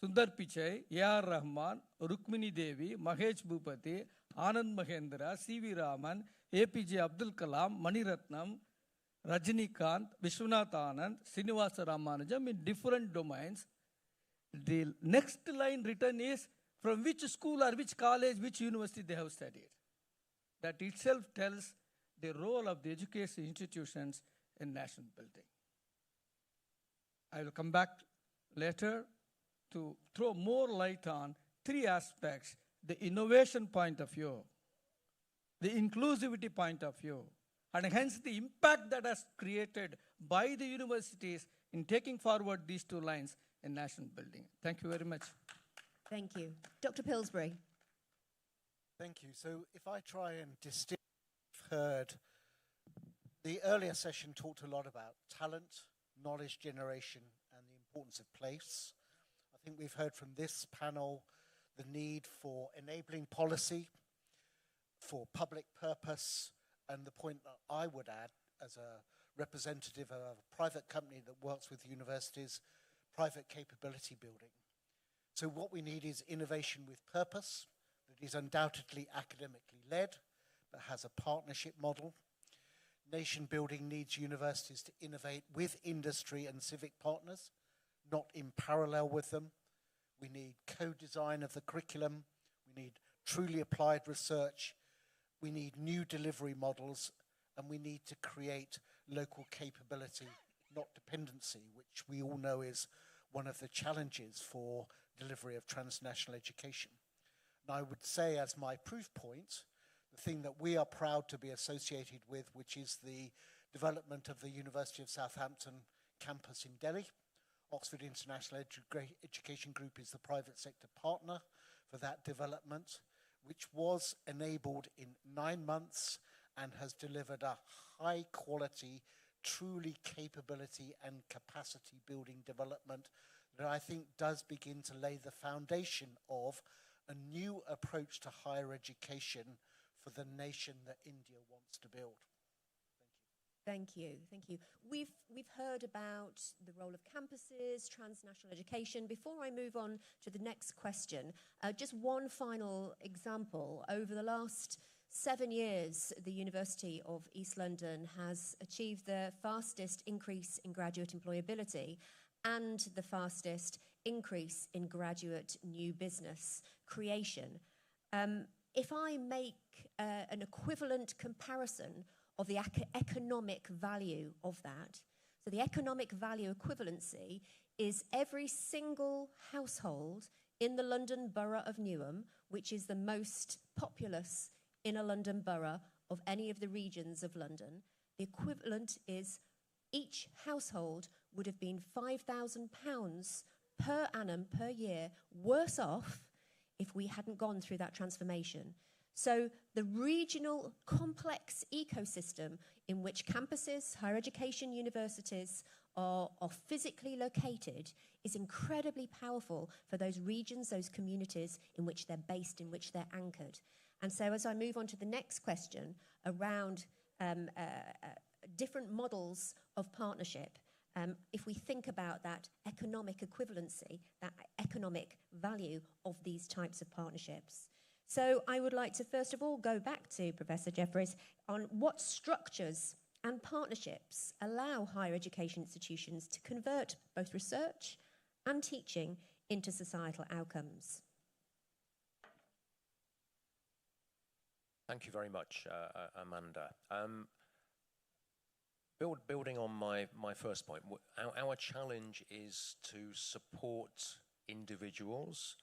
Sundar Pichai, A.R. Rahman, Rukmini Devi, Mahesh Bhupati, Anand Mahendra, C.V. Raman, A.P.J. Abdul Kalam, Mani Ratnam, Rajinikanth, Vishwanath Anand, Srinivasa Ramanujam in different domains. The next line written is from which school or which college, which university they have studied. That itself tells the role of the education institutions in national building. I will come back later to throw more light on 3 aspects: the innovation point of view, the inclusivity point of view, and hence the impact that has created by the universities in taking forward these 2 lines in national building. Thank you very much. Thank you. Dr. Pillsbury. Thank you. So if I try and distill, I've heard the earlier session talked a lot about talent, knowledge generation, and the importance of place. I think we've heard from this panel the need for enabling policy, for public purpose, and the point that I would add as a representative of a private company that works with universities, private capability building. So what we need is innovation with purpose that is undoubtedly academically led, but has a partnership model. Nation building needs universities to innovate with industry and civic partners, not in parallel with them. We need co-design of the curriculum. We need truly applied research. We need new delivery models, and we need to create local capability, not dependency, which we all know is one of the challenges for delivery of transnational education. And I would say, as my proof point, the thing that we are proud to be associated with, which is the development of the University of Southampton campus in Delhi. Oxford International Education Group is the private sector partner for that development, which was enabled in 9 months and has delivered a high quality, truly capability and capacity building development that I think does begin to lay the foundation of a new approach to higher education for the nation that India wants to build. Thank you. Thank you. We've heard about the role of campuses, transnational education. Before I move on to the next question, just one final example. Over the last 7 years, the University of East London has achieved the fastest increase in graduate employability and the fastest increase in graduate new business creation. If I make an equivalent comparison of the economic value of that, so the economic value equivalency is every single household in the London borough of Newham, which is the most populous in a London borough of any of the regions of London. The equivalent is each household would have been £5,000 per annum, per year, worse off if we hadn't gone through that transformation. So the regional complex ecosystem in which campuses, higher education universities are physically located is incredibly powerful for those regions, those communities in which they're based, in which they're anchored. And so as I move on to the next question around different models of partnership, if we think about that economic equivalency, that economic value of these types of partnerships. So I would like to first of all go back to Professor Jeffries on what structures and partnerships allow higher education institutions to convert both research and teaching into societal outcomes. Thank you very much, Amanda. Building on my first point, our challenge is to support individuals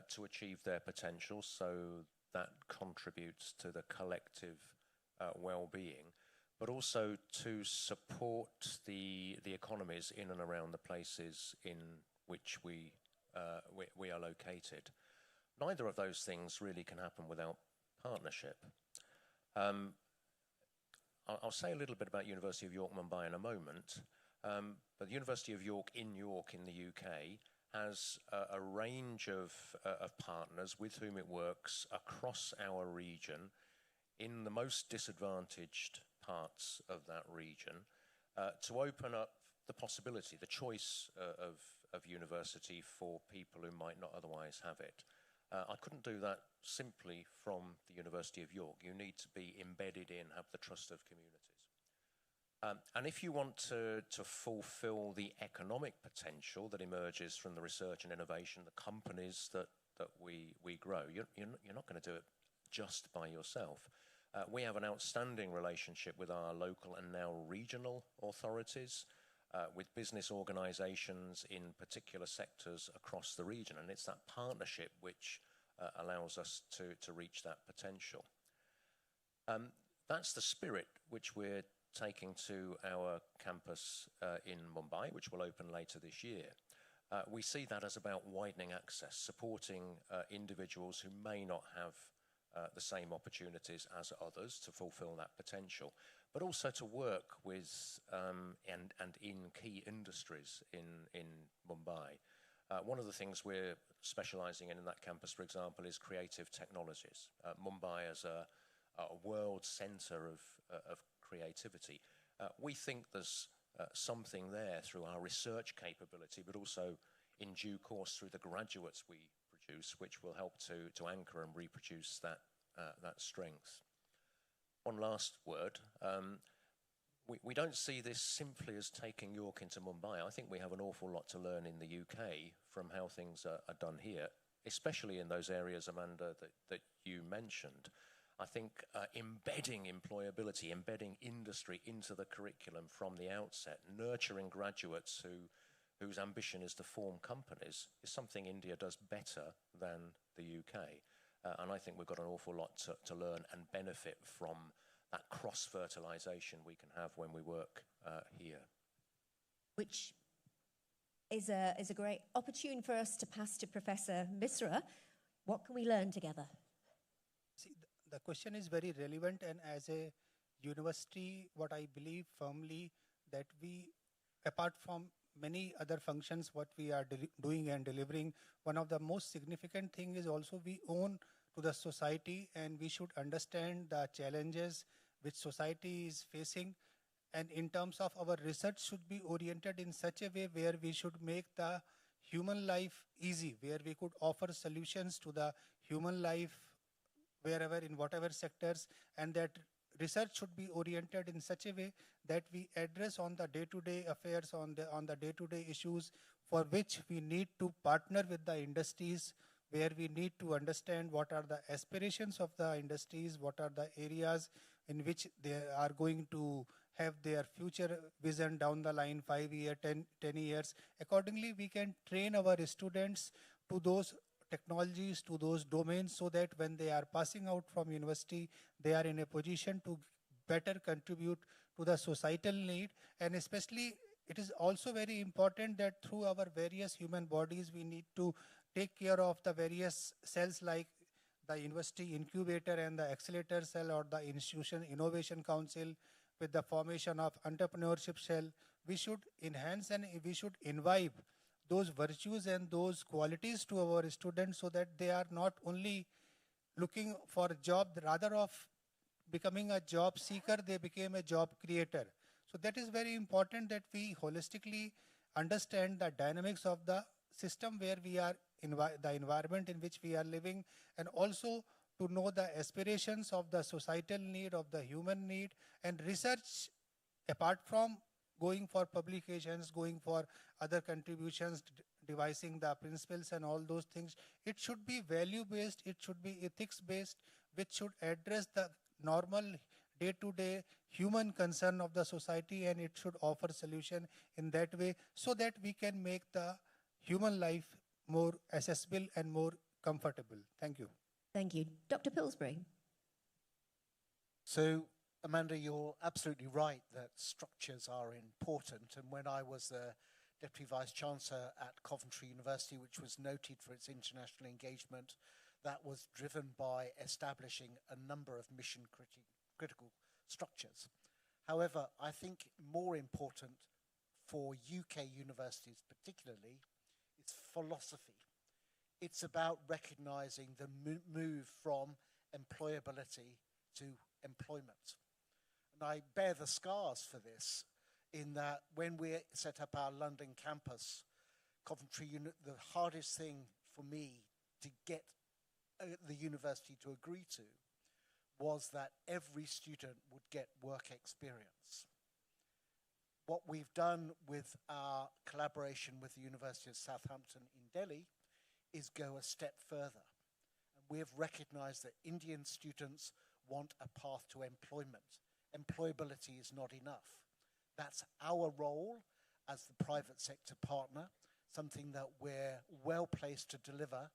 to achieve their potential, so that contributes to the collective well-being, but also to support the economies in and around the places in which we are located. Neither of those things really can happen without partnership. I'll say a little bit about University of York, Mumbai in a moment, but the University of York in York in the UK has a range of partners with whom it works across our region in the most disadvantaged parts of that region to open up the possibility, the choice of university for people who might not otherwise have it. I couldn't do that simply from the University of York. You need to be embedded in, have the trust of communities. And if you want to fulfill the economic potential that emerges from the research and innovation, the companies that we grow, you're not going to do it just by yourself. We have an outstanding relationship with our local and now regional authorities, with business organisations in particular sectors across the region, and it's that partnership which allows us to reach that potential. That's the spirit which we're taking to our campus in Mumbai, which will open later this year. We see that as about widening access, supporting individuals who may not have the same opportunities as others to fulfill that potential, but also to work with and in key industries in Mumbai. One of the things we're specialising in that campus, for example, is creative technologies. Mumbai as a world centre of creativity. We think there's something there through our research capability, but also in due course through the graduates we produce, which will help to anchor and reproduce that strength. One last word. We don't see this simply as taking York into Mumbai. I think we have an awful lot to learn in the UK from how things are done here, especially in those areas, Amanda, that you mentioned. I think embedding employability, embedding industry into the curriculum from the outset, nurturing graduates whose ambition is to form companies, is something India does better than the UK. And I think we've got an awful lot to learn and benefit from that cross-fertilisation we can have when we work here. Which is a great opportunity for us to pass to Professor Misra. What can we learn together? See, the question is very relevant, and as a university, what I believe firmly that we, apart from many other functions, what we are doing and delivering, one of the most significant thing is also we own to the society, and we should understand the challenges which society is facing, and in terms of our research should be oriented in such a way where we should make the human life easy, where we could offer solutions to the human life wherever, in whatever sectors, and that research should be oriented in such a way that we address on the day-to-day affairs, on the day-to-day issues for which we need to partner with the industries, where we need to understand what are the aspirations of the industries, what are the areas in which they are going to have their future vision down the line, 5 years, 10 years. Accordingly, we can train our students to those technologies, to those domains, so that when they are passing out from university, they are in a position to better contribute to the societal need. And especially, it is also very important that through our various human bodies, we need to take care of the various cells like the university incubator and the accelerator cell, or the institution innovation council with the formation of entrepreneurship cell. We should enhance and we should imbibe those virtues and those qualities to our students, so that they are not only looking for a job, rather of becoming a job seeker, they became a job creator. So that is very important, that we holistically understand the dynamics of the system where we are, the environment in which we are living, and also to know the aspirations of the societal need, of the human need. And research, apart from going for publications, going for other contributions, devising the principles and all those things, it should be value-based, it should be ethics-based, which should address the normal day-to-day human concern of the society, and it should offer solution in that way, so that we can make the human life more accessible and more comfortable. Thank you. Thank you. Dr. Pillsbury. So, Amanda, you're absolutely right that structures are important. And when I was the Deputy Vice-Chancellor at Coventry University, which was noted for its international engagement, that was driven by establishing a number of mission-critical structures. However, I think more important for UK universities particularly is philosophy. It's about recognizing the move from employability to employment. And I bear the scars for this, in that when we set up our London campus, Coventry, the hardest thing for me to get the university to agree to was that every student would get work experience. What we've done with our collaboration with the University of Southampton in Delhi is go a step further. And we have recognized that Indian students want a path to employment. Employability is not enough. That's our role as the private sector partner, something that we're well placed to deliver.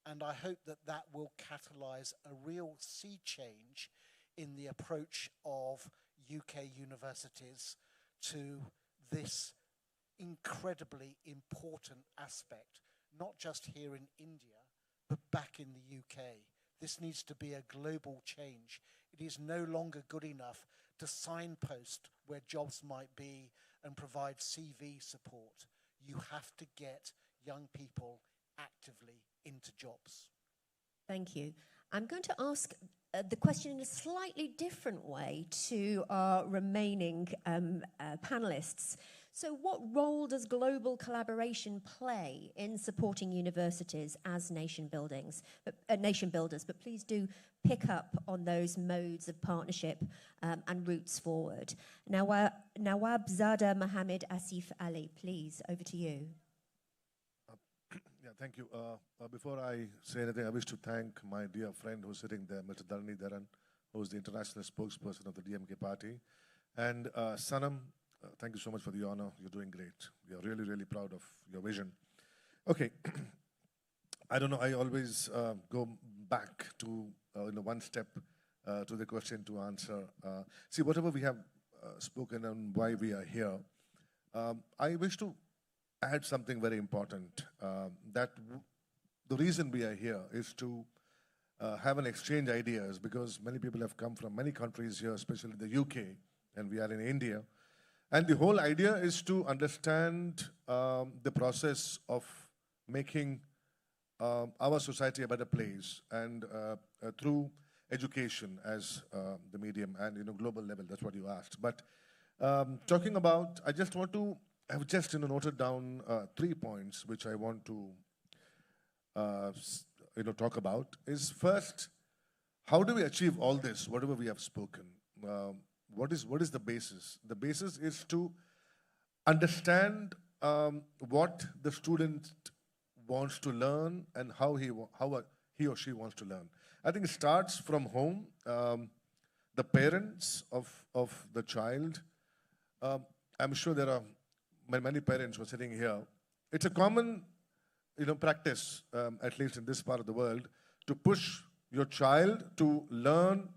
And I hope that that will catalyze a real sea change in the approach of UK universities to this incredibly important aspect, not just here in India, but back in the UK. This needs to be a global change. It is no longer good enough to signpost where jobs might be and provide CV support. You have to get young people actively into jobs. Thank you. I'm going to ask the question in a slightly different way to our remaining panelists. So what role does global collaboration play in supporting universities as nation builders? But please do pick up on those modes of partnership and routes forward. Nawab Zada Mohammed Asif Ali, please, over to you. Yeah, thank you. Before I say anything, I wish to thank my dear friend who's sitting there, Mr. Dharani Dharan, who's the international spokesperson of the DMK party. And Sanam, thank you so much for the honor. You're doing great. We are really, really proud of your vision. Okay. I don't know, I always go back to one step to the question to answer. See, whatever we have spoken on why we are here, I wish to add something very important, that the reason we are here is to have an exchange ideas, because many people have come from many countries here, especially the UK, and we are in India. And the whole idea is to understand the process of making our society a better place, and through education as the medium and global level. That's what you asked. But talking about, I just want to have just noted down 3 points which I want to talk about. Is first, how do we achieve all this, whatever we have spoken? What is the basis? The basis is to understand what the student wants to learn and how he or she wants to learn. I think it starts from home, the parents of the child. I'm sure there are many parents who are sitting here. It's a common practice, at least in this part of the world, to push your child to learn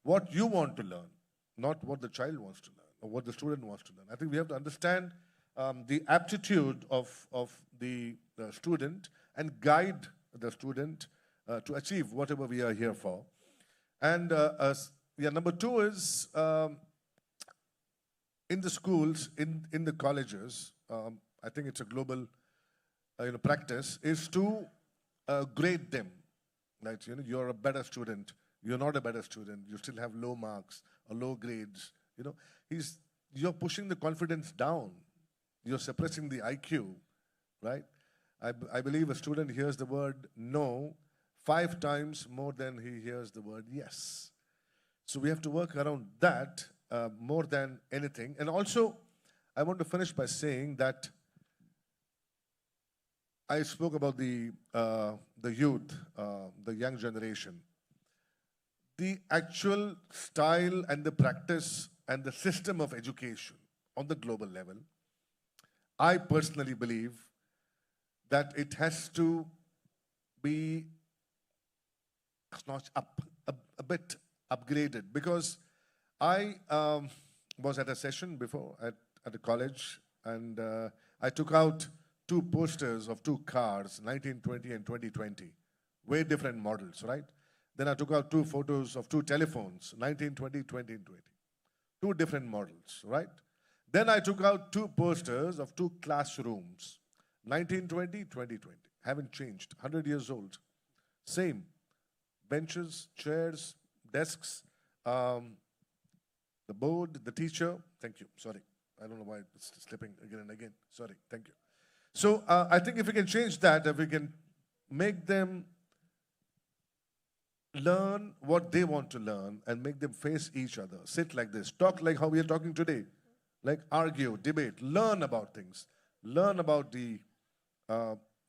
what you want to learn, not what the child wants to learn or what the student wants to learn. I think we have to understand the aptitude of the student and guide the student to achieve whatever we are here for. And number two is in the schools, in the colleges, I think it's a global practice, is to grade them. Right? You're a better student, you're not a better student, you still have low marks or low grades. You're pushing the confidence down. You're suppressing the IQ, right? I believe a student hears the word no 5 times more than he hears the word yes. So we have to work around that more than anything. And also, I want to finish by saying that I spoke about the youth, the young generation. The actual style and the practice and the system of education on the global level, I personally believe that it has to be notched up, a bit upgraded, because I was at a session before at a college, and I took out 2 posters of 2 cars, 1920 and 2020, way different models, right? Then I took out 2 photos of 2 telephones, 1920, 2020, 2 different models, right? Then I took out 2 posters of 2 classrooms, 1920, 2020, haven't changed, 100 years old, same, benches, chairs, desks, the board, the teacher, thank you, sorry, I don't know why it's slipping again and again, sorry, thank you. So I think if we can change that, if we can make them learn what they want to learn and make them face each other, sit like this, talk like how we are talking today, like argue, debate, learn about things, learn about the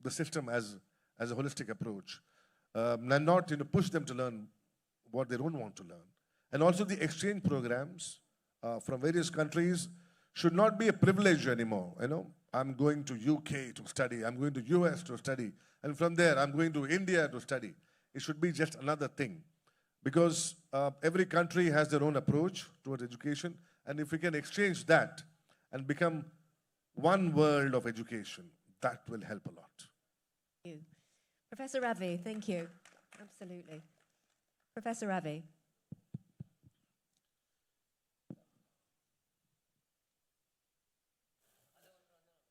system as a holistic approach, and not push them to learn what they don't want to learn. And also the exchange programs from various countries should not be a privilege anymore. I'm going to UK to study, I'm going to US to study, and from there I'm going to India to study. It should be just another thing, because every country has their own approach towards education, and if we can exchange that and become one world of education, that will help a lot. Thank you. Professor Ravi, thank you. Absolutely. Professor Ravi.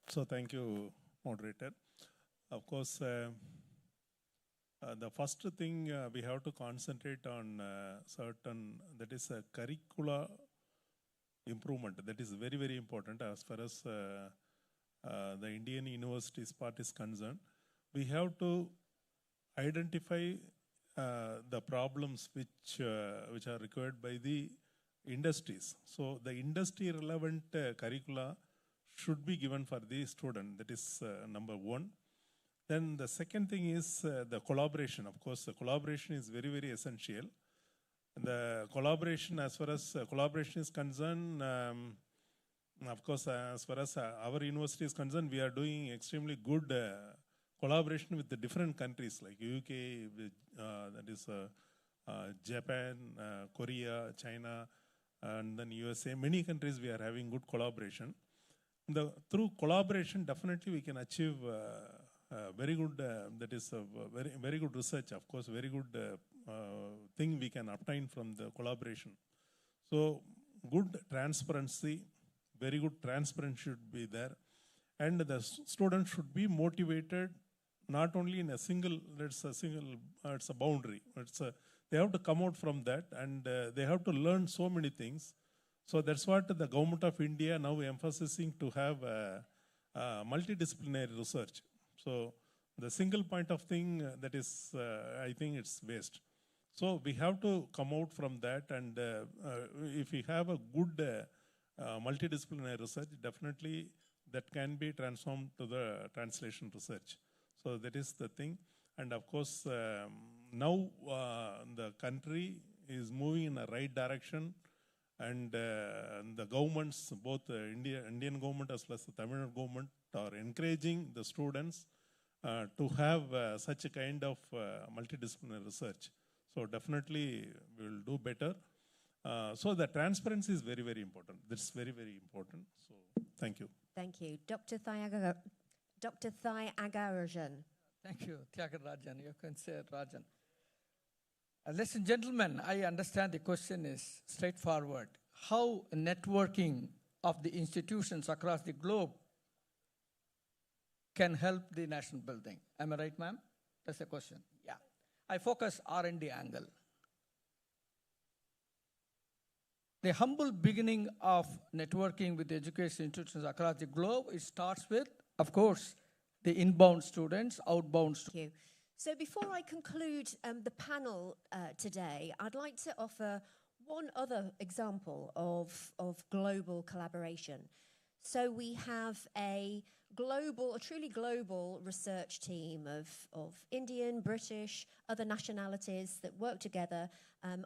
So thank you, moderator. Of course, The first thing we have to concentrate on that is a curricula improvement. That is very, very important as far as the Indian universities part is concerned. We have to identify the problems which are required by the industries. So the industry relevant curricula should be given for the student. That is number one. Then the second thing is the collaboration. Of course, the collaboration is very, very essential. The collaboration, as far as collaboration is concerned, of course, as far as our university is concerned, we are doing extremely good collaboration with the different countries like UK, that is Japan, Korea, China, and then USA. Many countries we are having good collaboration. Through collaboration, definitely we can achieve very good, that is very, very good research. Of course, very good thing we can obtain from the collaboration. So good transparency, very good transparency should be there. And the students should be motivated not only in a single, it's a boundary. They have to come out from that and they have to learn so many things. So that's what the government of India now emphasizing to have multidisciplinary research. So the single point of thing that is, I think it's waste. So we have to come out from that, and if we have a good multidisciplinary research, definitely that can be transformed to the translation research. So that is the thing. And of course, now the country is moving in the right direction, and the governments, both Indian government as well as the Tamil Nadu government, are encouraging the students to have such a kind of multidisciplinary research. So definitely we will do better. So the transparency is very, very important. That's very, very important. So thank you. Thank you. Dr. Thayagarajan. Thank you, Tyagarajan. You can say Rajan. Ladies and gentlemen, I understand the question is straightforward. How networking of the institutions across the globe can help the national building? Am I right, ma'am? That's the question. Yeah. I focus R&D angle. The humble beginning of networking with the education institutions across the globe, it starts with, of course, the inbound students, outbound students. So before I conclude the panel today, I'd like to offer one other example of global collaboration. So we have a truly global research team of Indian, British, other nationalities that work together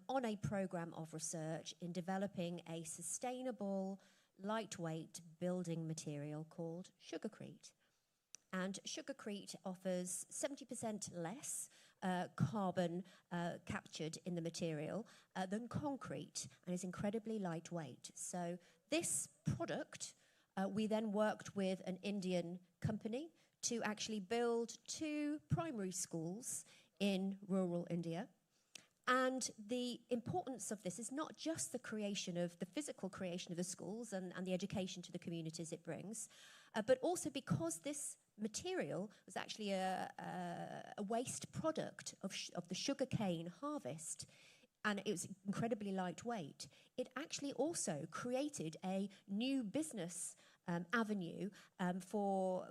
on a program of research in developing a sustainable, lightweight building material called sugarcrete. And sugarcrete offers 70% less carbon captured in the material than concrete and is incredibly lightweight. So this product, we then worked with an Indian company to actually build 2 primary schools in rural India. And the importance of this is not just the creation of the physical creation of the schools and the education to the communities it brings, but also because this material was actually a waste product of the sugarcane harvest, and it was incredibly lightweight. It actually also created a new business avenue for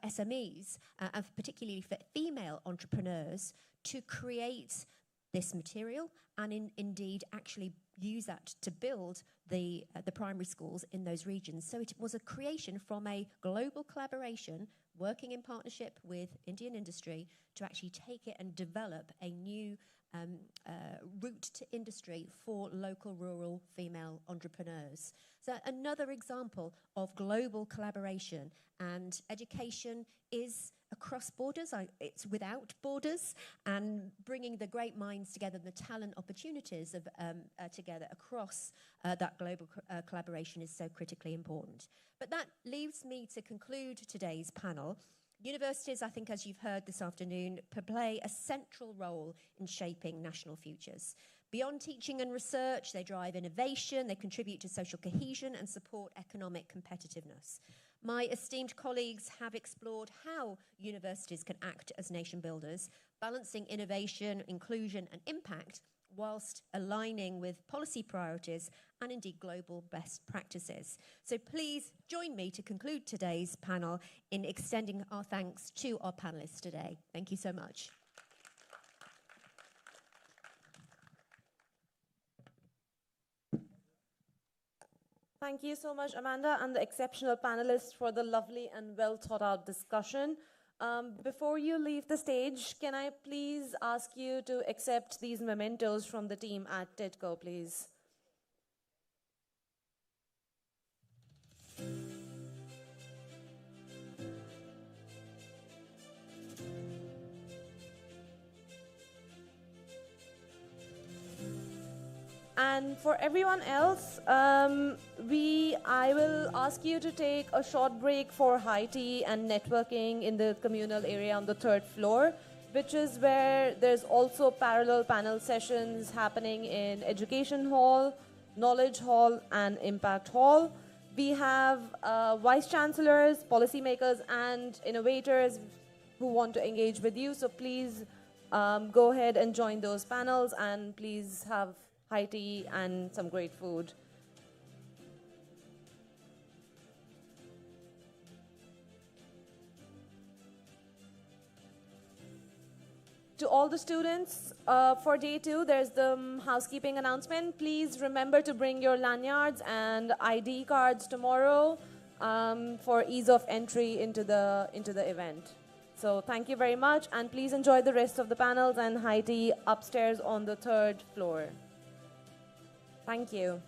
SMEs, and particularly for female entrepreneurs, to create this material and indeed actually use that to build the primary schools in those regions. So it was a creation from a global collaboration, working in partnership with Indian industry to actually take it and develop a new route to industry for local rural female entrepreneurs. So another example of global collaboration, and education is across borders, it's without borders, and bringing the great minds together, the talent opportunities of, together across that global collaboration is so critically important. But that leaves me to conclude today's panel. Universities, I think, as you've heard this afternoon, play a central role in shaping national futures. Beyond teaching and research, they drive innovation, they contribute to social cohesion and support economic competitiveness. My esteemed colleagues have explored how universities can act as nation builders, balancing innovation, inclusion, and impact, whilst aligning with policy priorities and indeed global best practices. So please join me to conclude today's panel in extending our thanks to our panelists today. Thank you so much. Thank you so much, Amanda, and the exceptional panelists for the lovely and well thought out discussion. Before you leave the stage, can I please ask you to accept these mementos from the team at TEDCO, please? And for everyone else, I will ask you to take a short break for high tea and networking in the communal area on the 3rd floor, which is where there's also parallel panel sessions happening in Education Hall, Knowledge Hall, and Impact Hall. We have vice chancellors, policymakers, and innovators who want to engage with you. So please go ahead and join those panels, and please have high tea and some great food. To all the students, for day 2, there's the housekeeping announcement. Please remember to bring your lanyards and ID cards tomorrow for ease of entry into the event. So thank you very much, and please enjoy the rest of the panels and high tea upstairs on the 3rd floor. Thank you.